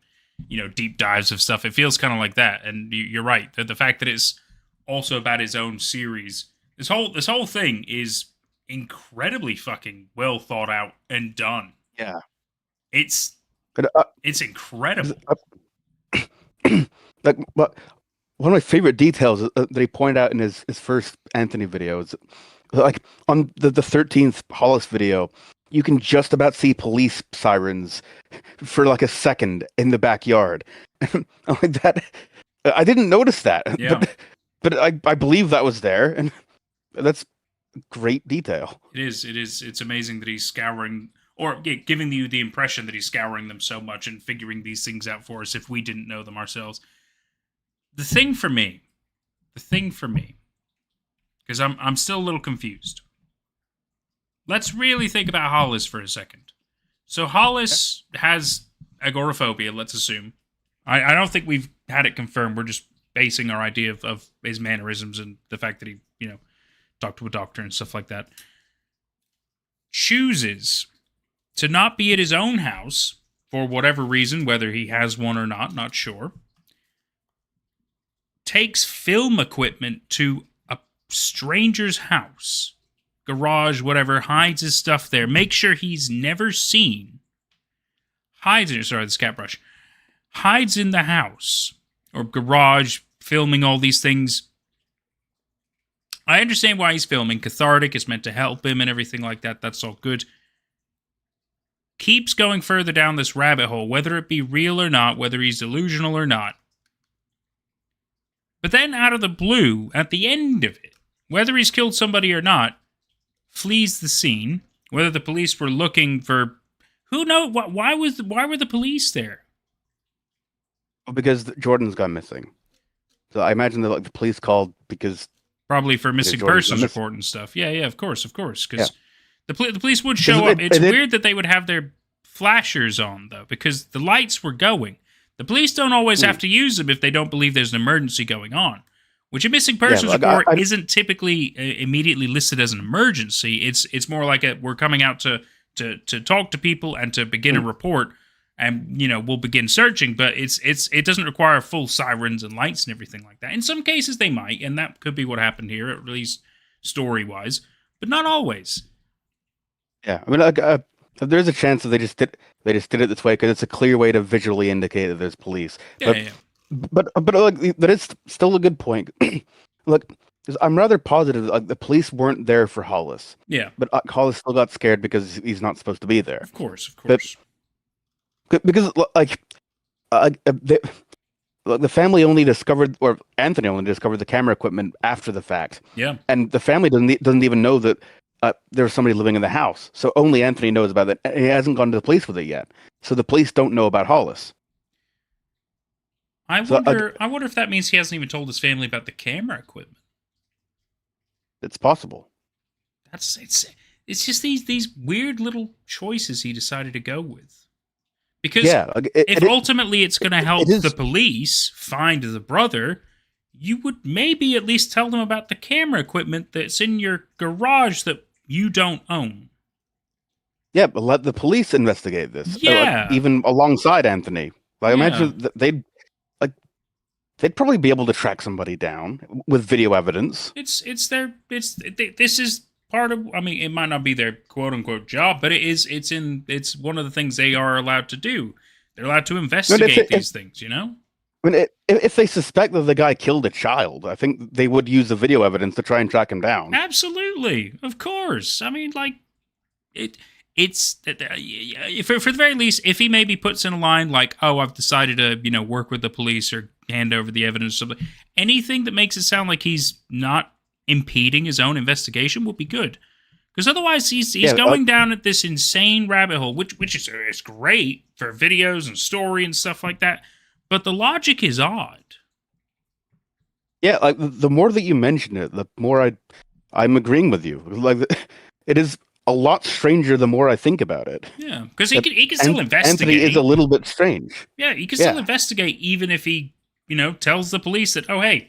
deep dives of stuff. It feels kind of like that. And you're right. The fact that it's also about his own series. This whole thing is incredibly fucking well thought out and done. Yeah, it's incredible. Like, but one of my favorite details that he pointed out in his first Anthony video is, like, on the 13th Hollis video, you can just about see police sirens for like a second in the backyard. Like that, I didn't notice that. Yeah. But I believe that was there, and that's great detail. It is. It's amazing that he's scouring, or giving you the impression that he's scouring them so much and figuring these things out for us if we didn't know them ourselves. The thing for me, because I'm still a little confused. Let's really think about Hollis for a second. So Hollis has agoraphobia, let's assume. I don't think we've had it confirmed. We're just basing our idea of his mannerisms and the fact that he, talked to a doctor and stuff like that. Chooses to not be at his own house for whatever reason, whether he has one or not sure. Takes film equipment to a stranger's house, garage, whatever, hides his stuff there, makes sure he's never seen. Hides in the house or garage, filming all these things. I understand why he's filming. Cathartic, it's meant to help him and everything like that. That's all good. Keeps going further down this rabbit hole, whether it be real or not, whether he's delusional or not. But then out of the blue, at the end of it, whether he's killed somebody or not, flees the scene. Whether the police were looking for, who knows? Why were the police there? Because Jordan's gone missing. So I imagine that the police called because probably for missing persons report and stuff. Yeah, of course. Because the police would show up. It's weird that they would have their flashers on though, because the lights were going. The police don't always have to use them if they don't believe there's an emergency going on. Which a missing persons report isn't typically immediately listed as an emergency. It's more like we're coming out to talk to people and to begin a report. and we'll begin searching. But it doesn't require full sirens and lights and everything like that. In some cases they might, and that could be what happened here, at least story wise, but not always. Yeah, I mean, there's a chance that they just did it this way because it's a clear way to visually indicate that there's police. Yeah. But like, that is still a good point. Look, 'cause I'm rather positive that, like, the police weren't there for Hollis. Yeah. But Hollis still got scared because he's not supposed to be there. Of course. Because the family only discovered, or Anthony only discovered the camera equipment after the fact. Yeah. And the family doesn't even know that there was somebody living in the house. So only Anthony knows about it. And he hasn't gone to the police with it yet. So the police don't know about Hollis. I wonder if that means he hasn't even told his family about the camera equipment. It's possible. It's just these weird little choices he decided to go with. Because if ultimately it's going to help the police find the brother, you would maybe at least tell them about the camera equipment that's in your garage that you don't own. Yeah, but let the police investigate this. Yeah. Even alongside Anthony. Like, imagine that they'd probably be able to track somebody down with video evidence. This is part of, I mean, it might not be their quote unquote job, but it's one of the things they are allowed to do. They're allowed to investigate these things, I mean, if they suspect that the guy killed a child, I think they would use the video evidence to try and track him down. Absolutely. Of course. I mean, like, it's for the very least, if he maybe puts in a line like, "Oh, I've decided to, work with the police or hand over the evidence," or something, anything that makes it sound like he's not impeding his own investigation would be good. Because otherwise, he's going down at this insane rabbit hole, which is great for videos and story and stuff like that. But the logic is odd. Yeah, like the more that you mention it, the more I'm agreeing with you. Like, it is a lot stranger the more I think about it. Yeah, because he can still investigate. Anthony is a little bit strange. Yeah, he can still investigate even if he, tells the police that, oh, hey,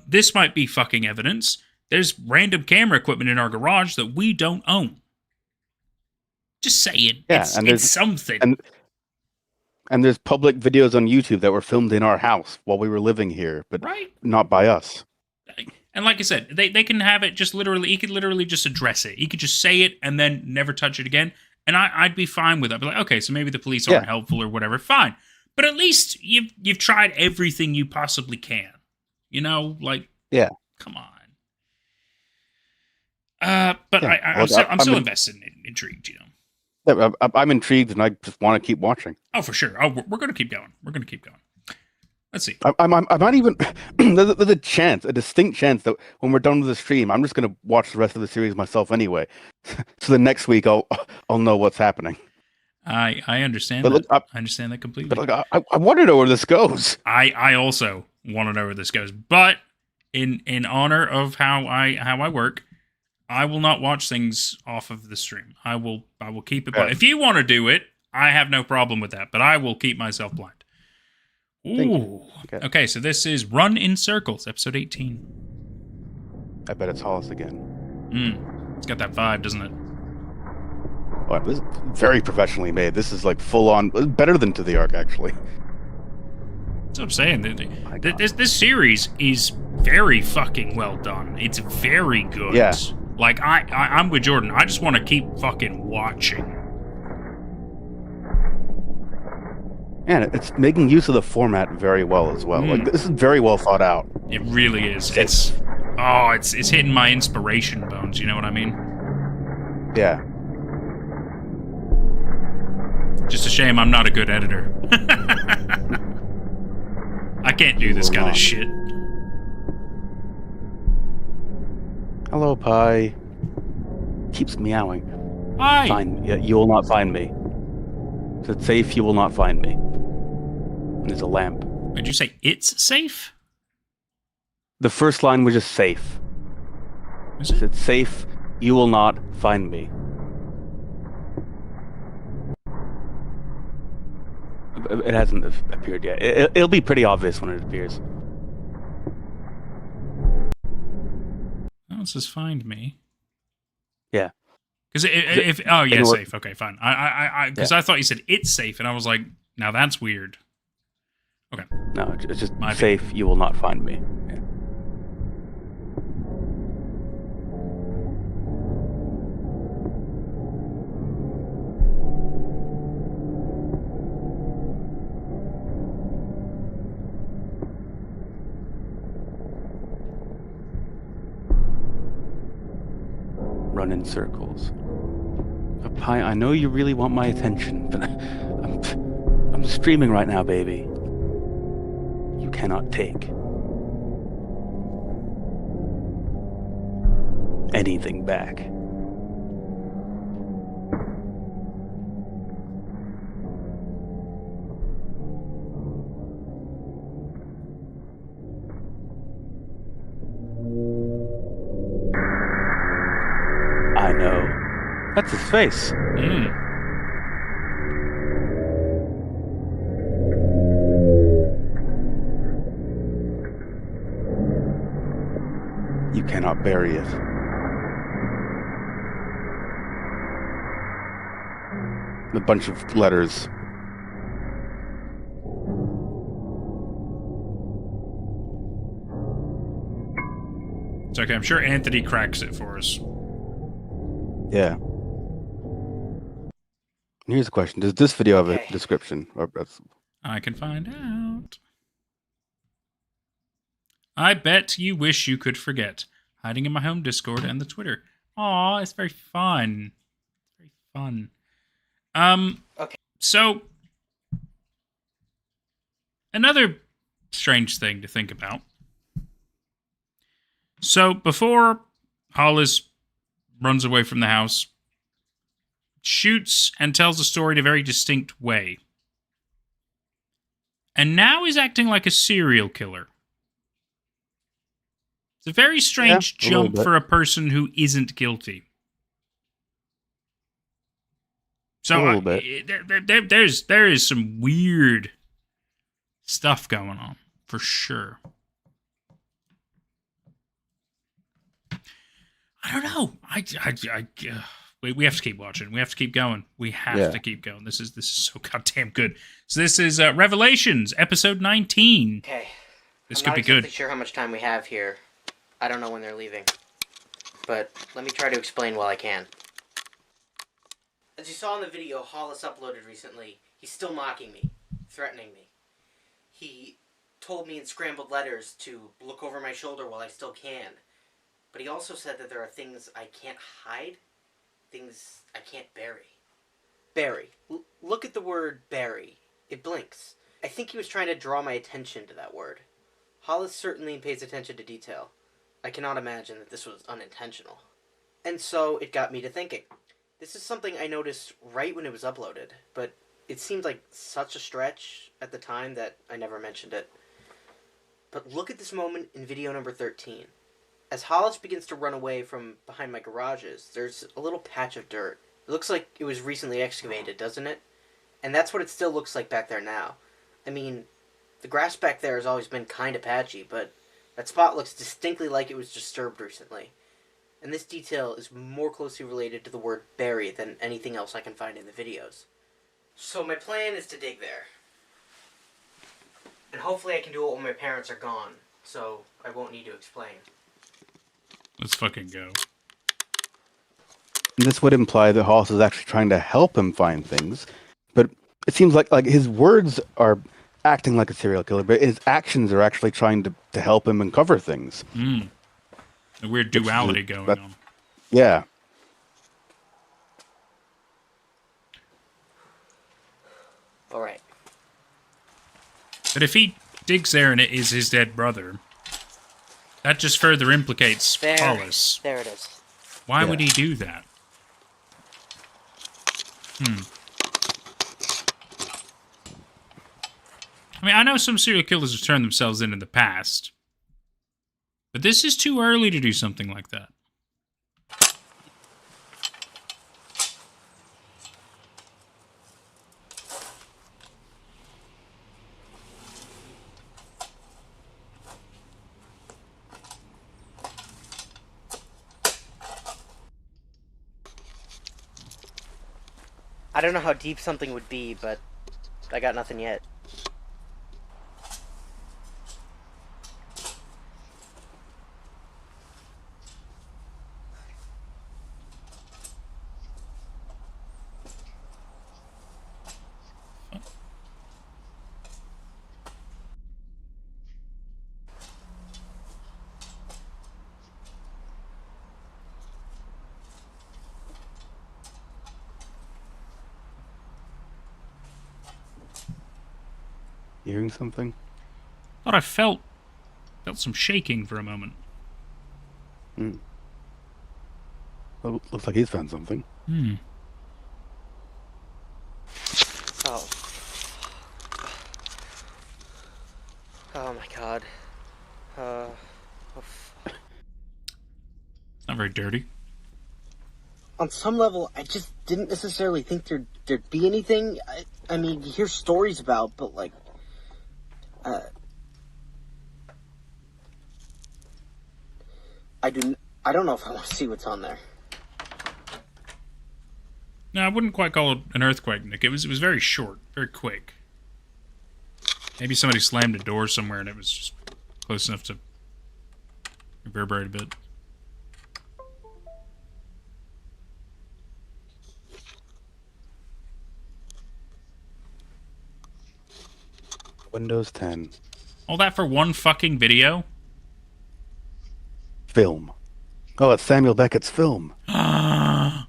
this might be fucking evidence. There's random camera equipment in our garage that we don't own. Just saying. Yeah, it's something. And there's public videos on YouTube that were filmed in our house while we were living here, but not by us. And like I said, they can have it just literally, he could literally just address it. He could just say it and then never touch it again. And I'd be fine with that. I'd be like, okay, so maybe the police aren't helpful or whatever. Fine. But at least you've tried everything you possibly can. Come on. But I'm still invested and intrigued, Yeah, I'm intrigued and I just want to keep watching. Oh, for sure. Oh, we're going to keep going. Let's see. I might even there's a distinct chance that when we're done with the stream, I'm just going to watch the rest of the series myself anyway. So the next week I'll know what's happening. I understand that. Look, I understand that completely. But look, I want to know where this goes. I also want to know where this goes. But in honor of how I work, I will not watch things off of the stream. I will keep it blind. If you want to do it, I have no problem with that. But I will keep myself blind. Ooh. Okay, so this is Run in Circles, episode 18. I bet it's Hollis again. It's got that vibe, doesn't it? Well, this is very professionally made. This is like full on, better than To the Ark, actually. That's what I'm saying. This series is very fucking well done. It's very good. Yeah. Like, I'm with Jordan. I just want to keep fucking watching. And it's making use of the format very well as well. Like, this is very well thought out. It really is. It's hitting my inspiration bones. You know what I mean? Yeah. Just a shame I'm not a good editor. I can't do this kind of shit. Hello, Pi. Keeps meowing. Hi. Fine. Yeah, you will not find me. Is it safe? You will not find me. And there's a lamp. Did you say it's safe? The first line was just safe. Is it? It's safe. You will not find me. It hasn't appeared yet. It'll be pretty obvious when it appears. Oh, it says find me. Yeah. Because if oh yeah, Anyway- safe. Okay, fine. Because I thought you said it's safe, and I was like, now that's weird. No, it's just My safe. You will not find me. Yeah. Run in circles. Pi, I know you really want my attention, but I'm streaming right now, baby. You cannot take anything back. I know. That's his face. Mm. You cannot bury it. A bunch of letters. It's okay. I'm sure Anthony cracks it for us. Yeah. Here's a question. Does this video have Okay. a description? Or I can find out. I bet you wish you could forget. Hiding in my home Discord and the Twitter. Aw, it's very fun. Very fun. Okay. So another strange thing to think about. So before Hollis runs away from the house, shoots and tells a story in a very distinct way. And now is acting like a serial killer. It's a very strange Yeah, a little jump bit. for a person who isn't guilty. So A little bit. there is some weird stuff going on for sure. I don't know. We have to keep watching. We have to keep going. We have to keep going. This is so goddamn good. So this is Revelations, episode 19. Okay. This I'm could not be exactly good. sure how much time we have here. I don't know when they're leaving. But let me try to explain while I can. As you saw in the video Hollis uploaded recently, he's still mocking me, threatening me. He told me in scrambled letters to look over my shoulder while I still can. But he also said that there are things I can't hide, things I can't bury. Bury. Look at the word bury. It blinks. I think he was trying to draw my attention to that word. Hollis certainly pays attention to detail. I cannot imagine that this was unintentional. And so it got me to thinking. This is something I noticed right when it was uploaded, but it seemed like such a stretch at the time that I never mentioned it. But look at this moment in video number 13. As Hollis begins to run away from behind my garages, there's a little patch of dirt. It looks like it was recently excavated, doesn't it? And that's what it still looks like back there now. I mean, the grass back there has always been kind of patchy, but that spot looks distinctly like it was disturbed recently. And this detail is more closely related to the word bury than anything else I can find in the videos. So my plan is to dig there. And hopefully I can do it when my parents are gone, so I won't need to explain. Let's fucking go. this would imply that Hollis is actually trying to help him find things, but it seems like his words are acting like a serial killer, but his actions are actually trying to help him uncover things. Mm. A weird duality going on. Yeah. All right. But if he digs there and it is his dead brother, that just further implicates There. Hollis. There it is. Why Yeah. would he do that? I mean, I know some serial killers have turned themselves in the past, but this is too early to do something like that. I don't know how deep something would be, but I got nothing yet. Hearing something? Thought I felt some shaking for a moment. Well, looks like he's found something. Hmm. Oh. Oh my god. It's not very dirty. On some level, I just didn't necessarily think there'd be anything. I mean, you hear stories about, but like, I don't know if I want to see what's on there. No, I wouldn't quite call it an earthquake, Nick. It was very short, very quick. Maybe somebody slammed a door somewhere and it was just close enough to reverberate a bit. Windows 10. All that for one fucking video? Film. Oh, it's Samuel Beckett's film. I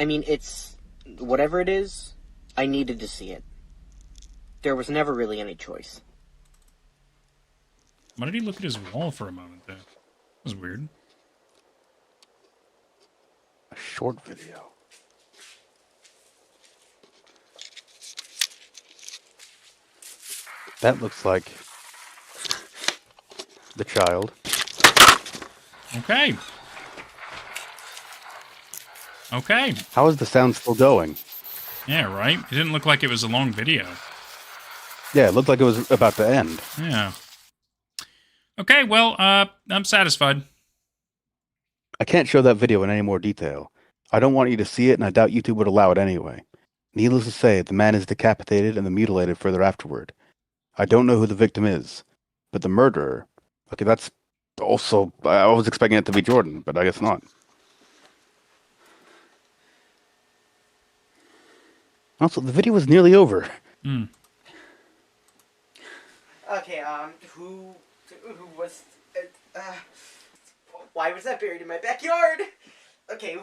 mean, it's whatever it is. I needed to see it. There was never really any choice. Why did he look at his wall for a moment there? That was weird. A short video. That looks like the child. Okay. Okay. How is the sound still going? Yeah, right? It didn't look like it was a long video. Yeah, it looked like it was about to end. Yeah. Okay, well, I'm satisfied. I can't show that video in any more detail. I don't want you to see it, and I doubt YouTube would allow it anyway. Needless to say, the man is decapitated and then mutilated further afterward. I don't know who the victim is, but the murderer... Okay, that's also... I was expecting it to be Jordan, but I guess not. Also, the video was nearly over. Hmm. Okay, who was, why was that buried in my backyard? Okay,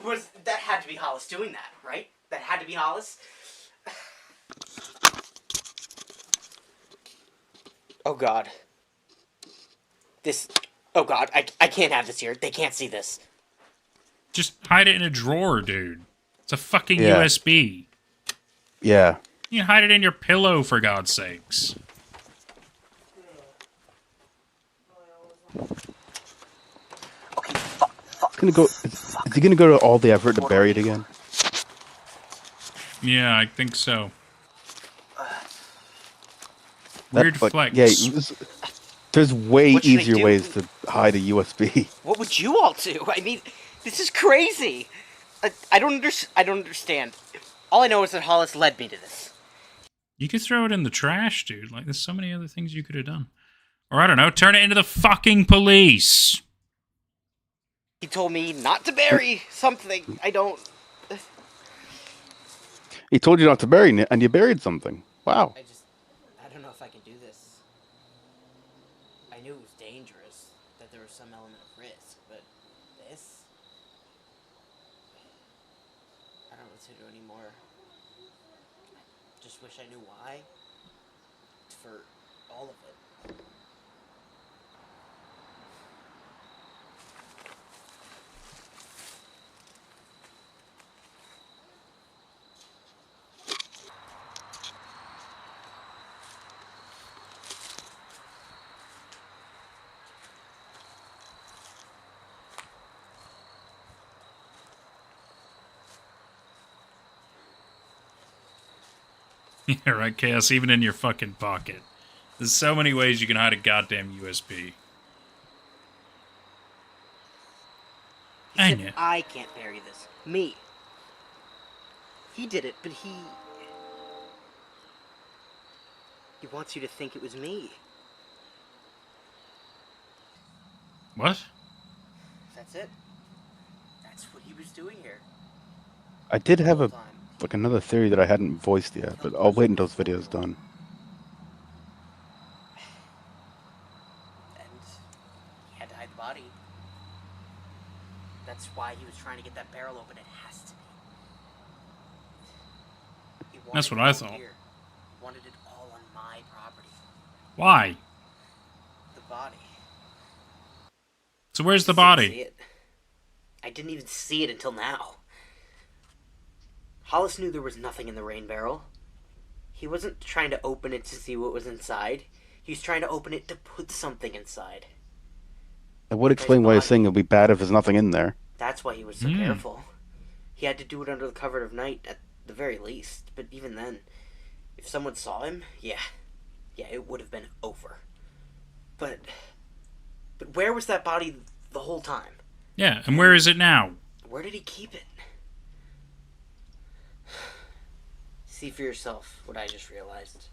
that had to be Hollis doing that, right? That had to be Hollis? Oh god. Oh god, I can't have this here. They can't see this. Just hide it in a drawer, dude. It's a fucking Yeah. USB. Yeah. You can hide it in your pillow, for God's sakes. Okay, fuck. Is he gonna go to all the effort to bury it again? Yeah, I think so. That's Weird flex. Yeah, there's way What should I easier do? ways to hide a USB. What would you all do? I mean, this is crazy. I don't understand. All I know is that Hollis led me to this. You could throw it in the trash, dude. Like, there's so many other things you could have done. Or, I don't know, turn it into the fucking police. He told me not to bury something. I don't... He told you not to bury it, and you buried something. Wow. I don't know if I can do this. I knew it was dangerous, that there was some element of risk, but this... I don't know what to do anymore. Just wish I knew why. For all of it. Yeah, right, Chaos, even in your fucking pocket. There's so many ways you can hide a goddamn USB. I As know. if I can't bury this. Me. He did it, but he wants you to think it was me. What? That's it. That's what he was doing here. I did The have whole a time. like another theory that I hadn't voiced yet, but I'll wait until this video's done. And he had to hide the body. That's why he was trying to get that barrel open. It has to be. He wanted That's what it I all thought. here. Wanted it all on my property. Why? The body. So where's the Didn't body? see it. I didn't even see it until now. Hollis knew there was nothing in the rain barrel. He wasn't trying to open it to see what was inside. He was trying to open it to put something inside. That would explain why he's saying it'll be bad if there's nothing in there. That's why he was so careful. He had to do it under the cover of night at the very least. But even then, if someone saw him, yeah, it would have been over. But where was that body the whole time? Yeah, and where is it now? Where did he keep it? See for yourself what I just realized.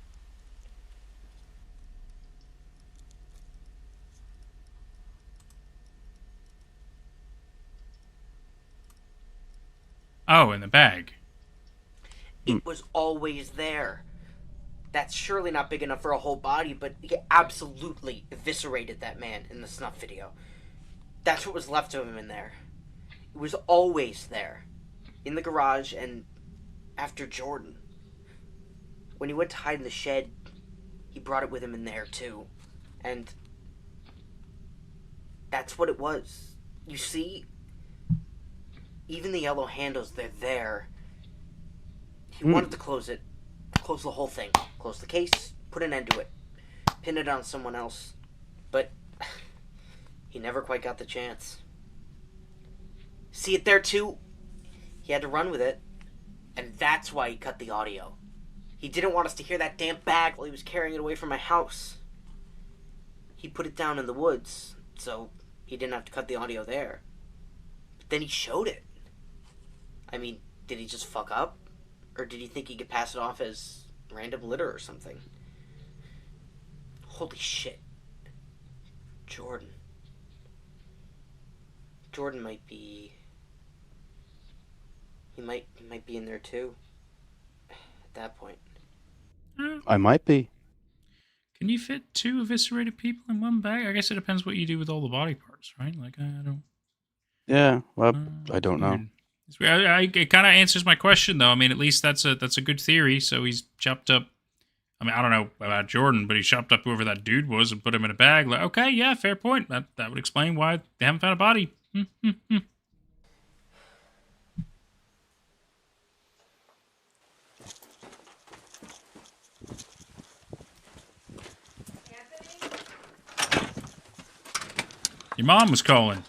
Oh, in the bag. It was always there. That's surely not big enough for a whole body, but he absolutely eviscerated that man in the snuff video. That's what was left of him in there. It was always there. In the garage and after Jordan. When he went to hide in the shed, he brought it with him in there too. And that's what it was. You see? Even the yellow handles, they're there. He wanted to close it. Close the whole thing. Close the case. Put an end to it. Pin it on someone else. But he never quite got the chance. See it there too? He had to run with it. And that's why he cut the audio. He didn't want us to hear that damn bag while he was carrying it away from my house. He put it down in the woods, so he didn't have to cut the audio there. But then he showed it. I mean, did he just fuck up? Or did he think he could pass it off as random litter or something? Holy shit. Jordan. Jordan might be... He might be in there too. At that point. I might be. Can you fit 2 eviscerated people in one bag? I guess it depends what you do with all the body parts, right? Like, I don't... Yeah, well, I don't know. It kind of answers my question, though. I mean, at least that's a good theory. So he's chopped up... I mean, I don't know about Jordan, but he chopped up whoever that dude was and put him in a bag. Like, okay, yeah, fair point. That would explain why they haven't found a body. Your mom was calling.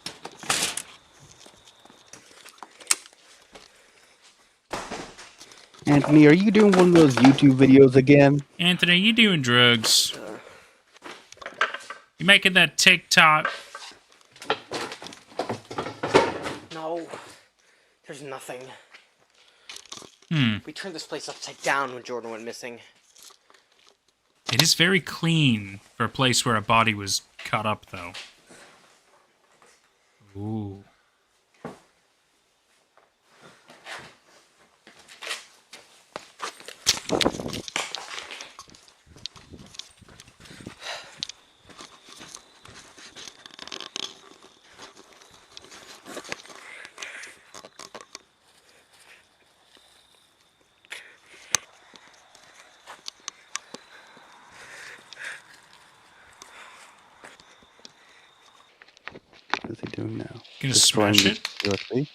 Anthony, are you doing one of those YouTube videos again? Anthony, you doing drugs? You making that TikTok? No. There's nothing. Hmm. We turned this place upside down when Jordan went missing. It is very clean for a place where a body was cut up, though. Ooh. What is he doing now? Gonna Destroying smash the it? USB?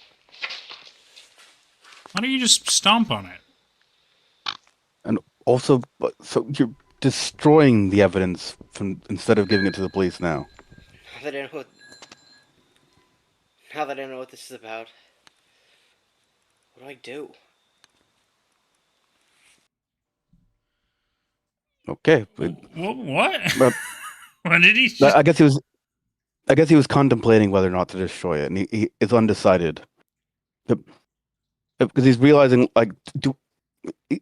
Why don't you just stomp on it? And also, so you're destroying the evidence instead of giving it to the police now. Now that I know what this is about, what do I do? Okay, but, What? but What did he? I guess he was. I guess he was contemplating whether or not to destroy it, and he is undecided. Because he's realizing, like,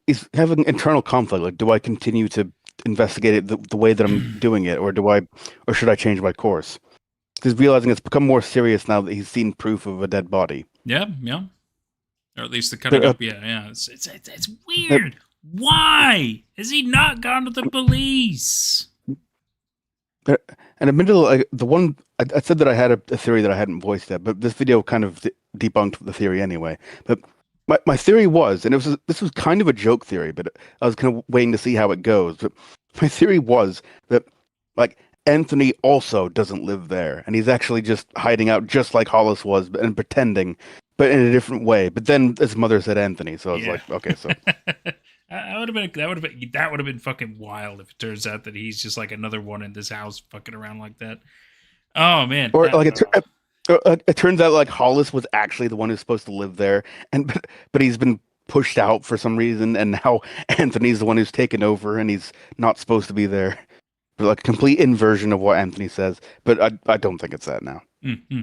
he's having internal conflict. Like, do I continue to investigate it the way that I'm doing it, or should I change my course? He's realizing it's become more serious now that he's seen proof of a dead body. Yeah. Or at least the cutting up. Yeah. It's weird. Why has he not gone to the police? And admittedly, like, the one I said that I had a theory that I hadn't voiced yet, but this video kind of debunked the theory anyway. But my theory was, and this was kind of a joke theory, but I was kind of waiting to see how it goes. But my theory was that, like, Anthony also doesn't live there, and he's actually just hiding out, just like Hollis was, and pretending, but in a different way. But then his mother said Anthony, so I was like, okay, so. That would have been fucking wild if it turns out that he's just like another one in this house fucking around like that. Oh man. Or like it turns out like Hollis was actually the one who's supposed to live there, but he's been pushed out for some reason, and now Anthony's the one who's taken over, and he's not supposed to be there. But like a complete inversion of what Anthony says. But I don't think it's that now. Mm-hmm.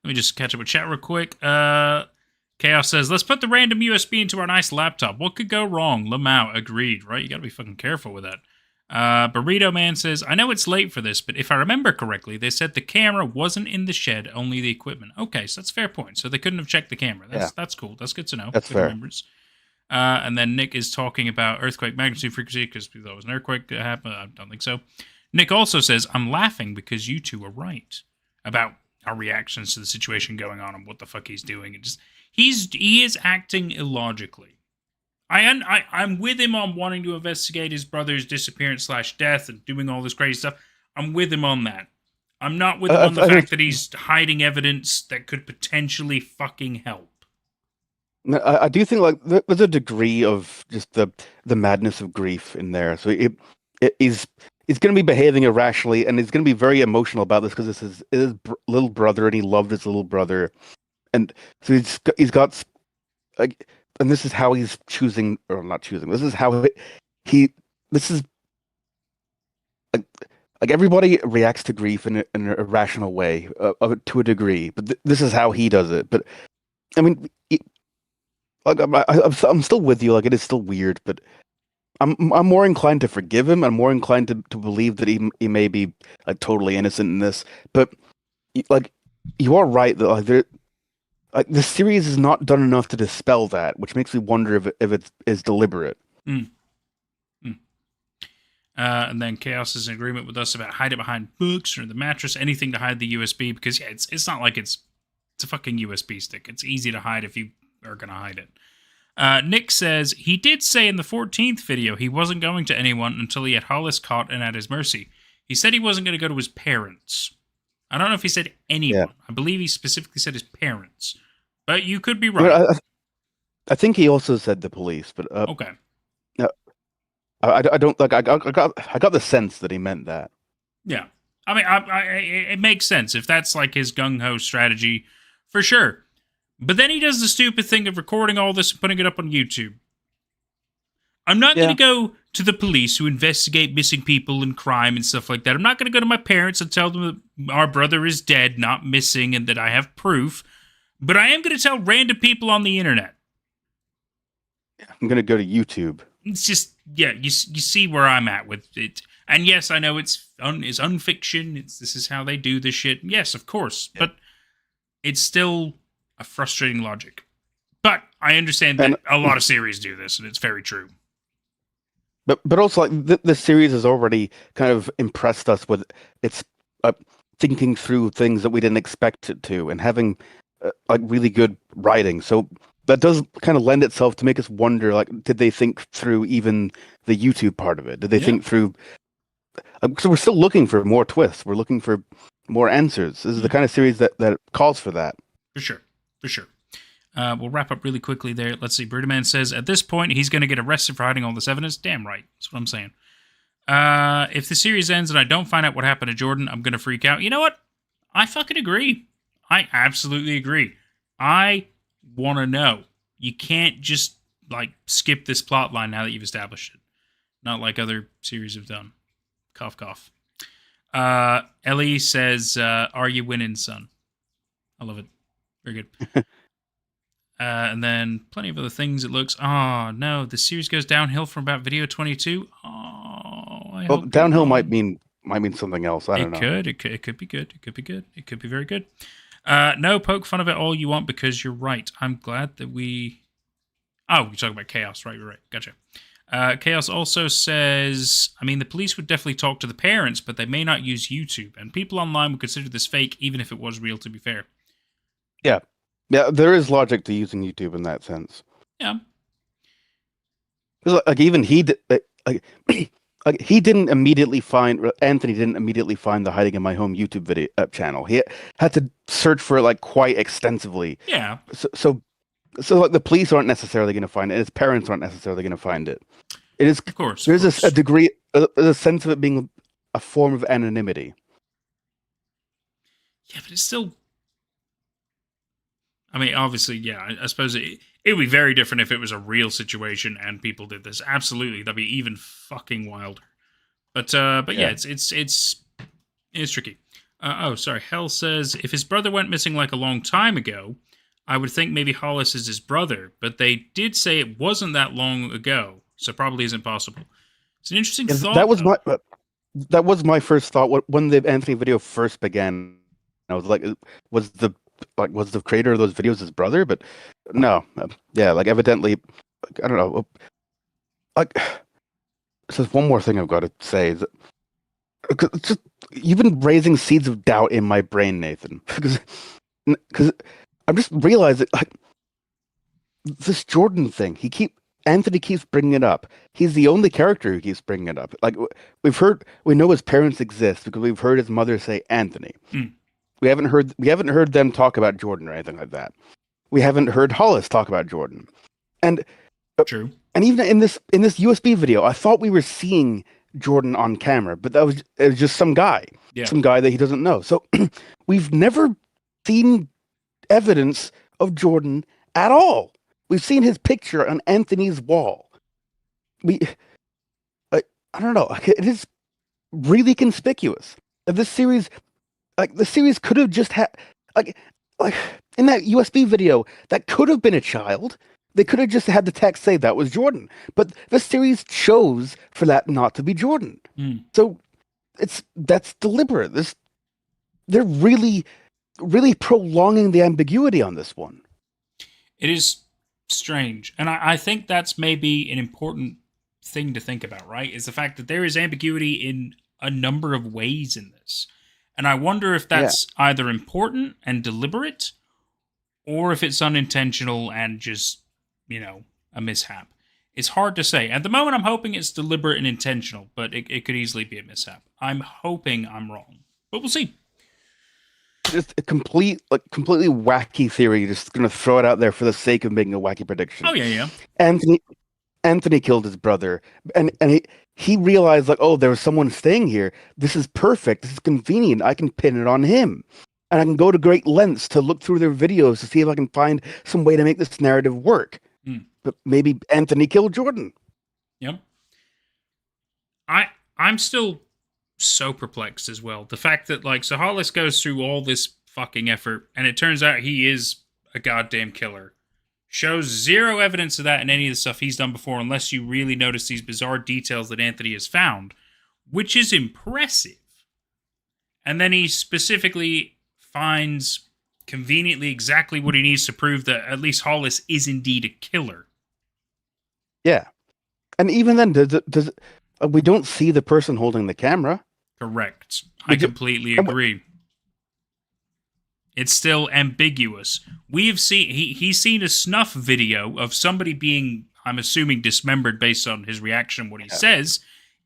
Let me just catch up with chat real quick. Chaos says, let's put the random USB into our nice laptop. What could go wrong? Lamau agreed, right? You gotta be fucking careful with that. Burrito Man says, I know it's late for this, but if I remember correctly, they said the camera wasn't in the shed, only the equipment. Okay, so that's a fair point. So they couldn't have checked the camera. That's cool. That's good to know. That's good fair. Remembrance. And then Nick is talking about earthquake magnitude frequency because we thought it was an earthquake that happened. I don't think so. Nick also says, I'm laughing because you two are right about our reactions to the situation going on and what the fuck he's doing. It just he is acting illogically. I'm with him on wanting to investigate his brother's disappearance / death and doing all this crazy stuff. I'm with him on that. I'm not with him on the fact that he's hiding evidence that could potentially fucking help. I do think like there's a degree of just the madness of grief in there. So he's going to be behaving irrationally, and he's going to be very emotional about this because this is his little brother, and he loved his little brother, and so he's got like, and this is how he's choosing or not choosing. This is how this is like everybody reacts to grief in an irrational way to a degree, but this is how he does it. But I mean. Like I'm still with you. Like it is still weird, but I'm more inclined to forgive him. I'm more inclined to believe that he may be like totally innocent in this. But like you are right that like the series is not done enough to dispel that, which makes me wonder if it is deliberate. And then Chaos is in agreement with us about hide it behind books or the mattress, anything to hide the USB because yeah, it's not like it's a fucking USB stick. It's easy to hide if you are going to hide it. Nick says, he did say in the 14th video he wasn't going to anyone until he had Hollis caught and at his mercy. He said he wasn't going to go to his parents. I don't know if he said anyone. Yeah. I believe he specifically said his parents. But you could be right. I think he also said the police, but... okay. I don't... Like, I got the sense that he meant that. Yeah. I mean, it makes sense. If that's like his gung-ho strategy, for sure. But then he does the stupid thing of recording all this and putting it up on YouTube. I'm not going to go to the police who investigate missing people and crime and stuff like that. I'm not going to go to my parents and tell them that our brother is dead, not missing, and that I have proof. But I am going to tell random people on the internet. I'm going to go to YouTube. It's just, yeah, you see where I'm at with it. And yes, I know it's unfiction. This is how they do this shit. Yes, of course. Yeah. But it's still... a frustrating logic. But I understand that a lot of series do this, and it's very true. But also, like, the series has already kind of impressed us with its thinking through things that we didn't expect it to, and having like really good writing. So that does kind of lend itself to make us wonder, like, did they think through even the YouTube part of it? Did they think through... so we're still looking for more twists. We're looking for more answers. This is the kind of series that calls for that. For sure. We'll wrap up really quickly there. Let's see. Bruderman says, at this point, he's going to get arrested for hiding all this evidence. Damn right. That's what I'm saying. If the series ends and I don't find out what happened to Jordan, I'm going to freak out. You know what? I fucking agree. I absolutely agree. I want to know. You can't just, like, skip this plot line now that you've established it. Not like other series have done. Cough, cough. Ellie says, "Are you winning, son?" I love it. Very good. And then plenty of other things. It looks. Oh no, the series goes downhill from about video 22. Oh, I Well, hope downhill you're might wrong. mean something else. I don't know. It could be good. It could be good. It could be very good. No, poke fun of it all you want because you're right. I'm glad that we. Oh, you're talking about Chaos, right? You're right. Gotcha. Chaos also says, I mean, the police would definitely talk to the parents, but they may not use YouTube, and people online would consider this fake, even if it was real. To be fair. Yeah, there is logic to using YouTube in that sense. Yeah. 'Cause, like even he did, like he didn't immediately find Anthony didn't immediately find the Hiding in My Home YouTube video channel. He had to search for it like quite extensively. Yeah. So like the police aren't necessarily going to find it. His parents aren't necessarily going to find it. It is Of course. there's a degree, a sense of it being a form of anonymity. Yeah, but it's still. I mean, obviously, yeah. I suppose it would be very different if it was a real situation and people did this. Absolutely, that'd be even fucking wilder. But yeah, it's tricky. Oh, sorry. Hell says if his brother went missing like a long time ago, I would think maybe Hollis is his brother. But they did say it wasn't that long ago, so probably isn't possible. It's an interesting thought. That was my first thought when the Anthony video first began. I was like, was the creator of those videos his brother? But no, yeah, like evidently, I don't know. Like, there's one more thing I've got to say. Is it's just you've been raising seeds of doubt in my brain, Nathan, because I'm just realizing like this Jordan thing. Anthony keeps bringing it up. He's the only character who keeps bringing it up. Like we know his parents exist because we've heard his mother say Anthony. Mm. We haven't heard them talk about Jordan or anything like that. We haven't heard Hollis talk about Jordan. And True. And even in this USB video, I thought we were seeing Jordan on camera, but it was just some guy. Yeah. Some guy that he doesn't know. So we've never seen evidence of Jordan at all. We've seen his picture on Anthony's wall. I don't know. It is really conspicuous. This series, the series could have just had, like in that USB video, that could have been a child. They could have just had the text say that was Jordan. But the series chose for that not to be Jordan. Mm. So that's deliberate. They're really, really prolonging the ambiguity on this one. It is strange. And I think that's maybe an important thing to think about, right? Is the fact that there is ambiguity in a number of ways in this. And I wonder if that's either important and deliberate or if it's unintentional and just, a mishap. It's hard to say. At the moment, I'm hoping it's deliberate and intentional, but it could easily be a mishap. I'm hoping I'm wrong, but we'll see. Just a completely wacky theory. Just going to throw it out there for the sake of making a wacky prediction. Oh, yeah. Anthony killed his brother, and he realized, like, oh, there was someone staying here. This is perfect. This is convenient. I can pin it on him. And I can go to great lengths to look through their videos to see if I can find some way to make this narrative work. Mm. But maybe Anthony killed Jordan. Yep. I'm still so perplexed as well. The fact that, so Hollis goes through all this fucking effort, and it turns out he is a goddamn killer. Shows zero evidence of that in any of the stuff he's done before, unless you really notice these bizarre details that Anthony has found, which is impressive. And then he specifically finds conveniently exactly what he needs to prove that at least Hollis is indeed a killer. Yeah. And even then, does we don't see the person holding the camera. Correct. I completely agree. It's still ambiguous. We've seen he's seen a snuff video of somebody being, I'm assuming, dismembered based on his reaction, what he says,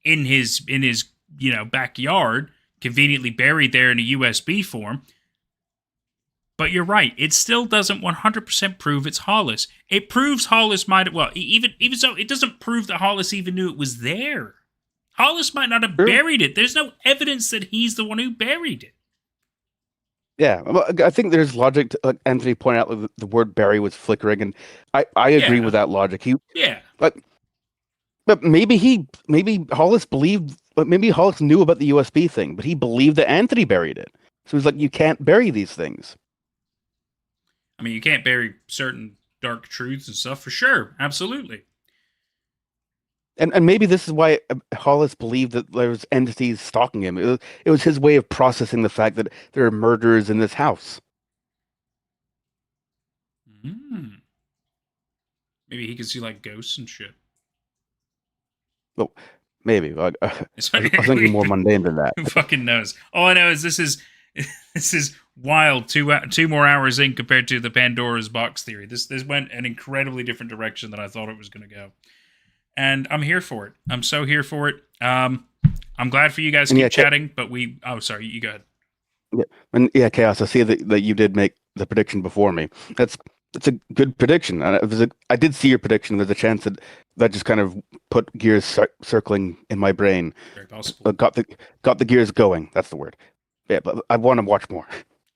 in his backyard, conveniently buried there in a USB form. But you're right. It still doesn't 100% prove it's Hollis. It proves Hollis might... Well, even so, it doesn't prove that Hollis even knew it was there. Hollis might not have buried it. There's no evidence that he's the one who buried it. Yeah, I think there's logic. Anthony pointed out the word bury was flickering, and I agree with that logic. But maybe Hollis believed, but maybe Hollis knew about the USB thing, but he believed that Anthony buried it. So he's like, you can't bury these things. I mean, you can't bury certain dark truths and stuff for sure. Absolutely. And maybe this is why Hollis believed that there was entities stalking him. It was his way of processing the fact that there are murderers in this house. Mm. Maybe he could see like ghosts and shit. Well, maybe. I It's was thinking more mundane than that. Who fucking knows? All I know is this is wild. 2 more hours in compared to the Pandora's box theory. This went an incredibly different direction than I thought it was going to go, and I'm here for it. I'm so here for it. I'm glad for you guys to keep chatting, but oh, sorry, you go ahead. Yeah, and yeah, Chaos. I see that you did make the prediction before me. That's a good prediction. I did see your prediction. There's a chance that just kind of put gears circling in my brain. Very possible. Got the gears going. That's the word. Yeah, but I want to watch more.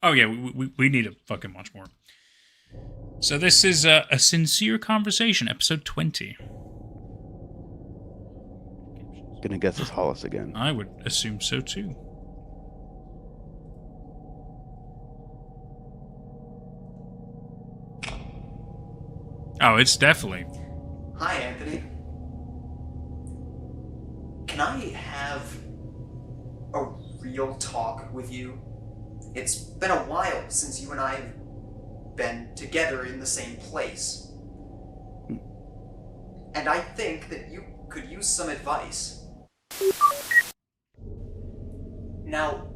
Oh yeah, we need to fucking watch more. So this is a sincere conversation, episode 20. Gonna guess it's Hollis again. I would assume so too. Oh, it's definitely. Hi, Anthony. Can I have a real talk with you? It's been a while since you and I have been together in the same place. And I think that you could use some advice. Now,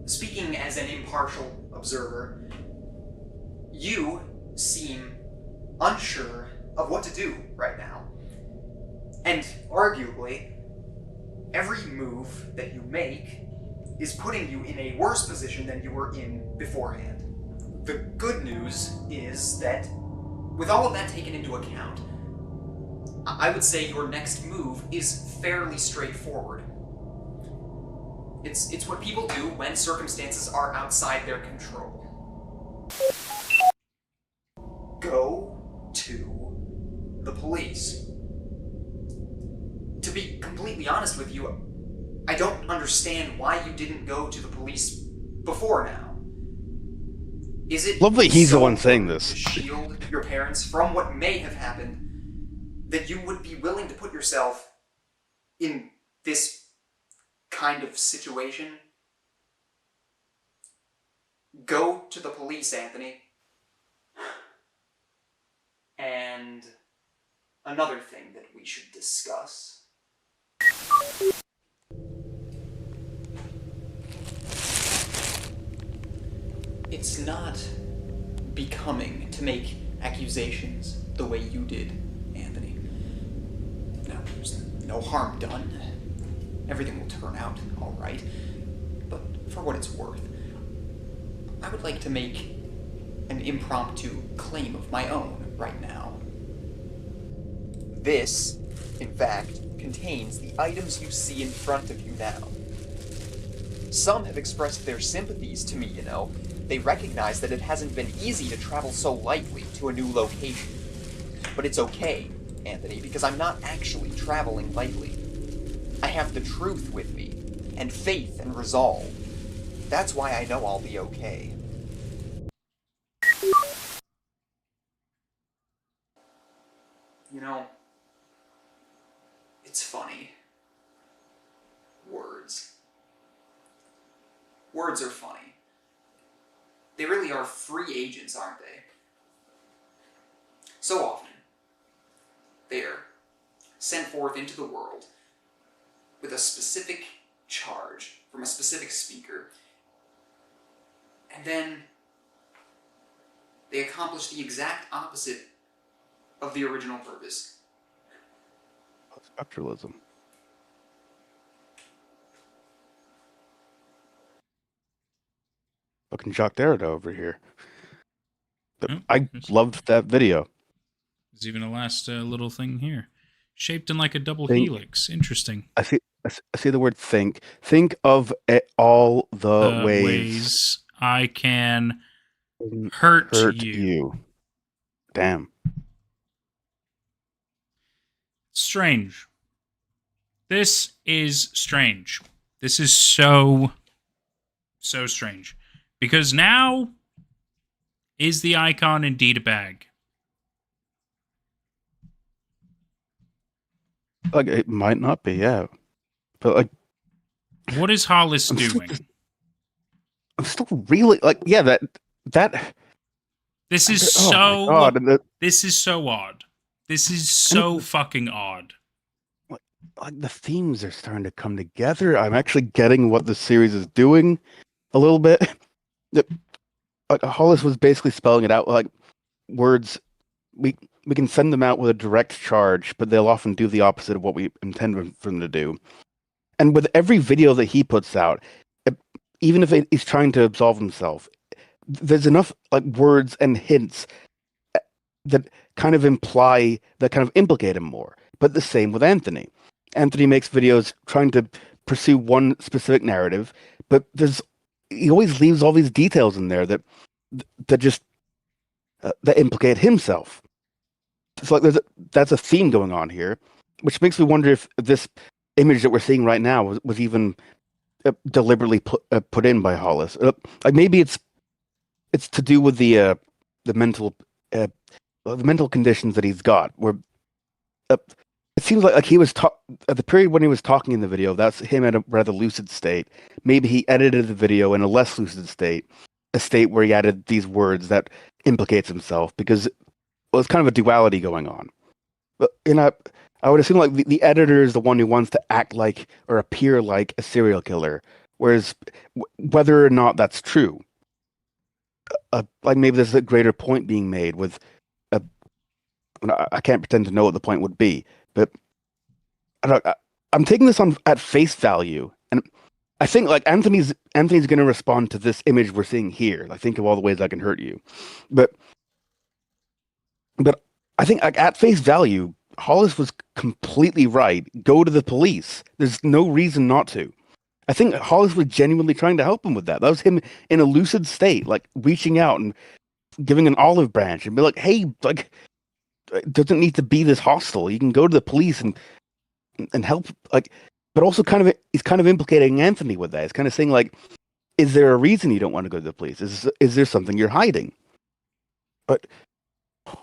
speaking as an impartial observer, you seem unsure of what to do right now. And arguably, every move that you make is putting you in a worse position than you were in beforehand. The good news is that, with all of that taken into account, I would say your next move is fairly straightforward. It's what people do when circumstances are outside their control. Go to the police. To be completely honest with you, I don't understand why you didn't go to the police before now. Is it Lovely, he's the so one saying this. to shield your parents from what may have happened that you would be willing to put yourself in this kind of situation? Go to the police, Anthony. And another thing that we should discuss. It's not becoming to make accusations the way you did, Anthony. Now, there's no harm done. Everything will turn out all right. But for what it's worth, I would like to make an impromptu claim of my own right now. This, in fact, contains the items you see in front of you now. Some have expressed their sympathies to me, you know. They recognize that it hasn't been easy to travel so lightly to a new location. But it's okay, Anthony, because I'm not actually traveling lightly. I have the truth with me, and faith and resolve. That's why I know I'll be okay. You know, it's funny. Words. Words are funny. They really are free agents, aren't they? So often, they're sent forth into the world with a specific charge from a specific speaker, and then they accomplish the exact opposite of the original purpose. Structuralism. Fucking Jacques Derrida over here. I loved that video. There's even a last little thing here. Shaped in like a double Think. helix. Interesting. I see the word think. Think of it all the ways I can hurt you. Damn. strange. This is strange. This is so strange. Because now, is the icon indeed a bag? Like, it might not be, yeah. But, like, What is Hollis I'm doing? I'm still really, like, yeah, that... This is Oh so... my God, and This is so odd. This is so fucking odd. like the themes are starting to come together. I'm actually getting what the series is doing a little bit. Like Hollis was basically spelling it out like words. We can send them out with a direct charge, but they'll often do the opposite of what we intend for them to do. And with every video that he puts out, even if he's trying to absolve himself, there's enough like words and hints that kind of implicate him more. But the same with Anthony. Anthony makes videos trying to pursue one specific narrative, but he always leaves all these details in there that implicate himself. It's like that's a theme going on here, which makes me wonder if this image that we're seeing right now was even deliberately put in by Hollis. Like maybe it's to do with the mental conditions that he's got. Where it seems like he was at the period when he was talking in the video. That's him at a rather lucid state. Maybe he edited the video in a less lucid state, a state where he added these words that implicates himself because it's kind of a duality going on. But I would assume like the editor is the one who wants to act like or appear like a serial killer, whereas whether or not that's true, like maybe there's a greater point being made with. I can't pretend to know what the point would be, but I'm taking this on at face value, and I think like Anthony's going to respond to this image we're seeing here. Like, think of all the ways I can hurt you, but I think like, at face value, Hollis was completely right. Go to the police. There's no reason not to. I think Hollis was genuinely trying to help him with that. That was him in a lucid state, like reaching out and giving an olive branch and be like, "Hey, like." It doesn't need to be this hostile. You can go to the police and help, like, but also he's kind of implicating Anthony with that. It's kind of saying like, is there a reason you don't want to go to the police? Is there something you're hiding? But I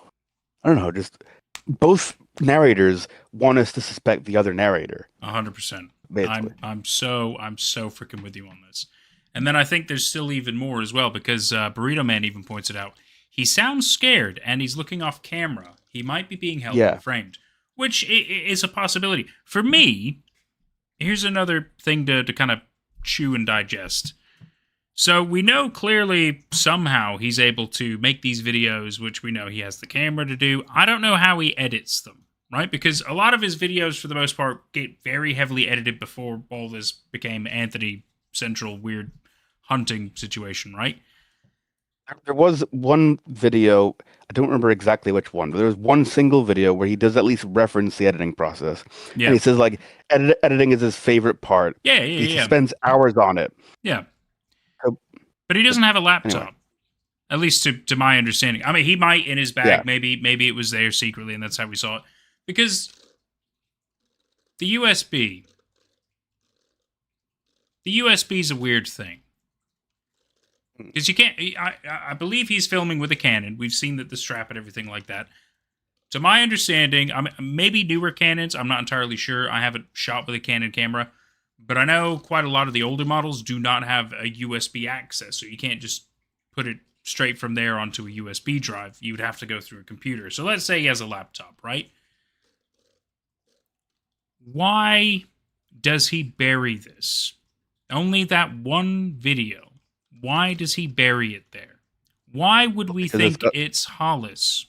don't know. Just both narrators want us to suspect the other narrator. 100%. Basically. I'm so freaking with you on this. And then I think there's still even more as well because Burrito Man even points it out. He sounds scared and he's looking off camera. He might be being held and framed, which is a possibility. For me, here's another thing to kind of chew and digest. So we know clearly somehow he's able to make these videos, which we know he has the camera to do. I don't know how he edits them, right? Because a lot of his videos, for the most part, get very heavily edited before all this became Anthony Central weird hunting situation, right? There was one video, I don't remember exactly which one, but there was one single video where he does at least reference the editing process. Yeah. And he says, like, editing is his favorite part. Yeah. He spends hours on it. Yeah. But he doesn't have a laptop. Anyway. At least to my understanding. I mean, he might in his bag. Yeah. Maybe it was there secretly, and that's how we saw it. Because the USB is a weird thing. Because you can't... I believe he's filming with a Canon. We've seen the strap and everything like that. To my understanding, maybe newer Canons, I'm not entirely sure. I haven't shot with a Canon camera. But I know quite a lot of the older models do not have a USB access. So you can't just put it straight from there onto a USB drive. You would have to go through a computer. So let's say he has a laptop, right? Why does he bury this? Only that one video. Why does he bury it there? Why would we think it's Hollis?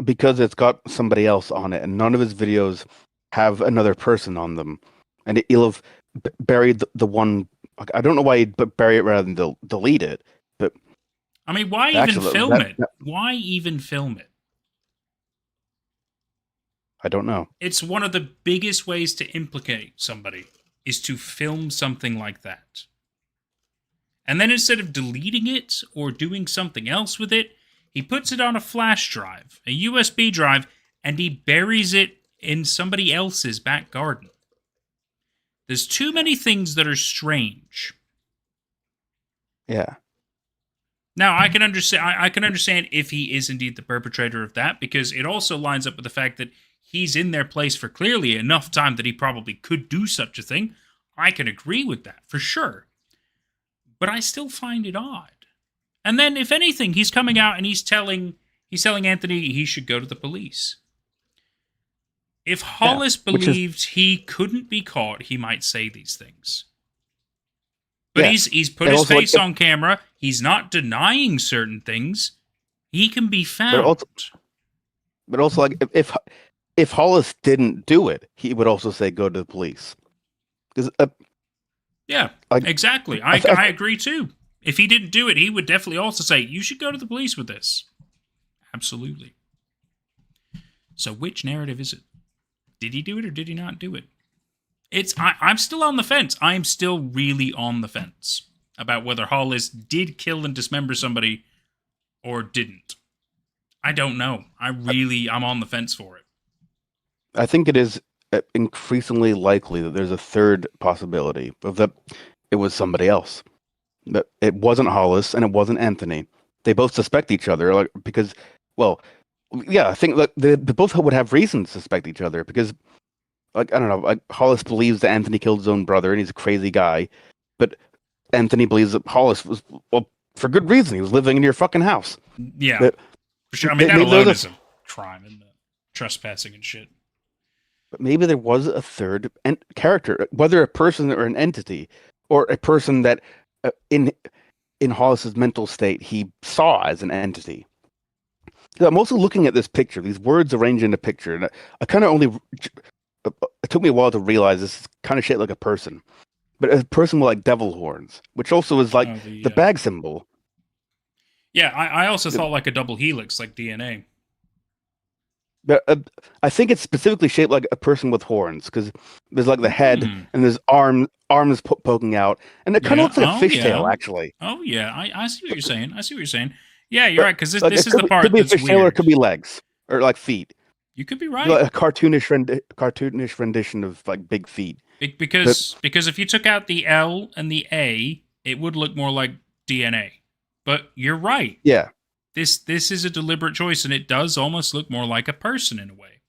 Because it's got somebody else on it, and none of his videos have another person on them. And he'll have buried the one. I don't know why he'd bury it rather than delete it. But I mean, why even film it? Why even film it? I don't know. It's one of the biggest ways to implicate somebody is to film something like that. And then instead of deleting it or doing something else with it, he puts it on a flash drive, a USB drive, and he buries it in somebody else's back garden. There's too many things that are strange. Yeah. Now, I can understand. I can understand if he is indeed the perpetrator of that, because it also lines up with the fact that he's in their place for clearly enough time that he probably could do such a thing. I can agree with that for sure, but I still find it odd. And then, if anything, he's coming out and he's telling Anthony he should go to the police. If Hollis believed he couldn't be caught, he might say these things. But he's put his face on camera. He's not denying certain things. He can be found. But also, like, if Hollis didn't do it, he would also say go to the police. Yeah, like, exactly. I agree too. If he didn't do it, he would definitely also say you should go to the police with this. Absolutely. So which narrative is it? Did he do it or did he not do it? I'm still on the fence. I'm still really on the fence about whether Hollis did kill and dismember somebody or didn't. I don't know. I'm on the fence for it. I think it is increasingly likely that there's a third possibility of that it was somebody else. That it wasn't Hollis and it wasn't Anthony. They both suspect each other, like, because, well, yeah, I think that they both would have reason to suspect each other because, like, I don't know, like, Hollis believes that Anthony killed his own brother and he's a crazy guy, but Anthony believes that Hollis was, well, for good reason. He was living in your fucking house. Yeah, but, for sure. I mean, that alone is a crime and trespassing and shit. But maybe there was a third character, whether a person or an entity, or a person that in Hollis's mental state he saw as an entity. So I'm also looking at this picture, these words arranged in a picture, and I kind of only. It took me a while to realize this is kind of shaped like a person, but a person with like devil horns, which also is like the bag symbol. Yeah, I also thought like a double helix, like DNA. But I think it's specifically shaped like a person with horns because there's like the head and there's arms poking out, and it kind of looks like a fishtail, actually. Oh yeah, I see what you're saying. Yeah, you're right, because this is the part could be that's a fishtail weird. Or it could be legs or like feet. You could be right. Like a cartoonish rendition of like big feet. Because if you took out the L and the A, it would look more like DNA. But you're right. Yeah. This is a deliberate choice, and it does almost look more like a person in a way.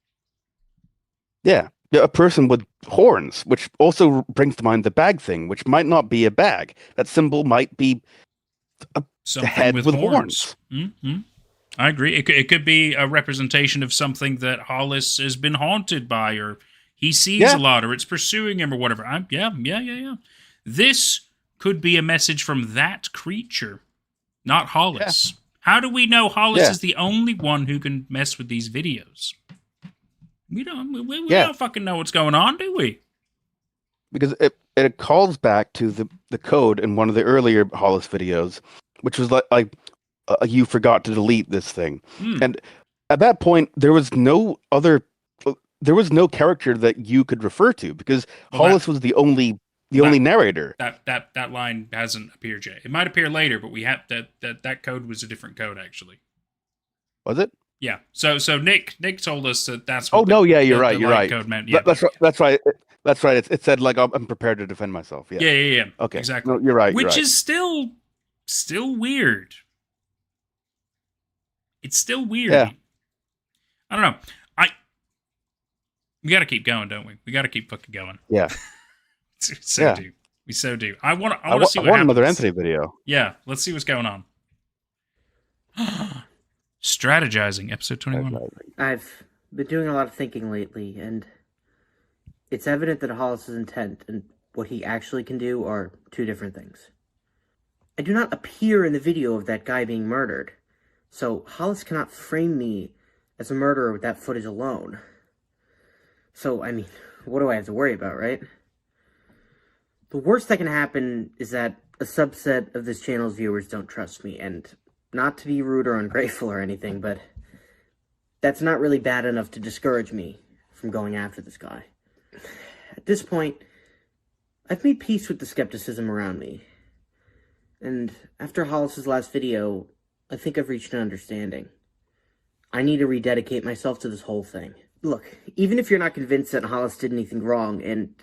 Yeah, a person with horns, which also brings to mind the bag thing, which might not be a bag. That symbol might be a head with horns. Mm-hmm. I agree. It could be a representation of something that Hollis has been haunted by, or he sees a lot, or it's pursuing him, or whatever. Yeah. This could be a message from that creature, not Hollis. Yeah. How do we know Hollis is the only one who can mess with these videos? We don't fucking know what's going on, do we? Because it calls back to the code in one of the earlier Hollis videos, which was like you forgot to delete this thing. And at that point, there was no character that you could refer to because Hollis was the only narrator. That line hasn't appeared yet. It might appear later, but we have that code was a different code actually. Was it? Yeah. So Nick told us that that's what you're right. Code meant. Yeah, that's right. It said like I'm prepared to defend myself. Yeah. Okay. Exactly. No, you're right. Which is still weird. It's still weird. Yeah. I don't know. We got to keep going, don't we? We got to keep fucking going. Yeah. We so do. I want to see what happens. I want another Anthony video. Yeah, let's see what's going on. Strategizing, episode 21. I've been doing a lot of thinking lately, and it's evident that Hollis's intent and what he actually can do are two different things. I do not appear in the video of that guy being murdered, so Hollis cannot frame me as a murderer with that footage alone. So, I mean, what do I have to worry about, right? The worst that can happen is that a subset of this channel's viewers don't trust me, and not to be rude or ungrateful or anything, but that's not really bad enough to discourage me from going after this guy. At this point, I've made peace with the skepticism around me, and after Hollis's last video, I think I've reached an understanding. I need to rededicate myself to this whole thing. Look, even if you're not convinced that Hollis did anything wrong, and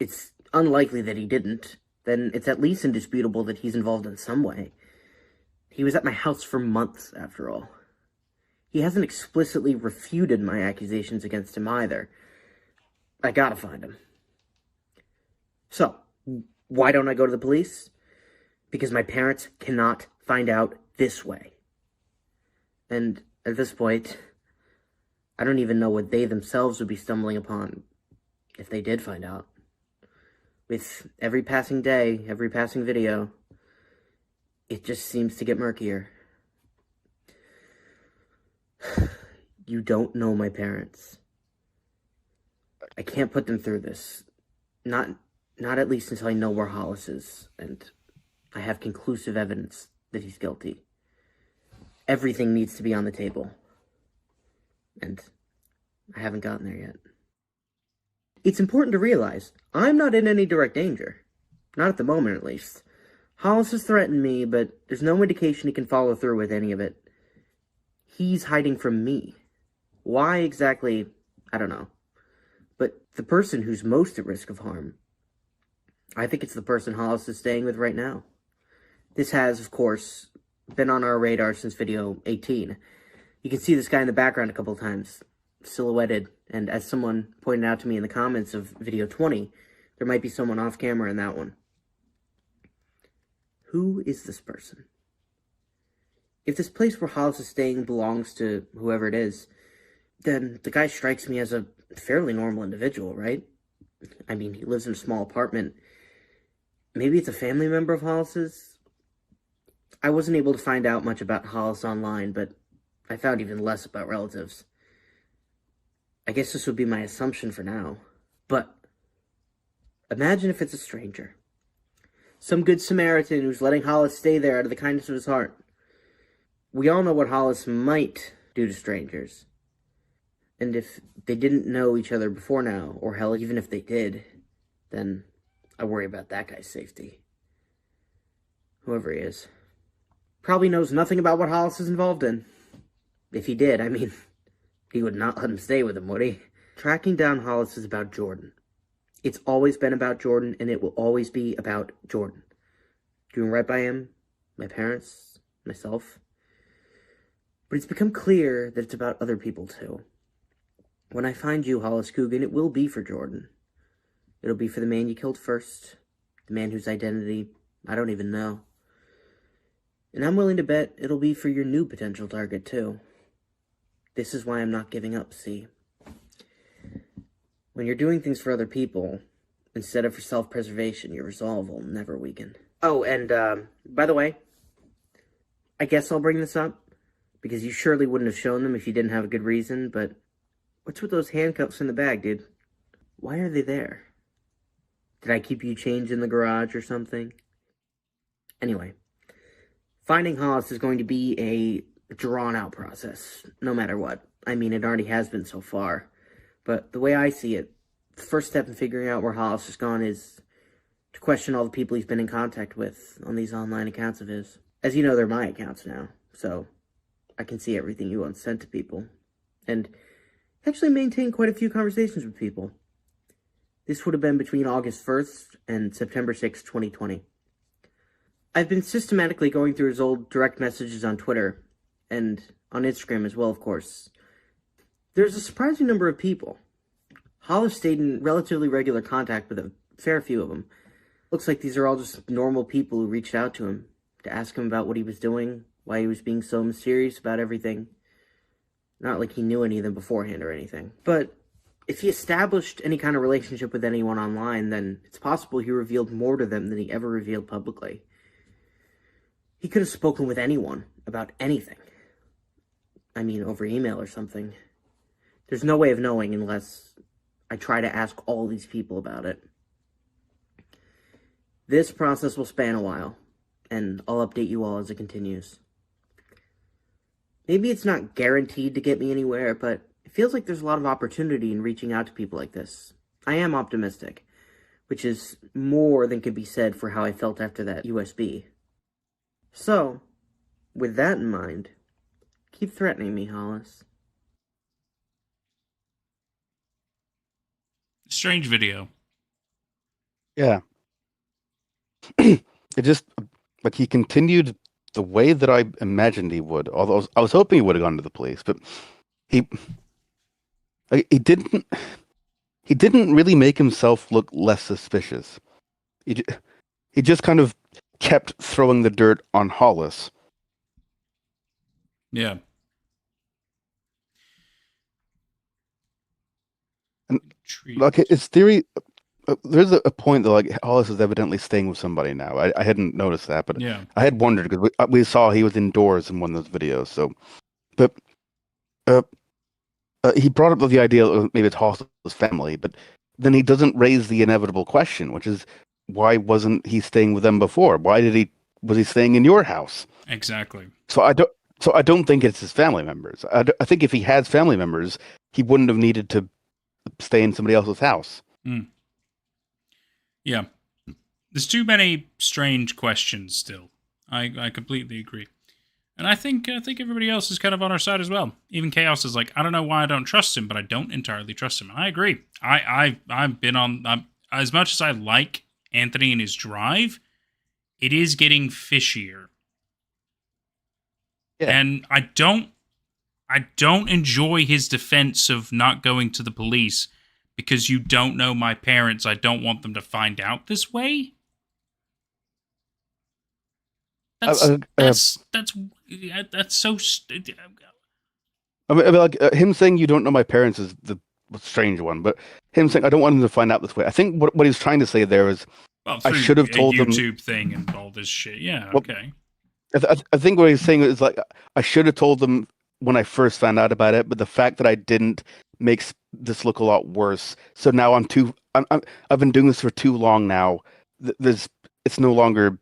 it's unlikely that he didn't, then it's at least indisputable that he's involved in some way. He was at my house for months, after all. He hasn't explicitly refuted my accusations against him either. I gotta find him. So, why don't I go to the police? Because my parents cannot find out this way. And at this point, I don't even know what they themselves would be stumbling upon if they did find out. With every passing day, every passing video, it just seems to get murkier. You don't know my parents. I can't put them through this. Not at least until I know where Hollis is, and I have conclusive evidence that he's guilty. Everything needs to be on the table. And I haven't gotten there yet. It's important to realize, I'm not in any direct danger. Not at the moment, at least. Hollis has threatened me, but there's no indication he can follow through with any of it. He's hiding from me. Why exactly, I don't know. But the person who's most at risk of harm, I think it's the person Hollis is staying with right now. This has, of course, been on our radar since video 18. You can see this guy in the background a couple times, silhouetted, and as someone pointed out to me in the comments of video 20, there might be someone off camera in that one. Who is this person? If this place where Hollis is staying belongs to whoever it is, then the guy strikes me as a fairly normal individual, right? I mean, he lives in a small apartment. Maybe it's a family member of Hollis's? I wasn't able to find out much about Hollis online, but I found even less about relatives. I guess this would be my assumption for now. But imagine if it's a stranger. Some good Samaritan who's letting Hollis stay there out of the kindness of his heart. We all know what Hollis might do to strangers. And if they didn't know each other before now, or hell, even if they did, then I worry about that guy's safety. Whoever he is. Probably knows nothing about what Hollis is involved in. If he did, I mean, he would not let him stay with him, would he? Tracking down Hollis is about Jordan. It's always been about Jordan, and it will always be about Jordan. Doing right by him, my parents, myself. But it's become clear that it's about other people, too. When I find you, Hollis Coogan, it will be for Jordan. It'll be for the man you killed first, the man whose identity I don't even know. And I'm willing to bet it'll be for your new potential target, too. This is why I'm not giving up, see? When you're doing things for other people, instead of for self-preservation, your resolve will never weaken. Oh, and, by the way, I guess I'll bring this up, because you surely wouldn't have shown them if you didn't have a good reason, but what's with those handcuffs in the bag, dude? Why are they there? Did I keep you change in the garage or something? Anyway, finding Hollis is going to be a drawn-out process, no matter what. I mean, it already has been so far. But the way I see it, the first step in figuring out where Hollis has gone is to question all the people he's been in contact with on these online accounts of his. As you know, they're my accounts now, so I can see everything you once sent to people. And actually maintain quite a few conversations with people. This would have been between August 1st and September 6th, 2020. I've been systematically going through his old direct messages on Twitter, and on Instagram as well, of course. There's a surprising number of people. Hollis stayed in relatively regular contact with a fair few of them. Looks like these are all just normal people who reached out to him to ask him about what he was doing, why he was being so mysterious about everything. Not like he knew any of them beforehand or anything. But if he established any kind of relationship with anyone online, then it's possible he revealed more to them than he ever revealed publicly. He could have spoken with anyone about anything. I mean, over email or something. There's no way of knowing unless I try to ask all these people about it. This process will span a while, and I'll update you all as it continues. Maybe it's not guaranteed to get me anywhere, but it feels like there's a lot of opportunity in reaching out to people like this. I am optimistic, which is more than could be said for how I felt after that USB. So, with that in mind, keep threatening me, Hollis. Strange video. Yeah. It just like he continued the way that I imagined he would. Although I was hoping he would have gone to the police, but he he didn't. He didn't really make himself look less suspicious. He just kind of kept throwing the dirt on Hollis. Yeah. And like his theory, there's a point that like Hollis is evidently staying with somebody now. I hadn't noticed that, but Yeah. I had wondered because we saw he was indoors in one of those videos. So, but he brought up the idea that maybe it's Hollis' family, but then he doesn't raise the inevitable question, which is why wasn't he staying with them before? Why was he staying in your house? Exactly. So I don't think it's his family members. I think if he has family members, he wouldn't have needed to stay in somebody else's house. Yeah. There's too many strange questions still. I completely agree. And I think everybody else is kind of on our side as well. Even Chaos is like, I don't know why I don't trust him, but I don't entirely trust him. And I agree. I've been on as much as I like Anthony and his drive, it is getting fishier. Yeah. And I don't enjoy his defense of not going to the police because you don't know my parents. I don't want them to find out this way. That's so. I mean, like him saying you don't know my parents is the strange one, but him saying I don't want them to find out this way. I think what he's trying to say there is I should have told them YouTube thing and all this shit. Yeah, okay. I think what he's saying is like I should have told them when I first found out about it, but the fact that I didn't makes this look a lot worse. So now I've been doing this for too long now. It's no longer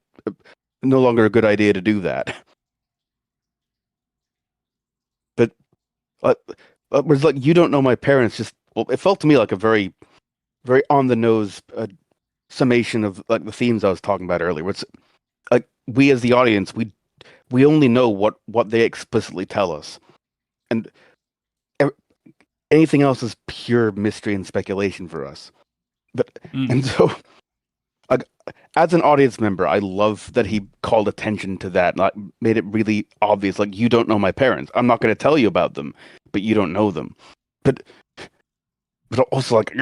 a good idea to do that. But whereas like you don't know my parents, just it felt to me like a very, very on the nose summation of like the themes I was talking about earlier. It's like we as the audience, we only know what they explicitly tell us, and anything else is pure mystery and speculation for us. But and so. As an audience member, I love that he called attention to that, like made it really obvious. Like, you don't know my parents. I'm not going to tell you about them, but you don't know them. But also like,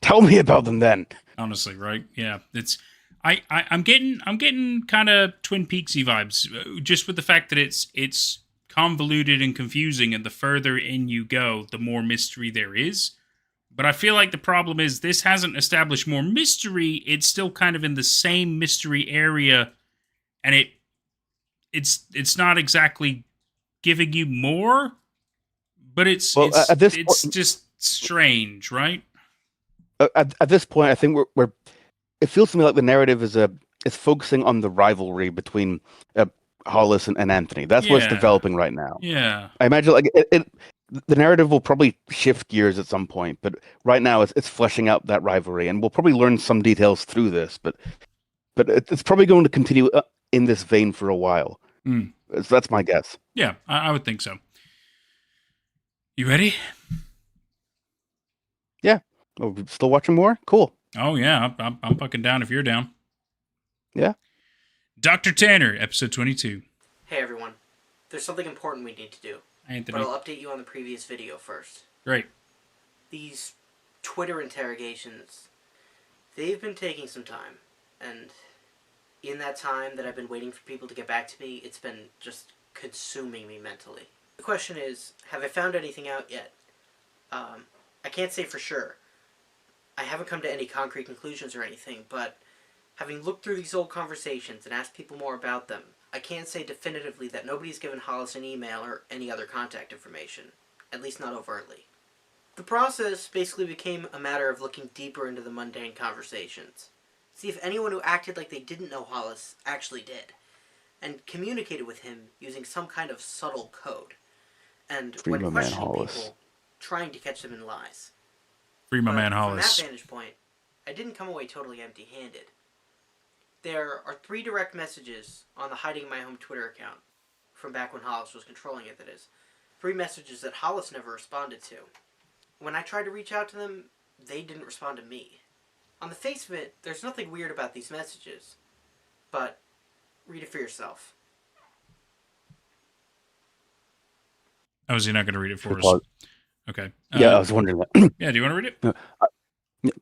tell me about them then. Honestly, right? Yeah, it's I'm getting kind of Twin Peaksy vibes, just with the fact that it's convoluted and confusing, and the further in you go, the more mystery there is. But I feel like the problem is this hasn't established more mystery. It's still kind of in the same mystery area, and it's not exactly giving you more. But it's just strange, right? At this point, I think we're. It feels to me like the narrative is focusing on the rivalry between Hollis and Anthony. That's what's developing right now. Yeah, I imagine like the narrative will probably shift gears at some point, but right now it's fleshing out that rivalry, and we'll probably learn some details through this. But it's probably going to continue in this vein for a while. That's my guess. Yeah, I would think so. You ready? Yeah. Oh, still watching more? Cool. Oh yeah, I'm fucking down if you're down. Yeah. Dr. Tanner, episode 22. Hey everyone, there's something important we need to do. Anthony. But I'll update you on the previous video first. Great. These Twitter interrogations, they've been taking some time. And in that time that I've been waiting for people to get back to me, it's been just consuming me mentally. The question is, have I found anything out yet? I can't say for sure. I haven't come to any concrete conclusions or anything, but having looked through these old conversations and asked people more about them, I can't say definitively that nobody's given Hollis an email or any other contact information, at least not overtly. The process basically became a matter of looking deeper into the mundane conversations. See if anyone who acted like they didn't know Hollis actually did, and communicated with him using some kind of subtle code. And Free when my man questioning Hollis. people, trying to catch them in lies. Free my But man Hollis. From that vantage point, I didn't come away totally empty-handed. There are 3 direct messages on the Hiding My Home Twitter account, from back when Hollis was controlling it, that is. 3 messages that Hollis never responded to. When I tried to reach out to them, they didn't respond to me. On the face of it, there's nothing weird about these messages. But read it for yourself. Oh, is he not going to read it for us? Pause. Okay. Yeah, I was wondering that. Yeah, do you want to read it?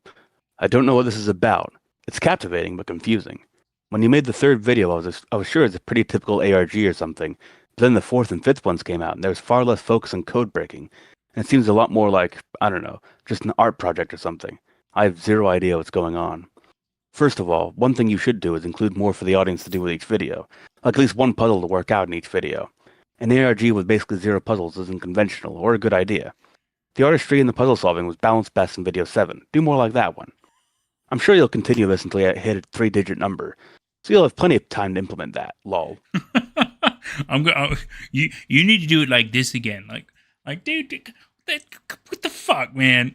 I don't know what this is about. It's captivating but confusing. When you made the third video, I was sure it's a pretty typical ARG or something. But then the fourth and fifth ones came out, and there was far less focus on code breaking. And it seems a lot more like, I don't know, just an art project or something. I have zero idea what's going on. First of all, one thing you should do is include more for the audience to do with each video. Like at least one puzzle to work out in each video. An ARG with basically zero puzzles isn't conventional or a good idea. The artistry and the puzzle solving was balanced best in video 7. Do more like that one. I'm sure you'll continue this until you hit a 3-digit number. So you'll have plenty of time to implement that, lol. You need to do it like this again. Like dude, what the fuck, man?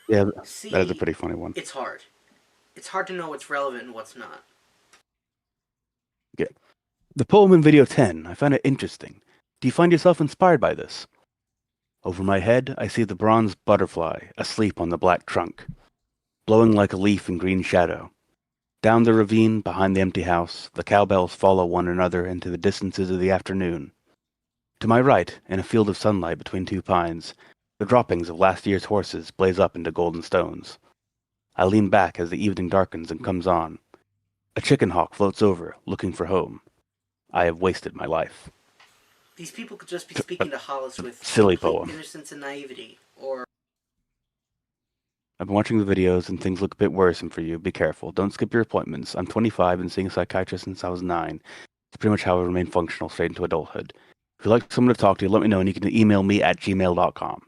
Yeah, See, that is a pretty funny one. It's hard. It's hard to know what's relevant and what's not. The poem in video 10, I found it interesting. Do you find yourself inspired by this? Over my head, I see the bronze butterfly asleep on the black trunk, blowing like a leaf in green shadow. Down the ravine behind the empty house, the cowbells follow one another into the distances of the afternoon. To my right, in a field of sunlight between two pines, the droppings of last year's horses blaze up into golden stones. I lean back as the evening darkens and comes on. A chicken hawk floats over, looking for home. I have wasted my life. These people could just be speaking to Hollis with Silly complete poem. innocence and naivety, or I've been watching the videos and things look a bit worrisome for you. Be careful. Don't skip your appointments. I'm 25 and seeing a psychiatrist since I was 9. It's pretty much how I remain functional straight into adulthood. If you'd like someone to talk to, let me know and you can email me at gmail.com.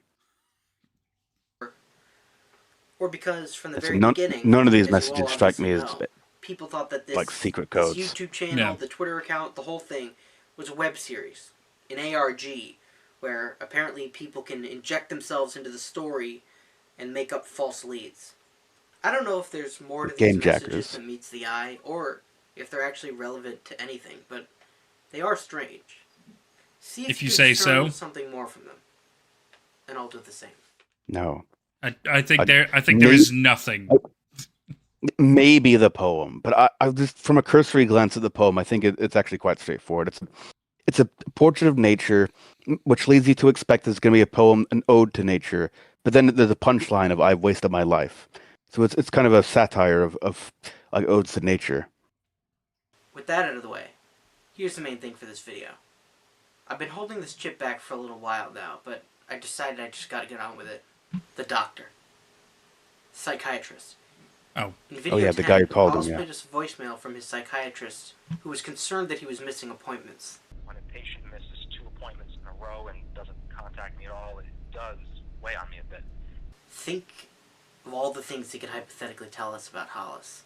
or because from the It's very none- beginning, none of these as you messages all strike me obviously as know, people thought that this like secret this codes. YouTube channel, Yeah. the Twitter account, the whole thing was a web series, an ARG, where apparently people can inject themselves into the story and make up false leads. I don't know if there's more to Game these messages jackers. than meets the eye, or if they're actually relevant to anything, but they are strange. See If you can say discern so. something more from them, and I'll do the same. No. I think I- there me- is nothing. Maybe the poem, but I just from a cursory glance at the poem, I think it's actually quite straightforward. It's a portrait of nature, which leads you to expect there's going to be a poem, an ode to nature, but then there's a punchline of "I've wasted my life." So it's kind of a satire of like odes to nature. With that out of the way, here's the main thing for this video. I've been holding this chip back for a little while now, but I decided I just gotta get on with it. The doctor. Psychiatrist. Oh. In video yeah, the 10, guy who called him, Hollis yeah. played us a voicemail from his psychiatrist, who was concerned that he was missing appointments. When a patient misses 2 appointments in a row and doesn't contact me at all, it does weigh on me a bit. Think of all the things he could hypothetically tell us about Hollis.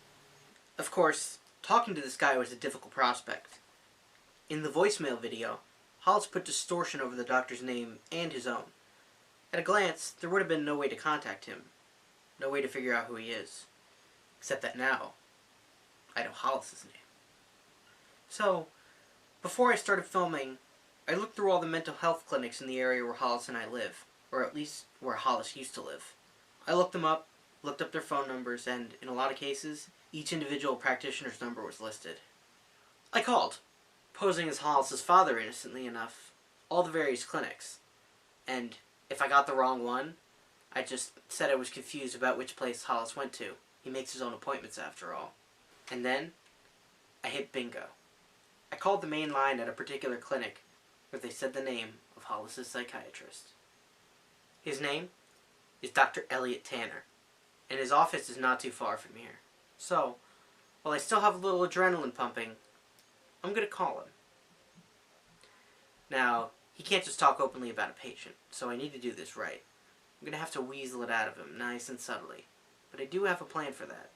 Of course, talking to this guy was a difficult prospect. In the voicemail video, Hollis put distortion over the doctor's name and his own. At a glance, there would have been no way to contact him. No way to figure out who he is. Except that now, I know Hollis's name. So, before I started filming, I looked through all the mental health clinics in the area where Hollis and I live, or at least where Hollis used to live. I looked them up, looked up their phone numbers, and in a lot of cases, each individual practitioner's number was listed. I called, posing as Hollis's father innocently enough, all the various clinics. And if I got the wrong one, I just said I was confused about which place Hollis went to. He makes his own appointments after all. And then, I hit bingo. I called the main line at a particular clinic where they said the name of Hollis's psychiatrist. His name is Dr. Elliot Tanner, and his office is not too far from here. So, while I still have a little adrenaline pumping, I'm going to call him. Now, he can't just talk openly about a patient, so I need to do this right. I'm going to have to weasel it out of him, nice and subtly. But I do have a plan for that.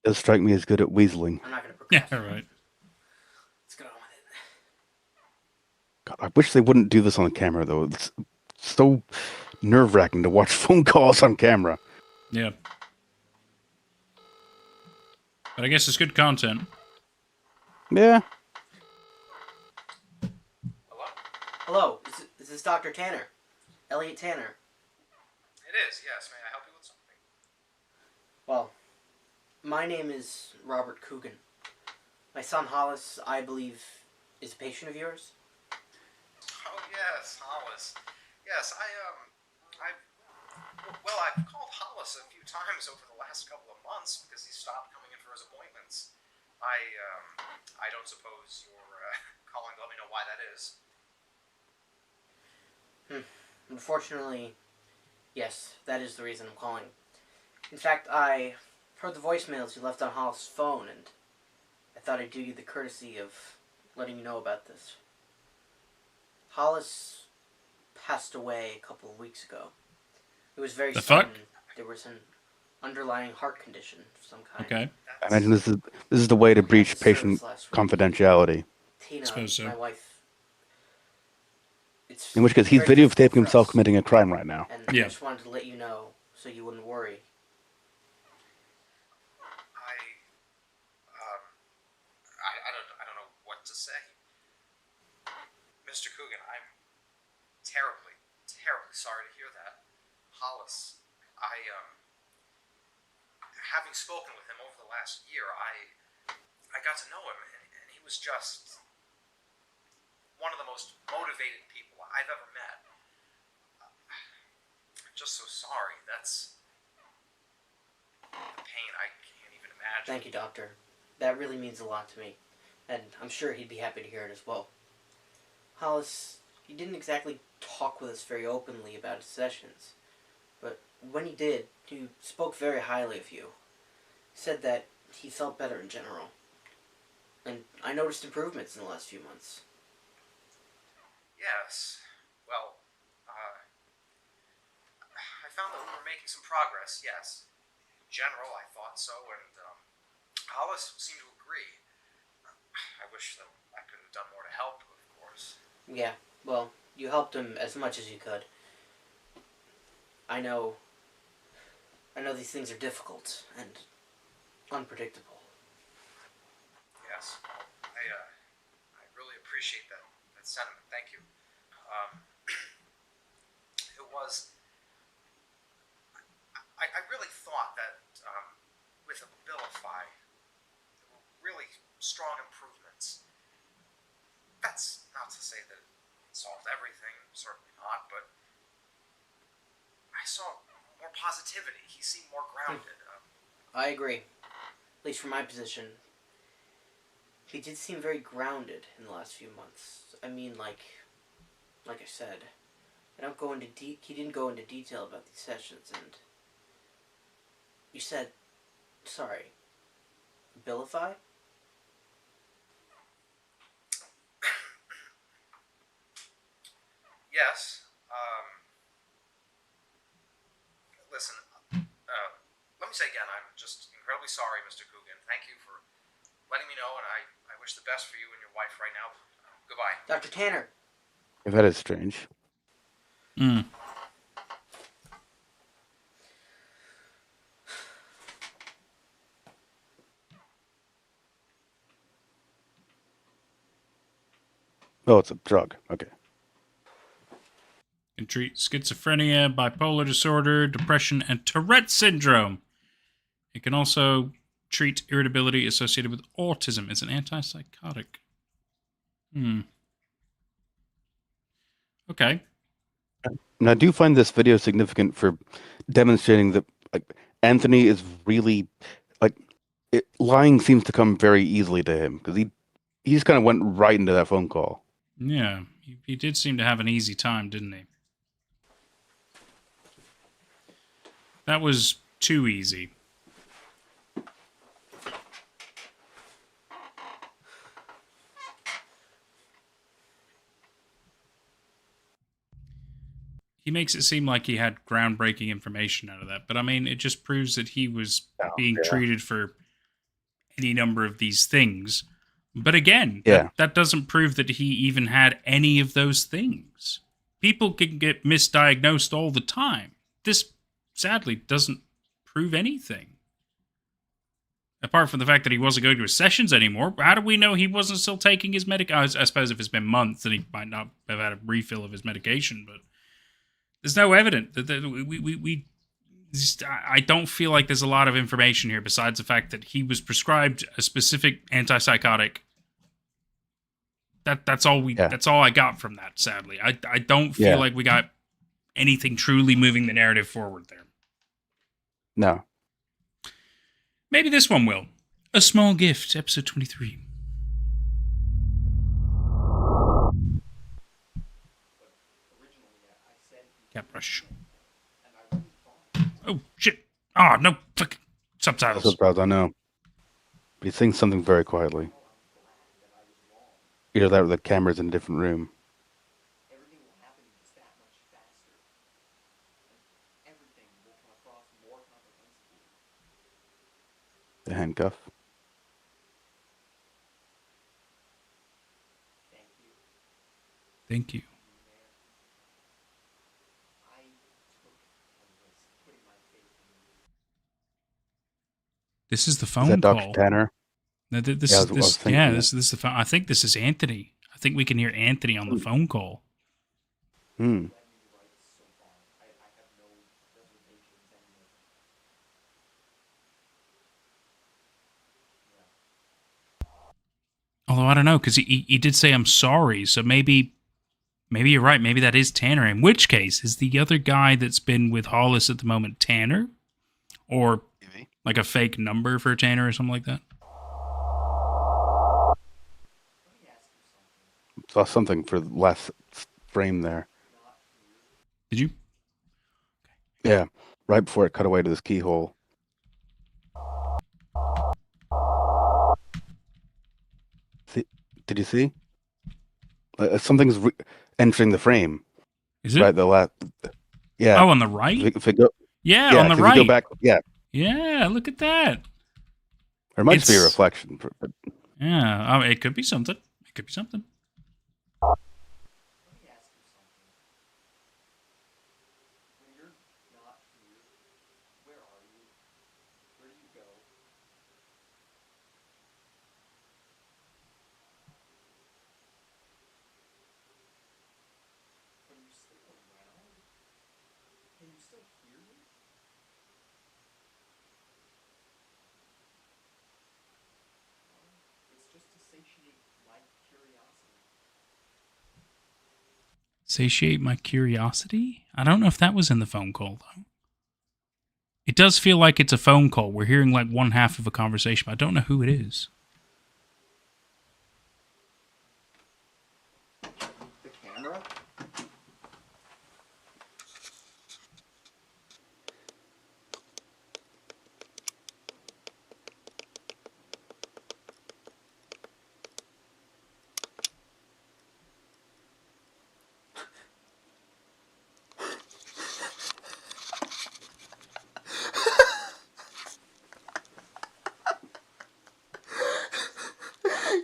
Does strike me as good at weaseling. I'm not going to Yeah, procrastinate. right. Let's get on with it. God, I wish they wouldn't do this on camera though. It's so nerve-wracking to watch phone calls on camera. Yeah. But I guess it's good content. Yeah. Hello, is this Dr. Tanner? Elliot Tanner. It is, yes. May I help you with something? Well, my name is Robert Coogan. My son Hollis, I believe, is a patient of yours. Oh yes, Hollis. Yes, I've called Hollis a few times over the last couple of months because he stopped coming in for his appointments. I don't suppose you're calling to let me know why that is. Unfortunately, yes, that is the reason I'm calling. In fact, I heard the voicemails you left on Hollis' phone, and I thought I'd do you the courtesy of letting you know about this. Hollis passed away a couple of weeks ago. It was very The sudden. fuck? There was an underlying heart condition of some kind. Okay. I imagine this is the way to breach patient confidentiality. Tina, Suppose so. my wife. It's In which case, he's very difficult videotaping for himself us. committing a crime right now. And Yeah. I just wanted to let you know so you wouldn't worry. I don't know what to say. Mr. Coogan, I'm terribly, terribly sorry to hear that. Hollis, having spoken with him over the last year, I got to know him, and he was just one of the most motivated people I've ever met. I'm just so sorry. That's the pain I can't even imagine. Thank you, Doctor. That really means a lot to me. And I'm sure he'd be happy to hear it as well. Hollis, he didn't exactly talk with us very openly about his sessions. But when he did, he spoke very highly of you. He said that he felt better in general. And I noticed improvements in the last few months. Yes. Well, I found that we were making some progress, yes. In general, I thought so, and Hollis seemed to agree. I wish that I could have done more to help, of course. Yeah, well, you helped him as much as you could. I know these things are difficult and unpredictable. Yes. I really appreciate that sentiment. Thank you. It was... I really thought that with Abilify, there were really strong improvements. That's not to say that it solved everything, certainly not, but I saw more positivity. He seemed more grounded. I agree. At least from my position. He did seem very grounded in the last few months. I mean, like I said, he didn't go into detail about these sessions, and you said, sorry, Abilify? Yes. Listen, let me say again, I'm just incredibly sorry, Mr. Coogan. Thank you for letting me know, and I wish the best for you and your wife right now. Goodbye. Dr. Tanner! If that is strange. Mm. Oh, it's a drug. Okay. Can treat schizophrenia, bipolar disorder, depression, and Tourette syndrome. It can also treat irritability associated with autism. It's an antipsychotic. Okay. And I do find this video significant for demonstrating that Anthony is really lying seems to come very easily to him because he just kind of went right into that phone call. Yeah, he did seem to have an easy time, didn't he? That was too easy. He makes it seem like he had groundbreaking information out of that, but I mean, it just proves that he was being treated for any number of these things. But again, that doesn't prove that he even had any of those things. People can get misdiagnosed all the time. This, sadly, doesn't prove anything. Apart from the fact that he wasn't going to his sessions anymore, how do we know he wasn't still taking his medication? I suppose if it's been months, then he might not have had a refill of his medication, but there's no evidence that I don't feel like there's a lot of information here besides the fact that he was prescribed a specific antipsychotic. That's all Yeah. that's all I got from that, sadly. I don't feel Yeah. like we got anything truly moving the narrative forward there. No. Maybe this one will. A Small Gift, episode 23. Cat brush. Oh, shit. Ah, no fucking subtitles. Subtitles, I know. But he's saying something very quietly. Either that or the camera's in a different room. Everything will happen just that much faster. And everything will come across more comprehensible. The handcuff. Thank you. Thank you. I took a risk putting my faith in you. This is the Is phone that Dr. call. Tanner? No, this Yeah, I is was- I was this. thinking Yeah, that. this is the phone. I think this is Anthony. I think we can hear Anthony on the phone call. Hmm. Although I don't know, because he did say I'm sorry, so maybe you're right. Maybe that is Tanner. In which case, is the other guy that's been with Hollis at the moment Tanner, or Maybe. like a fake number for Tanner or something like that? Saw something for the last frame there. Did you? Yeah. Right before it cut away to this keyhole. See, did you see? Something's entering the frame. Is it? Right, the last. Yeah. Oh, on the right? If it go, Yeah, yeah, on the 'cause if right. you go back, yeah. Yeah, look at that. Or it might just be a It's- reflection. But Yeah, it could be something. It could be something. Let me ask you something. When you're not here, where are you? Where do you go? Are you still around? Can you still hear me? It's just to satiate my curiosity. Satiate my curiosity? I don't know if that was in the phone call, though. It does feel like it's a phone call. We're hearing like one half of a conversation, but I don't know who it is. The camera?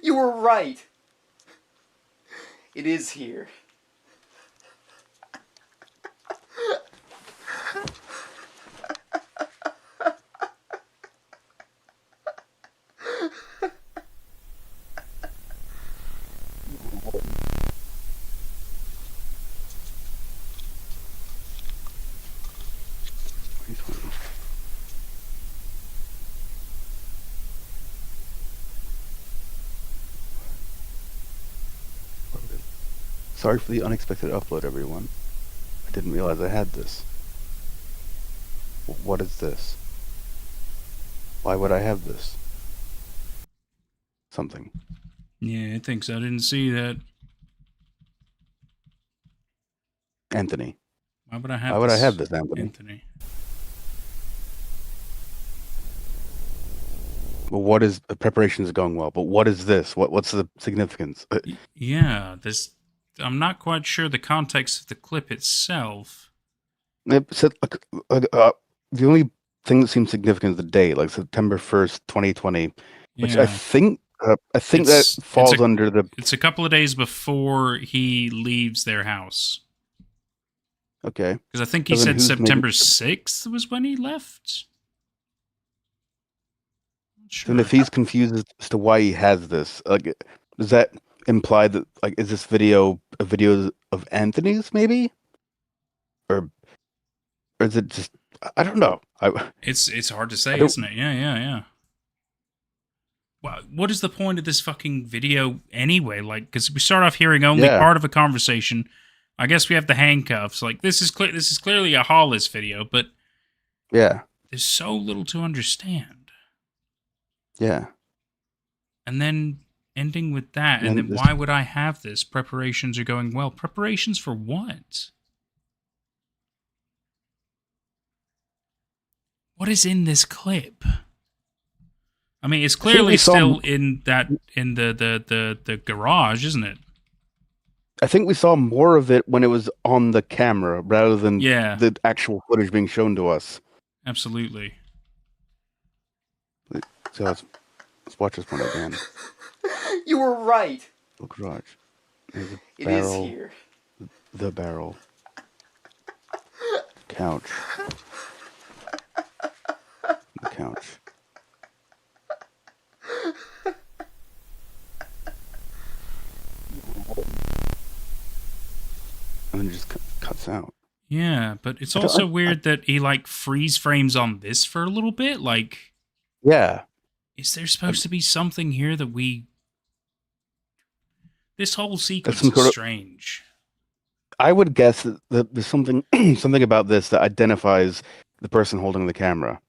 You were right. It is here. sorry for the unexpected upload, everyone. I didn't realize I had this. What is this? Why would I have this? Something. Yeah, I think so. I didn't see that. Anthony. Why would I have Why would I have this, Anthony? Anthony. Well, what is preparations are going well, but what is this? What's the significance? Yeah, this. I'm not quite sure the context of the clip itself. It said, the only thing that seems significant is the date, like September 1st, 2020, which Yeah. I think It's- that falls it's a- under the. It's a couple of days before he leaves their house. Okay. Because I think he So then said who's September maybe- 6th was when he left. Not sure. And if he's confused as to why he has this, like, does that imply that, like, is this video a video of Anthony's, maybe, or is it just I don't know. It's hard to say, I don't- isn't it? Yeah. Well, what is the point of this fucking video anyway? Like, because we start off hearing only Yeah. part of a conversation. I guess we have the handcuffs. Like, this is clearly a Hollis video, but Yeah. there's so little to understand. Yeah. And then ending with that, and And then this- why would I have this? Preparations are going well. Preparations for what? What is in this clip? I mean, it's think clearly we saw- still in the garage, isn't it? I think we saw more of it when it was on the camera rather than Yeah. the actual footage being shown to us. Absolutely. So let's watch this one again. You were right. The garage. There's a It is barrel. here. The barrel. Couch. The couch. And then it just cuts out. Yeah, but it's I don't- also I- weird that he like freeze frames on this for a little bit. Like, Yeah. is there supposed to be something here that we? This whole sequence some is sort of- strange. I would guess that there's something something about this that identifies the person holding the camera.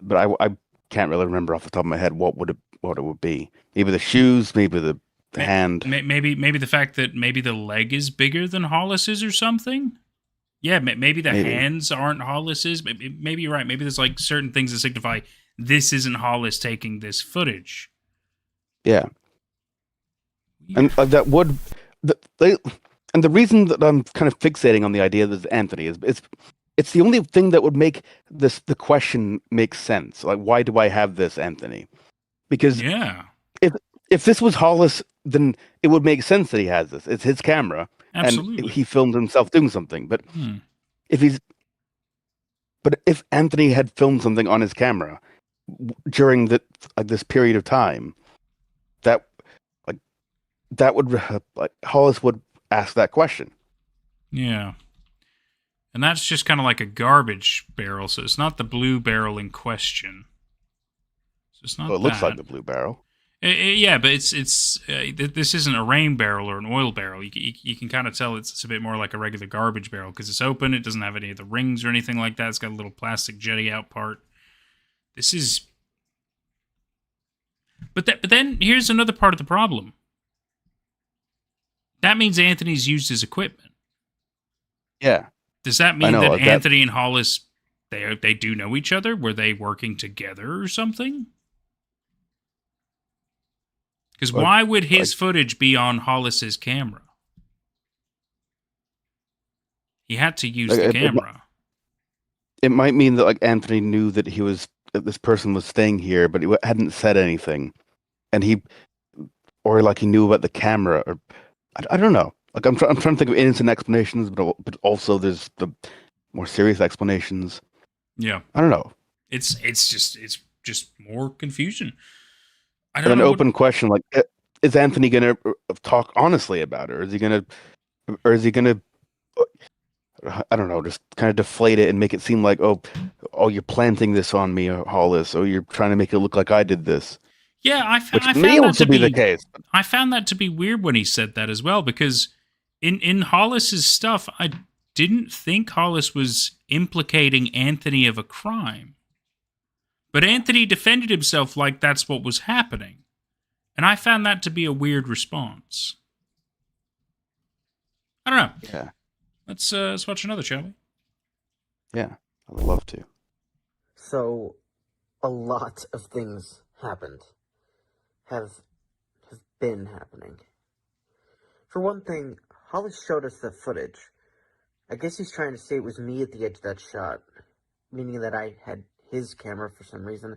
But I can't really remember off the top of my head what it would be. Maybe the shoes, maybe the hand. Maybe the fact that maybe the leg is bigger than Hollis's or something. Yeah, maybe the Maybe. hands aren't Hollis's. Maybe you're right. Maybe there's like certain things that signify this isn't Hollis taking this footage. Yeah. And that would and the reason that I'm kind of fixating on the idea that it's Anthony is it's the only thing that would make the question make sense. Like, why do I have this, Anthony? Because Yeah, if this was Hollis, then it would make sense that he has this. It's his camera, absolutely. and he filmed himself doing something. But Hmm. if Anthony had filmed something on his camera during this period of time, that would Hollis would ask that question. Yeah. And that's just kind of like a garbage barrel, so it's not the blue barrel in question. So it's not Well, it looks that. like the blue barrel. Yeah, but it's this isn't a rain barrel or an oil barrel. You can kind of tell it's a bit more like a regular garbage barrel because it's open. It doesn't have any of the rings or anything like that. It's got a little plastic jetty out part. This is, but then here's another part of the problem. That means Anthony's used his equipment. Yeah. Does that mean know, that that- Anthony and Hollis they do know each other? Were they working together or something? Because Like- why would his footage be on Hollis's camera? He had to use Like, the it- camera. It might mean that this person was staying here, but he hadn't said anything, and he knew about the camera, or I don't know. Like I'm trying to think of innocent explanations, but also there's the more serious explanations. Yeah, I don't know. it's just more confusion. I And don't an know. open question like, is Anthony gonna talk honestly about it, or is he gonna, I don't know, just kind of deflate it and make it seem like, oh, you're planting this on me, Hollis, or you're trying to make it look like I did this, Yeah, I which found may that also to be the case. I found that to be weird when he said that as well, because in Hollis's stuff, I didn't think Hollis was implicating Anthony of a crime. But Anthony defended himself like that's what was happening. And I found that to be a weird response. I don't know. Yeah, Let's watch another, shall we? yeah, I would love to. So, a lot of things happened. Have been happening. For one thing, Hollis showed us the footage. I guess he's trying to say it was me at the edge of that shot, meaning that I had his camera for some reason.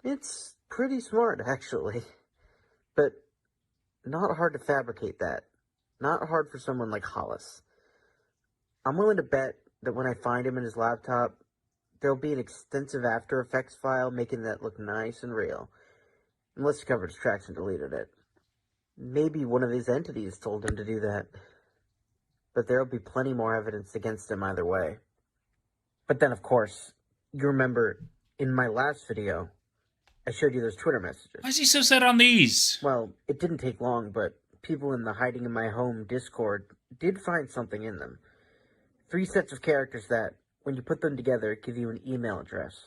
It's pretty smart, actually. But not hard to fabricate that. Not hard for someone like Hollis. I'm willing to bet that when I find him in his laptop, there'll be an extensive After Effects file making that look nice and real. Unless he covered his tracks and deleted it. Maybe one of his entities told him to do that. But there'll be plenty more evidence against him either way. But then, of course, you remember in my last video, I showed you those Twitter messages. Why is he so set on these? Well, it didn't take long, but people in the Hiding in My Home Discord did find something in them. 3 sets of characters that, when you put them together, give you an email address.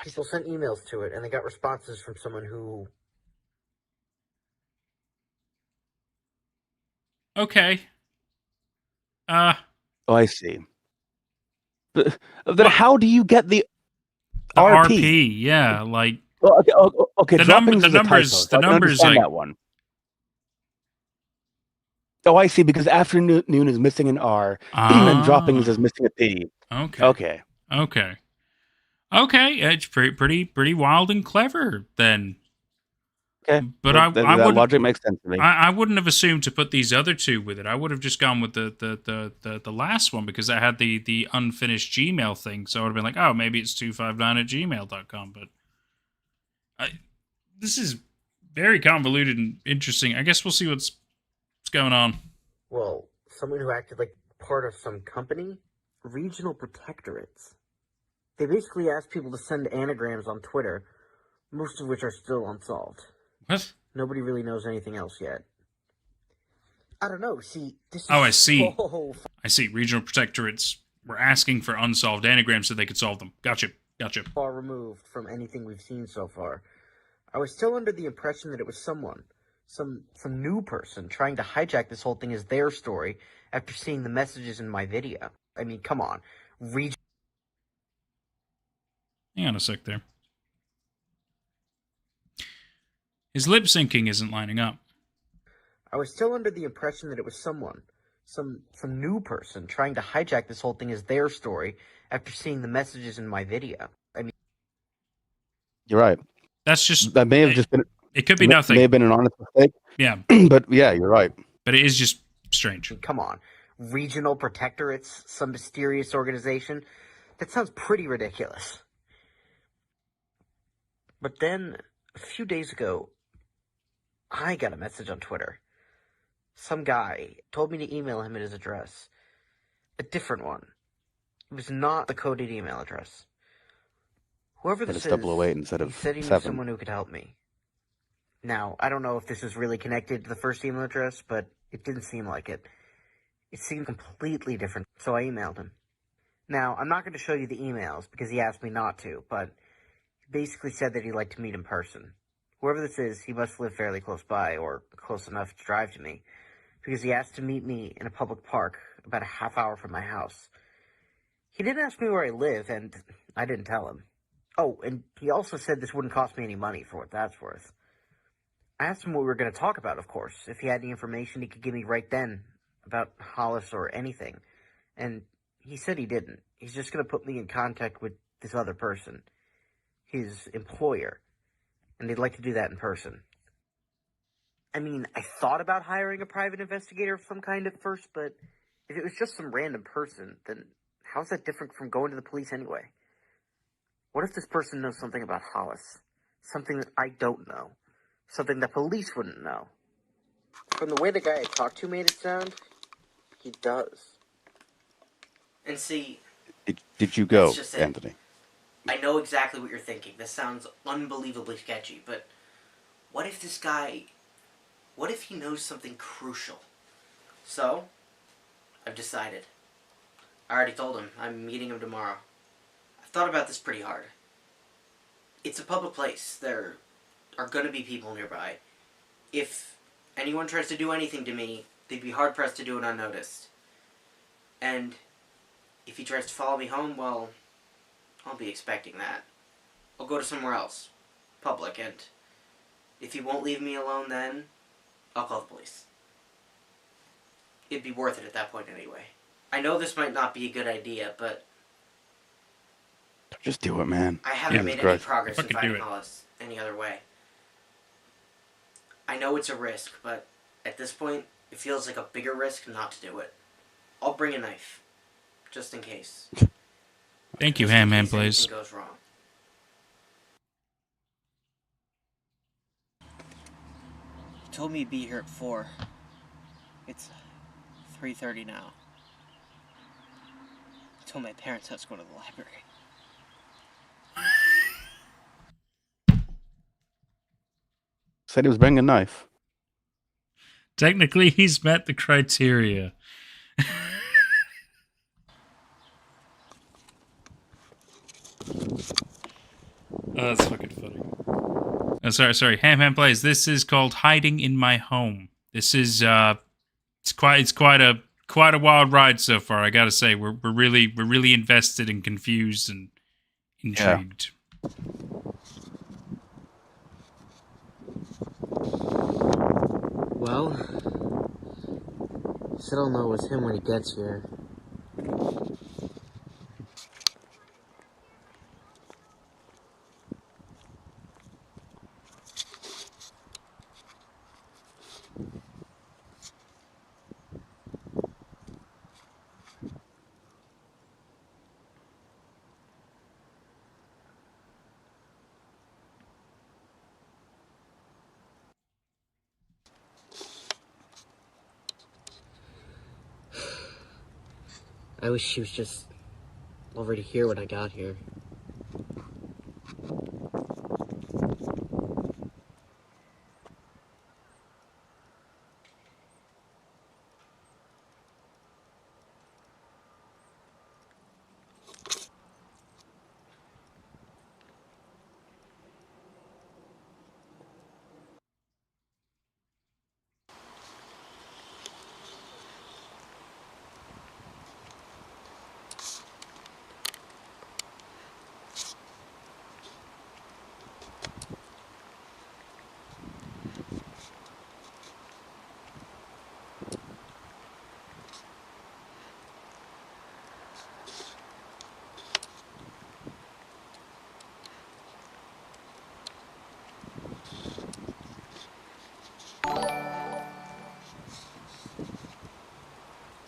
People sent emails to it, and they got responses from someone who... Okay. Oh, I see. But then how do you get the The RP? RP, yeah, like Well, okay, The droppings number- is the a typo, numbers- so the I can numbers, understand like- that one. Oh, I see. Because afternoon is missing an R, and droppings is missing a P. Okay. Okay. Okay, it's pretty wild and clever then. Okay. But Well, that would logic makes sense to me. I wouldn't have assumed to put these other 2 with it. I would have just gone with the last one because I had the unfinished Gmail thing. So I would have been like, oh, maybe it's 259@gmail.com. But this is very convoluted and interesting. I guess we'll see what's going on. Well, someone who acted like part of some company? Regional protectorates. They basically asked people to send anagrams on Twitter, most of which are still unsolved. What? Nobody really knows anything else yet. I don't know, see, this is Oh, I see. so I see. Regional protectorates were asking for unsolved anagrams so they could solve them. Gotcha. far removed from anything we've seen so far. I was still under the impression that it was someone, some new person trying to hijack this whole thing as their story after seeing the messages in my video. I mean, come on. Hang on a sec there. His lip syncing isn't lining up. I was still under the impression that it was someone, some new person trying to hijack this whole thing as their story after seeing the messages in my video. I mean, You're right. That's just... That may have just been... It could be nothing. May have been an honest mistake. Yeah. But yeah, you're right. But it is just strange. come on. Regional protectorates, some mysterious organization. That sounds pretty ridiculous. But then, a few days ago, I got a message on Twitter. Some guy told me to email him at his address. A different one. It was not the coded email address. Whoever But this it's is, 008 instead he of said he knew 7. someone who could help me. Now, I don't know if this is really connected to the first email address, but it didn't seem like it. It seemed completely different, so I emailed him. Now, I'm not going to show you the emails because he asked me not to, but he basically said that he'd like to meet in person. Whoever this is, he must live fairly close by, or close enough to drive to me, because he asked to meet me in a public park about a half hour from my house. He didn't ask me where I live, and I didn't tell him. Oh, and he also said this wouldn't cost me any money, for what that's worth. I asked him what we were going to talk about, of course, if he had any information he could give me right then about Hollis or anything, and he said he didn't. He's just going to put me in contact with this other person, his employer, and they'd like to do that in person. I mean, I thought about hiring a private investigator of some kind at first, but if it was just some random person, then how's that different from going to the police anyway? What if this person knows something about Hollis? Something that I don't know. Something that police wouldn't know. From the way the guy I talked to made it sound, he does. And see... Did you go, That's just it. Anthony? I know exactly what you're thinking. This sounds unbelievably sketchy, but what if this guy... What if he knows something crucial? So, I've decided. I already told him. I'm meeting him tomorrow. I've thought about this pretty hard. It's a public place. There are going to be people nearby. If anyone tries to do anything to me, they'd be hard-pressed to do it unnoticed. And if he tries to follow me home, well, I'll be expecting that. I'll go to somewhere else. Public, and if he won't leave me alone then, I'll call the police. It'd be worth it at that point anyway. I know this might not be a good idea, but Just do it, man. I haven't made any Christ. progress in Fucking do finding it. Hollis any other way. I know it's a risk, but at this point, it feels like a bigger risk not to do it. I'll bring a knife, just in case. Thank you, Just in Handman case Plays. anything goes wrong. He told me he'd be here at 4. It's 3:30 now. He told my parents I was going to the library. Said he was bringing a knife. Technically, he's met the criteria. Oh, that's fucking funny. Oh, sorry. Ham Plays. This is called Hiding in My Home. This is it's quite a wild ride so far. I gotta say, we're really invested and confused and intrigued. Well, guess I'll know it was him when he gets here. I wish she was just already here when I got here.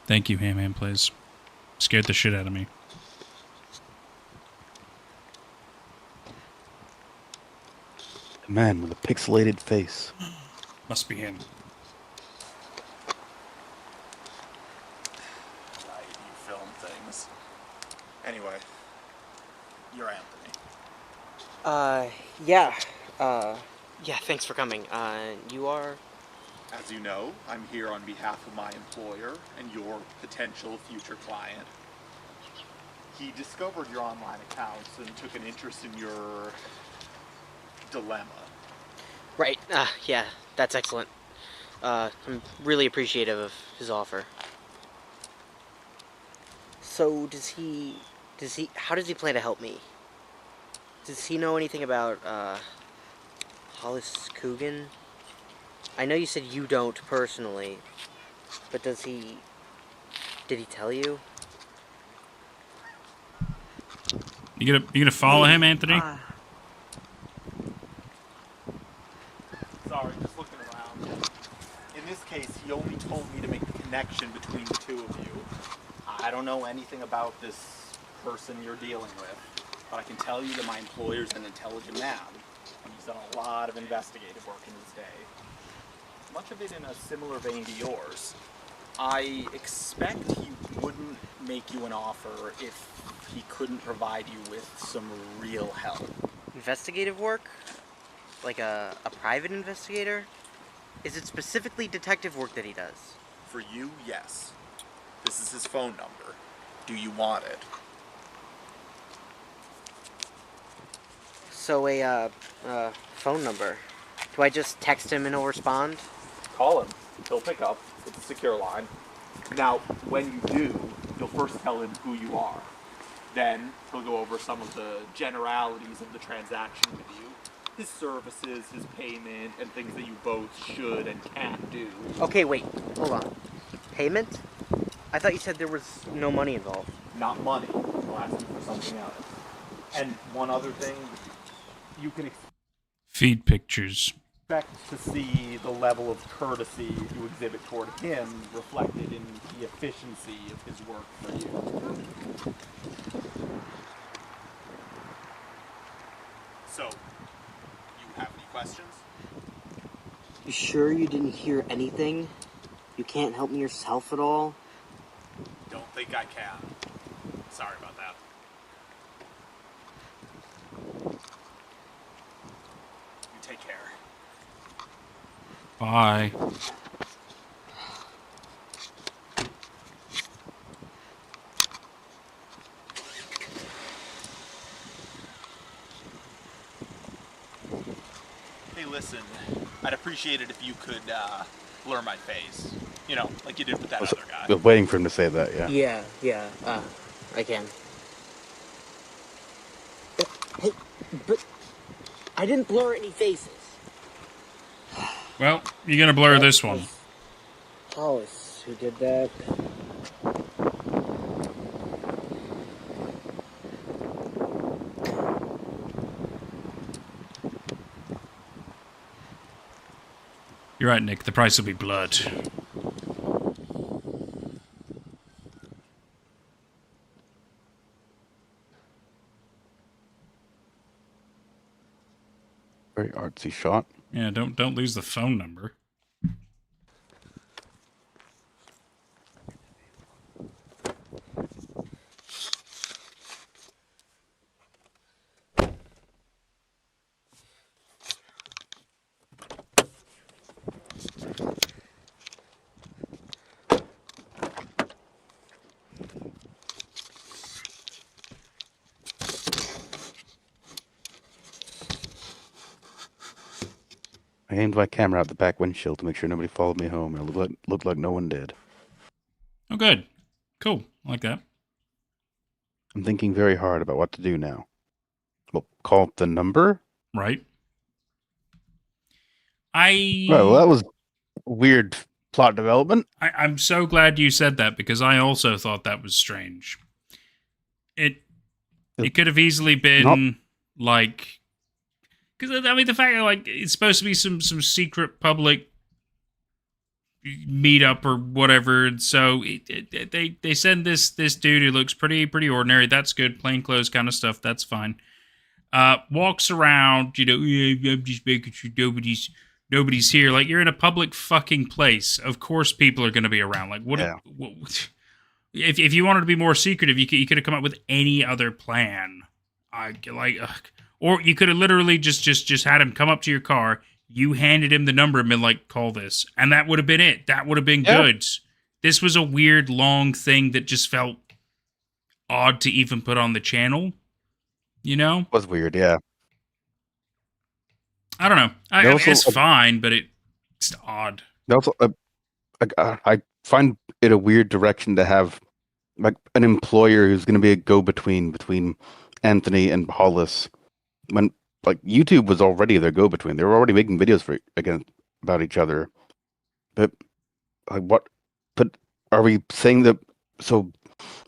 Thank you, Ham Plays. Scared the shit out of me. The man with a pixelated face. Must be him. Right, you film things. Anyway, you're Anthony. Yeah, thanks for coming. You are? As you know, I'm here on behalf of my employer and your potential future client. He discovered your online accounts and took an interest in your dilemma. Right, yeah, that's excellent. I'm really appreciative of his offer. So, how does he plan to help me? Does he know anything about, Hollis Coogan? I know you said you don't personally, but did he tell you? You gonna follow him, Anthony? Sorry, just looking around. In this case, he only told me to make the connection between the two of you. I don't know anything about this person you're dealing with, but I can tell you that my employer's an intelligent man, and he's done a lot of investigative work in his day. Much of it in a similar vein to yours. I expect he wouldn't make you an offer if he couldn't provide you with some real help. Investigative work? Like a private investigator? Is it specifically detective work that he does? For you, yes. This is his phone number. Do you want it? So a phone number. Do I just text him and he'll respond? Call him. He'll pick up. It's a secure line. Now, when you do, you'll first tell him who you are. Then, he'll go over some of the generalities of the transaction with you. His services, his payment, and things that you both should and can do. Okay, wait. Hold on. Payment? I thought you said there was no money involved. Not money. He'll ask you for something else. And one other thing, you can Feed pictures. expect to see the level of courtesy you exhibit toward him reflected in the efficiency of his work for you. So, you have any questions? You sure you didn't hear anything? You can't help me yourself at all? Don't think I can. Sorry about that. You take care. Bye. Hey, listen, I'd appreciate it if you could blur my face. You know, like you did with that other guy. I was waiting for him to say that, yeah. Yeah, I can. Hey, but I didn't blur any faces. Well, you're gonna blur this one. Hollis who did that. You're right, Nick. The price will be blood. Very artsy shot. Yeah, don't lose the phone number. I aimed my camera out the back windshield to make sure nobody followed me home, and it looked like no one did. Oh, good. Cool. I like that. I'm thinking very hard about what to do now. Well, call up the number? Right. Right, well, that was weird plot development. I'm so glad you said that because I also thought that was strange. It could have easily been like, because I mean the fact that like it's supposed to be some secret public meetup or whatever, and so they send this dude who looks pretty ordinary. That's good, plainclothes kind of stuff. That's fine. Walks around, you know, I'm just making sure nobody's here. Like, you're in a public fucking place. Of course people are going to be around. Like, what if you wanted to be more secretive, you could have come up with any other plan. Or you could have literally just had him come up to your car, you handed him the number and been like, call this. And that would have been it. That would have been good. This was a weird, long thing that just felt odd to even put on the channel. You know? It was weird, yeah. I don't know. I mean, it's fine, but it's odd. Also, I find it a weird direction to have like an employer who's going to be a go-between between Anthony and Hollis. When like YouTube was already their go-between, they were already making videos about each other. But like, what? But are we saying that? So,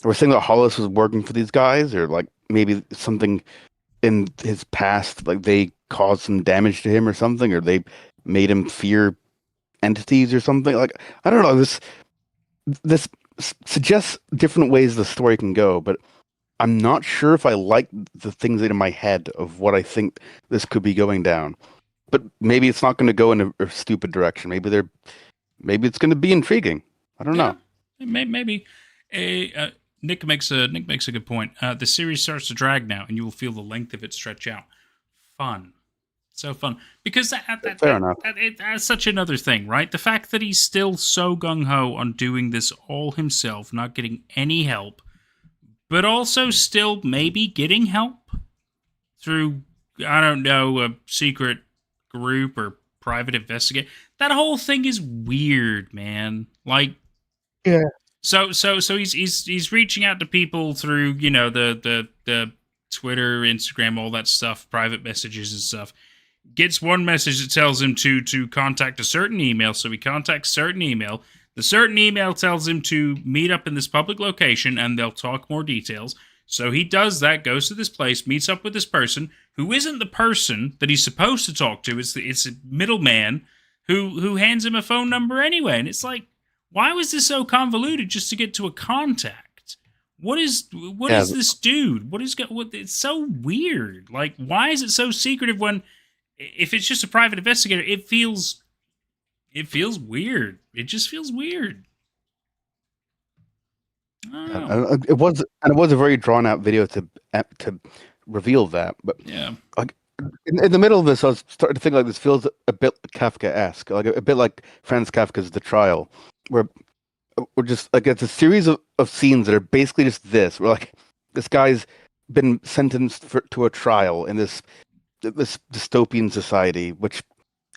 are we saying that Hollis was working for these guys, or like maybe something in his past, like they caused some damage to him or something, or they made him fear entities or something? Like, I don't know. This suggests different ways the story can go, but I'm not sure if I like the things in my head of what I think this could be going down. But maybe it's not going to go in a stupid direction. Maybe it's going to be intriguing. I don't know. Maybe. Nick makes a good point. The series starts to drag now, and you will feel the length of it stretch out. Fun. So fun. Because that's such another thing, right? The fact that he's still so gung-ho on doing this all himself, not getting any help, but also still maybe getting help through, I don't know, a secret group or private investigator. That whole thing is weird, man. Like, yeah. So he's reaching out to people through, you know, the Twitter, Instagram, all that stuff, private messages and stuff. Gets one message that tells him to contact a certain email, so he contacts certain email. The certain email tells him to meet up in this public location, and they'll talk more details. So he does that, goes to this place, meets up with this person, who isn't the person that he's supposed to talk to. It's a middleman who hands him a phone number anyway. And it's like, why was this so convoluted just to get to a contact? What is this dude? It's so weird. Like, why is it so secretive when, if it's just a private investigator, it feels weird. It just feels weird. I don't Yeah, know. it was a very drawn out video to reveal that. But Yeah. like in the middle of this, I was starting to think like this feels a bit Kafka-esque, like a bit like Franz Kafka's The Trial, where we're just like it's a series of scenes that are basically just this. We're like, this guy's been sentenced to a trial in this dystopian society, which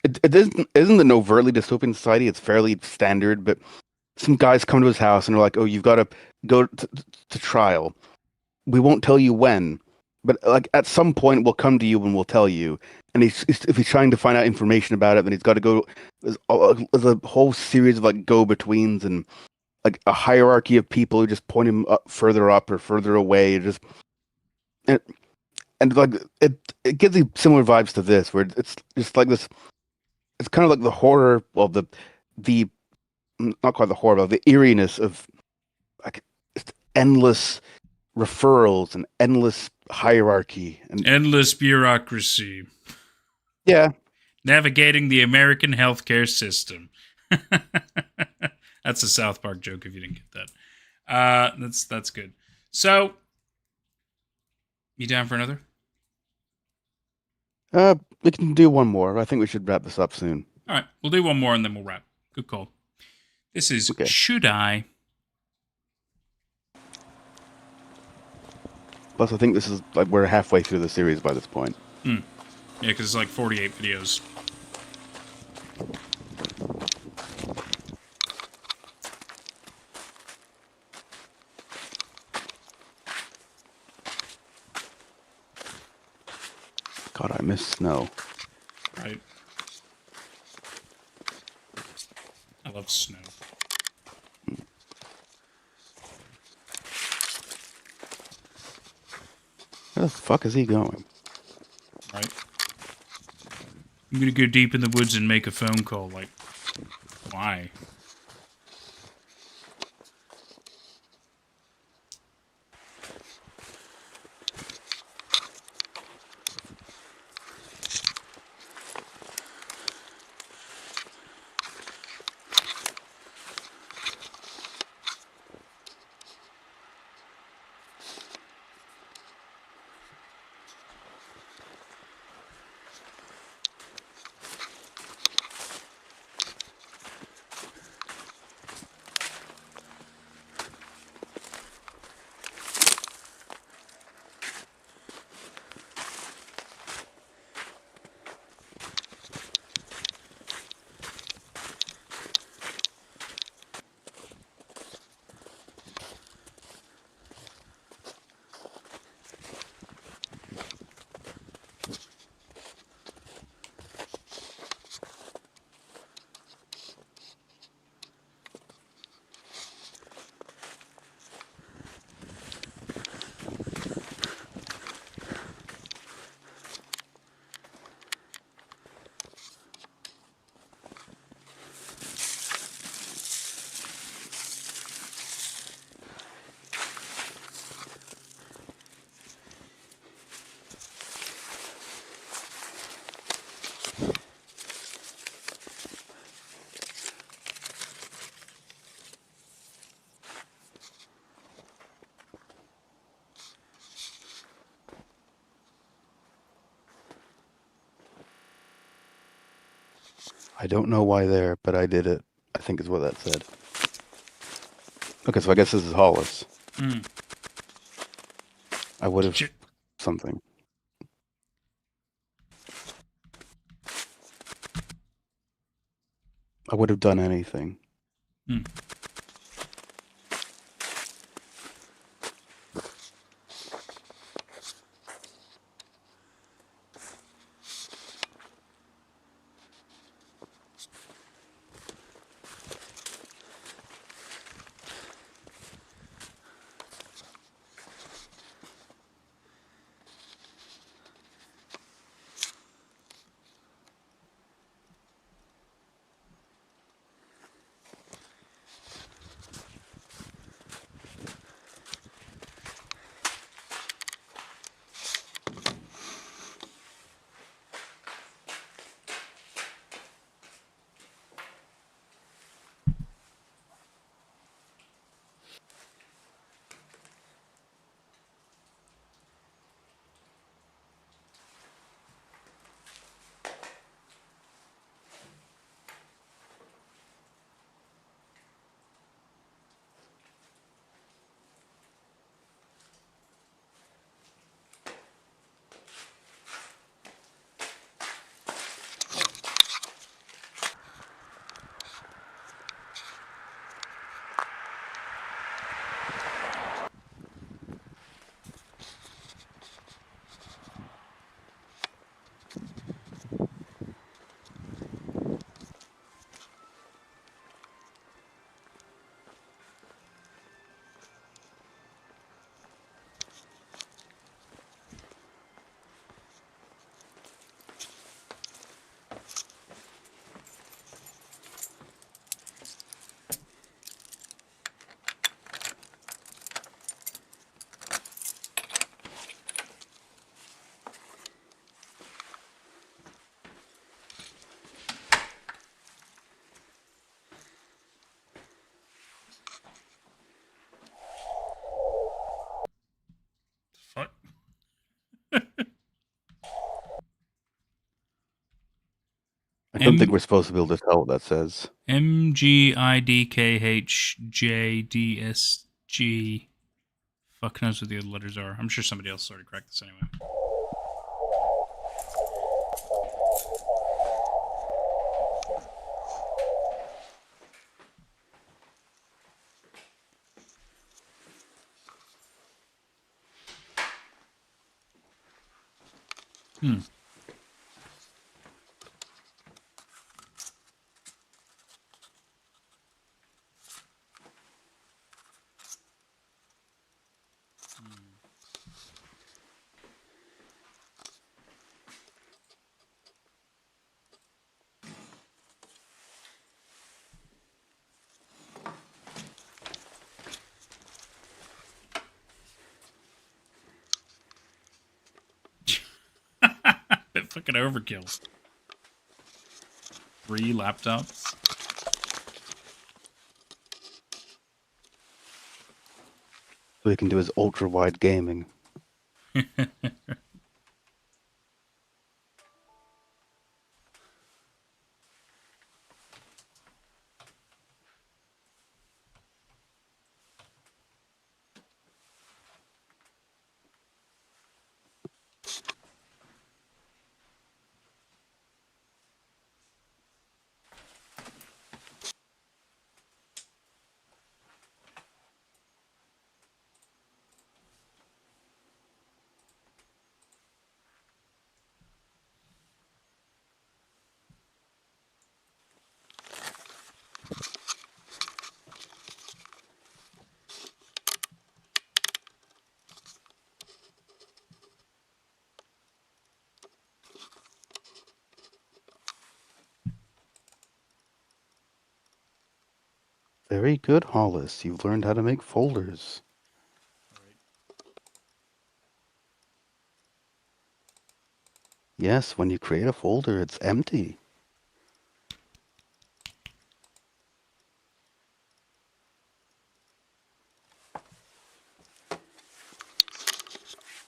it isn't an overtly dystopian society. It's fairly standard, but some guys come to his house and are like, "Oh, you've got to go to trial. We won't tell you when, but like at some point we'll come to you and we'll tell you." And if he's trying to find out information about it, then he's got to go. There's a whole series of like go-betweens and like a hierarchy of people who just point him further up or further away. And, and like it gives you similar vibes to this, where it's just like this. It's kind of like the horror, well, the not quite the horror, but the eeriness of like just endless referrals and endless hierarchy and Endless bureaucracy. yeah, Navigating the American healthcare system. That's a South Park joke if you didn't get that. That's good. So, you down for another? we can do one more. I think we should wrap this up soon. All right, we'll do one more and then we'll wrap. Good call. This is Okay. Should I? Plus, I think this is like we're halfway through the series by this point. Yeah, because it's like 48 videos. God, I miss snow. Right. I love snow. Where the fuck is he going? Right. I'm gonna go deep in the woods and make a phone call. Like, why? I don't know why there, but I did it. I think is what that said. Okay, so I guess this is Hollis. Mm. I would have Ch- something. I would have done anything. Mm. I don't think we're supposed to be able to tell what that says. MGIDKHJDSG. Fuck knows what the other letters are. I'm sure somebody else already cracked this anyway. Hmm. Bit fucking overkill. 3 laptops. So he can do his ultra-wide gaming. Very good, Hollis. You've learned how to make folders. Yes, when you create a folder, it's empty.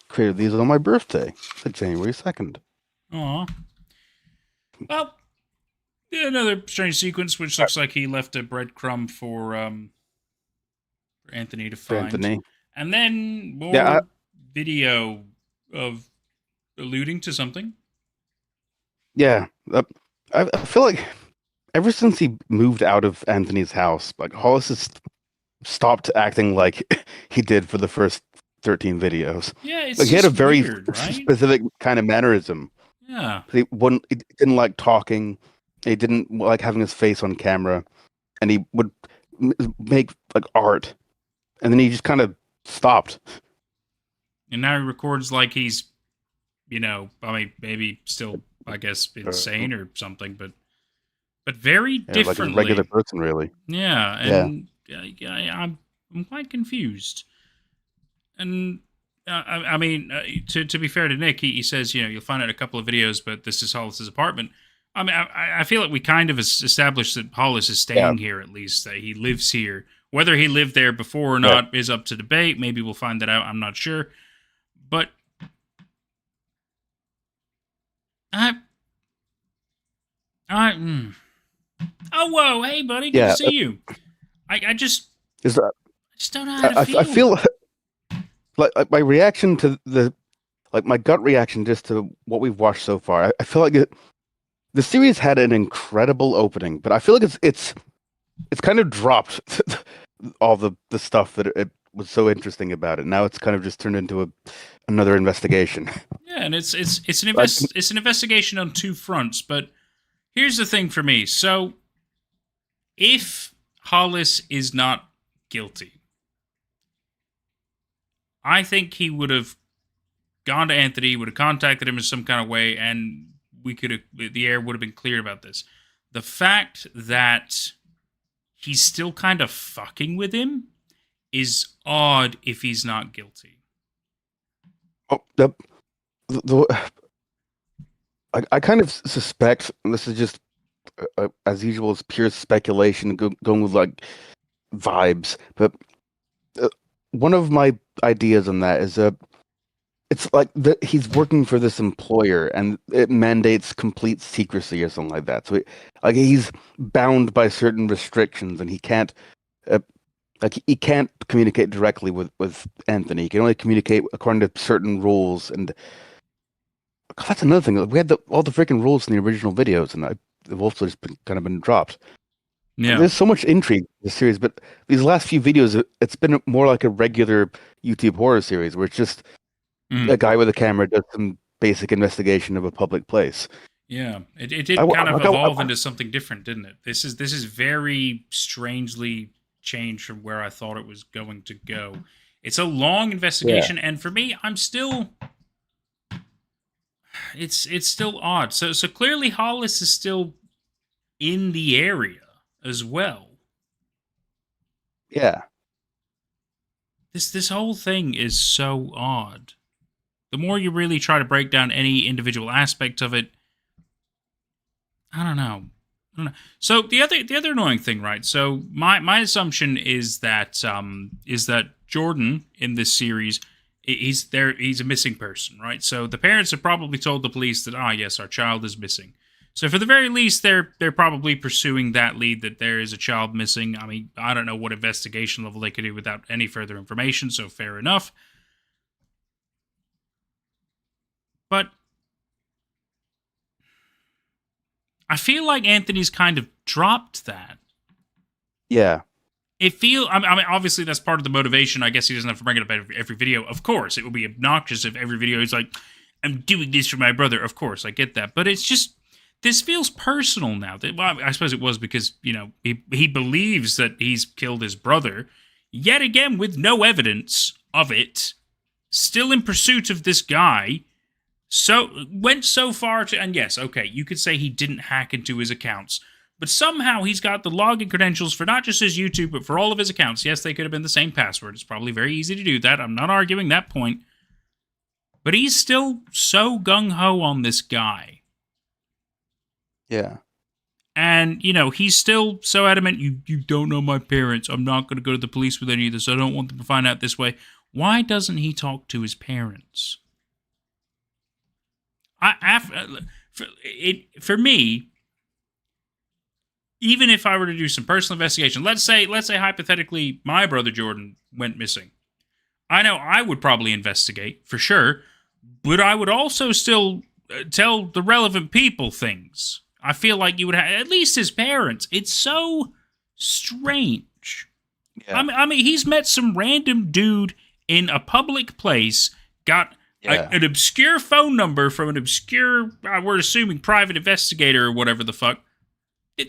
Created these on my birthday, January 2nd. Aw. Well, yeah, another strange sequence, which looks like he left a breadcrumb for Anthony to find. Anthony. And then more video of alluding to something. Yeah, I feel like ever since he moved out of Anthony's house, like Hollis has stopped acting like he did for the first 13 videos. Yeah, it's like he had a just very weird, right? specific kind of mannerism. Yeah. He didn't like talking. He didn't like having his face on camera, and he would make like art, and then he just kind of stopped. And now he records like he's, I mean, maybe still, I guess, insane or something, but very differently. Like a regular person, really. Yeah, and I'm quite confused. And I mean, to be fair to Nick, he says, you'll find out a couple of videos, but this is Hollis's apartment. I mean, I feel like we kind of established that Hollis is staying here, at least, that he lives here. Whether he lived there before or not is up to debate. Maybe we'll find that out. I'm not sure. But oh, whoa, hey, buddy, good to see you. I just don't know how to feel. I feel like my reaction to my gut reaction just to what we've watched so far. I feel like the series had an incredible opening, but I feel like it's kind of dropped all the stuff that it was so interesting about it. Now it's kind of just turned into another investigation. Yeah, and it's an investigation on 2 fronts. But here's the thing for me: so if Hollis is not guilty, I think he would have gone to Anthony, would have contacted him in some kind of way, and the air would have been clear about this. The fact that he's still kind of fucking with him is odd if he's not guilty. Oh, I kind of suspect, and this is just as usual, it's pure speculation, going with like vibes. But one of my ideas on that is it's like he's working for this employer, and it mandates complete secrecy or something like that. So, he's bound by certain restrictions, and he can't, he can't communicate directly with Anthony. He can only communicate according to certain rules, and that's another thing. We had all the freaking rules in the original videos, and they've also just been dropped. Yeah. There's so much intrigue in the series, but these last few videos, it's been more like a regular YouTube horror series, where it's just a guy with a camera does some basic investigation of a public place. Yeah, it did kind of evolve into something different, didn't it? This is very strangely changed from where I thought it was going to go. It's a long investigation, and for me, I'm still. It's still odd. So clearly Hollis is still in the area as well. Yeah. This whole thing is so odd. The more you really try to break down any individual aspect of it, I don't know. So the other annoying thing, right? So my assumption is that Jordan in this series, he's a missing person, right? So the parents have probably told the police that yes, our child is missing. So for the very least, they're probably pursuing that lead that there is a child missing. I mean, I don't know what investigation level they could do without any further information, so fair enough. But I feel like Anthony's kind of dropped that. Yeah. I mean, obviously that's part of the motivation. I guess he doesn't have to bring it up every video. Of course, it would be obnoxious if every video is like, I'm doing this for my brother. Of course, I get that. But it's just, this feels personal now. Well, I suppose it was because, he believes that he's killed his brother, yet again with no evidence of it, still in pursuit of this guy. So went so far to, and yes, okay, you could say he didn't hack into his accounts, but somehow he's got the login credentials for not just his YouTube, but for all of his accounts. Yes, they could have been the same password. It's probably very easy to do that. I'm not arguing that point. But he's still so gung-ho on this guy. Yeah. And, he's still so adamant, you don't know my parents. I'm not going to go to the police with any of this. I don't want them to find out this way. Why doesn't he talk to his parents? For me, even if I were to do some personal investigation, let's say hypothetically my brother Jordan went missing. I know I would probably investigate for sure, but I would also still tell the relevant people things. I feel like you would have, at least his parents. It's so strange. Yeah. I mean, he's met some random dude in a public place, got an obscure phone number from an obscure, we're assuming, private investigator or whatever the fuck.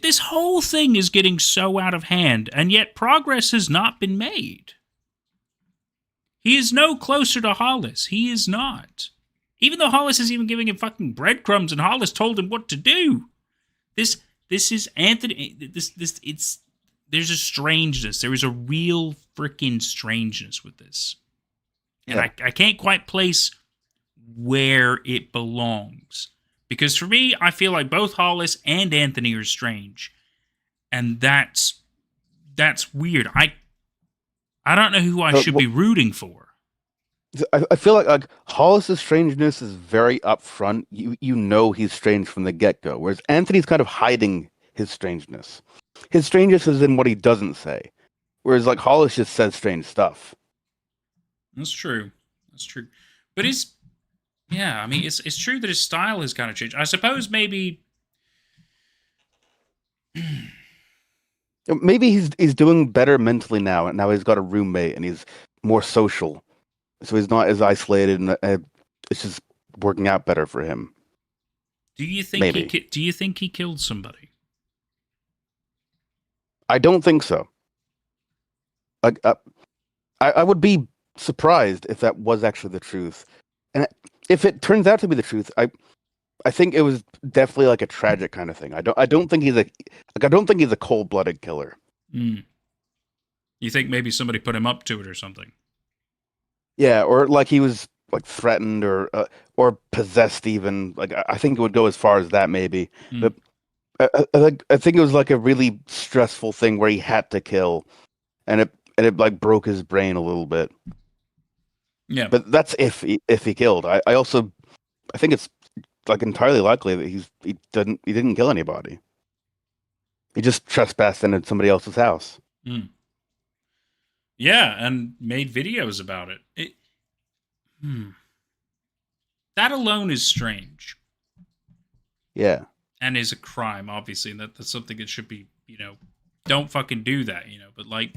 This whole thing is getting so out of hand, and yet progress has not been made. He is no closer to Hollis. He is not. Even though Hollis is even giving him fucking breadcrumbs and Hollis told him what to do. This is Anthony. There's a strangeness. There is a real freaking strangeness with this. And I can't quite place where it belongs. Because for me, I feel like both Hollis and Anthony are strange. And that's weird. I don't know who I should be rooting for. I feel like Hollis's strangeness is very upfront. You know he's strange from the get-go. Whereas Anthony's kind of hiding his strangeness. His strangeness is in what he doesn't say. Whereas Hollis just says strange stuff. That's true. But it's true that his style has kind of changed. I suppose maybe he's doing better mentally now, and now he's got a roommate and he's more social, so he's not as isolated, and it's just working out better for him. Do you think he killed somebody? I don't think so. I would be surprised if that was actually the truth, and if it turns out to be the truth, I think it was definitely a tragic kind of thing. I don't think he's a cold-blooded killer. You think maybe somebody put him up to it or something? Yeah, or he was threatened or possessed even. I think it would go as far as that maybe. But I think it was a really stressful thing where he had to kill, and it broke his brain a little bit. Yeah. But that's if he killed. I think it's like entirely likely that he didn't kill anybody. He just trespassed into somebody else's house. Mm. Yeah, and made videos about it. That alone is strange. Yeah. And is a crime, obviously, and that's something that should be, don't fucking do that, but like,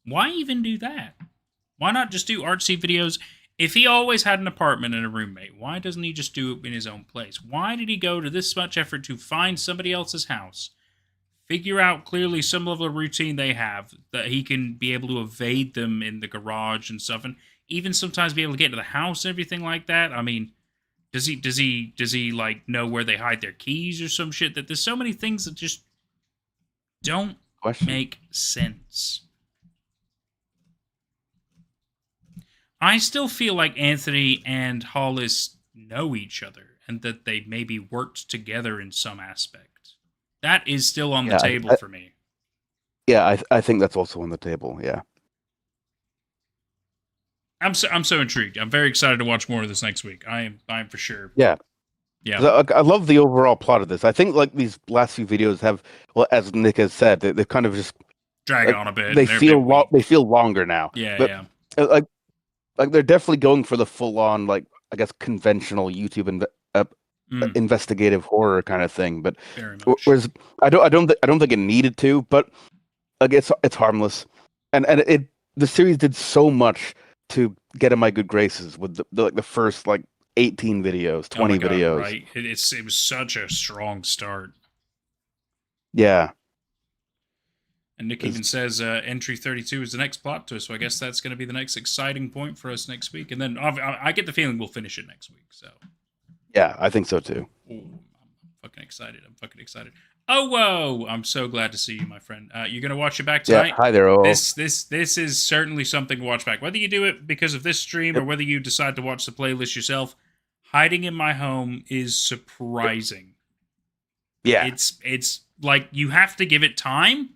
why even do that? Why not just do artsy videos? If he always had an apartment and a roommate, why doesn't he just do it in his own place? Why did he go to this much effort to find somebody else's house, figure out clearly some level of routine they have, that he can be able to evade them in the garage and stuff, and even sometimes be able to get to the house and everything like that? I mean, does he like know where they hide their keys or some shit? That there's so many things that just don't make sense. I still feel like Anthony and Hollis know each other and that they maybe worked together in some aspect. That is still on the table for me. Yeah, I think that's also on the table. Yeah. I'm so intrigued. I'm very excited to watch more of this next week. I am for sure. Yeah. Yeah. I love the overall plot of this. I think like these last few videos have, well, as Nick has said, they've kind of just drag on a bit. They feel longer now. Yeah, but, like they're definitely going for the full on, like, I guess, conventional YouTube investigative horror kind of thing. But whereas I don't think it needed to, but like it's harmless, and the series did so much to get in my good graces with the first like 18 videos, 20 videos. Right, it was such a strong start. Yeah. And Nick even says entry 32 is the next plot twist, so I guess that's going to be the next exciting point for us next week. And then I get the feeling we'll finish it next week. So yeah, I think so too. Ooh, I'm fucking excited. Oh, whoa! I'm so glad to see you, my friend. You're going to watch it back tonight? Yeah, hi there, oh. This is certainly something to watch back. Whether you do it because of this stream or whether you decide to watch the playlist yourself, Hiding in My Home is surprising. Yeah. It's like you have to give it time,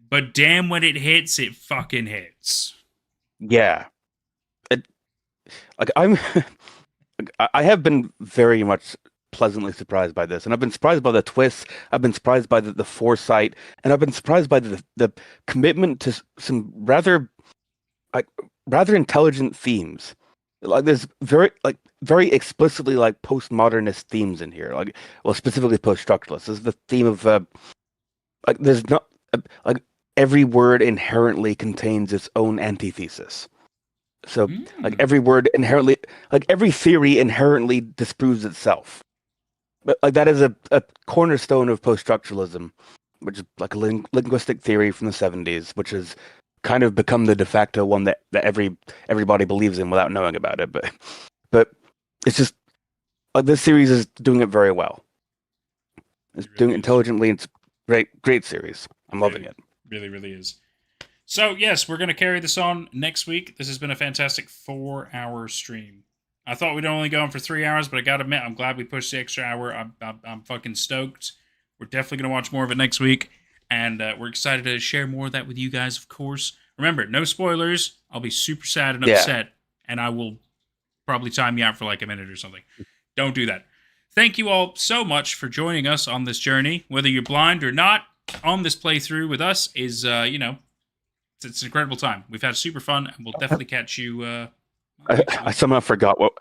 but damn, when it hits, it fucking hits. Yeah. I have been very much pleasantly surprised by this, and I've been surprised by the twists. I've been surprised by the foresight, and I've been surprised by the commitment to some rather intelligent themes. Like there's very explicitly like postmodernist themes in here. Like, well, specifically post-structuralist. There's the theme of there's not every word inherently contains its own antithesis. So like every word inherently, like every theory inherently disproves itself. But like that is a cornerstone of post-structuralism, which is like a linguistic theory from the 70s, which has kind of become the de facto one that everybody believes in without knowing about it. But it's just like this series is doing it very well. It's doing it intelligently. It's great series. I'm loving it. Really, really is. So, yes, we're going to carry this on next week. This has been a fantastic 4-hour stream. I thought we'd only go on for 3 hours, but I got to admit, I'm glad we pushed the extra hour. I'm fucking stoked. We're definitely going to watch more of it next week, and we're excited to share more of that with you guys, of course. Remember, no spoilers. I'll be super sad and upset, and I will probably time you out for like a minute or something. Don't do that. Thank you all so much for joining us on this journey. Whether you're blind or not, on this playthrough with us is, it's an incredible time. We've had super fun, and we'll definitely catch you. I somehow forgot what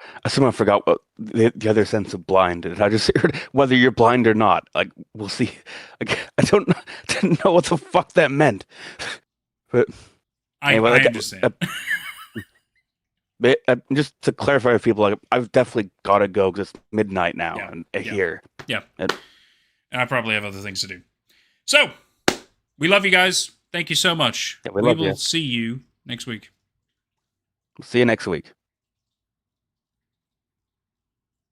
the other sense of blind is. I just heard whether you're blind or not. Like we'll see. Like, didn't know what the fuck that meant. But I understand. Just to clarify for people, like I've definitely got to go because it's midnight now and here. Yeah, and I probably have other things to do. So we love you guys. Thank you so much. Yeah, we will see you next week. See you next week.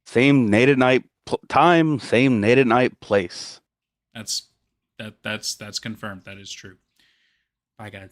Same Nate at Night time, same Nate at Night place. That's confirmed. That is true. Bye, guys.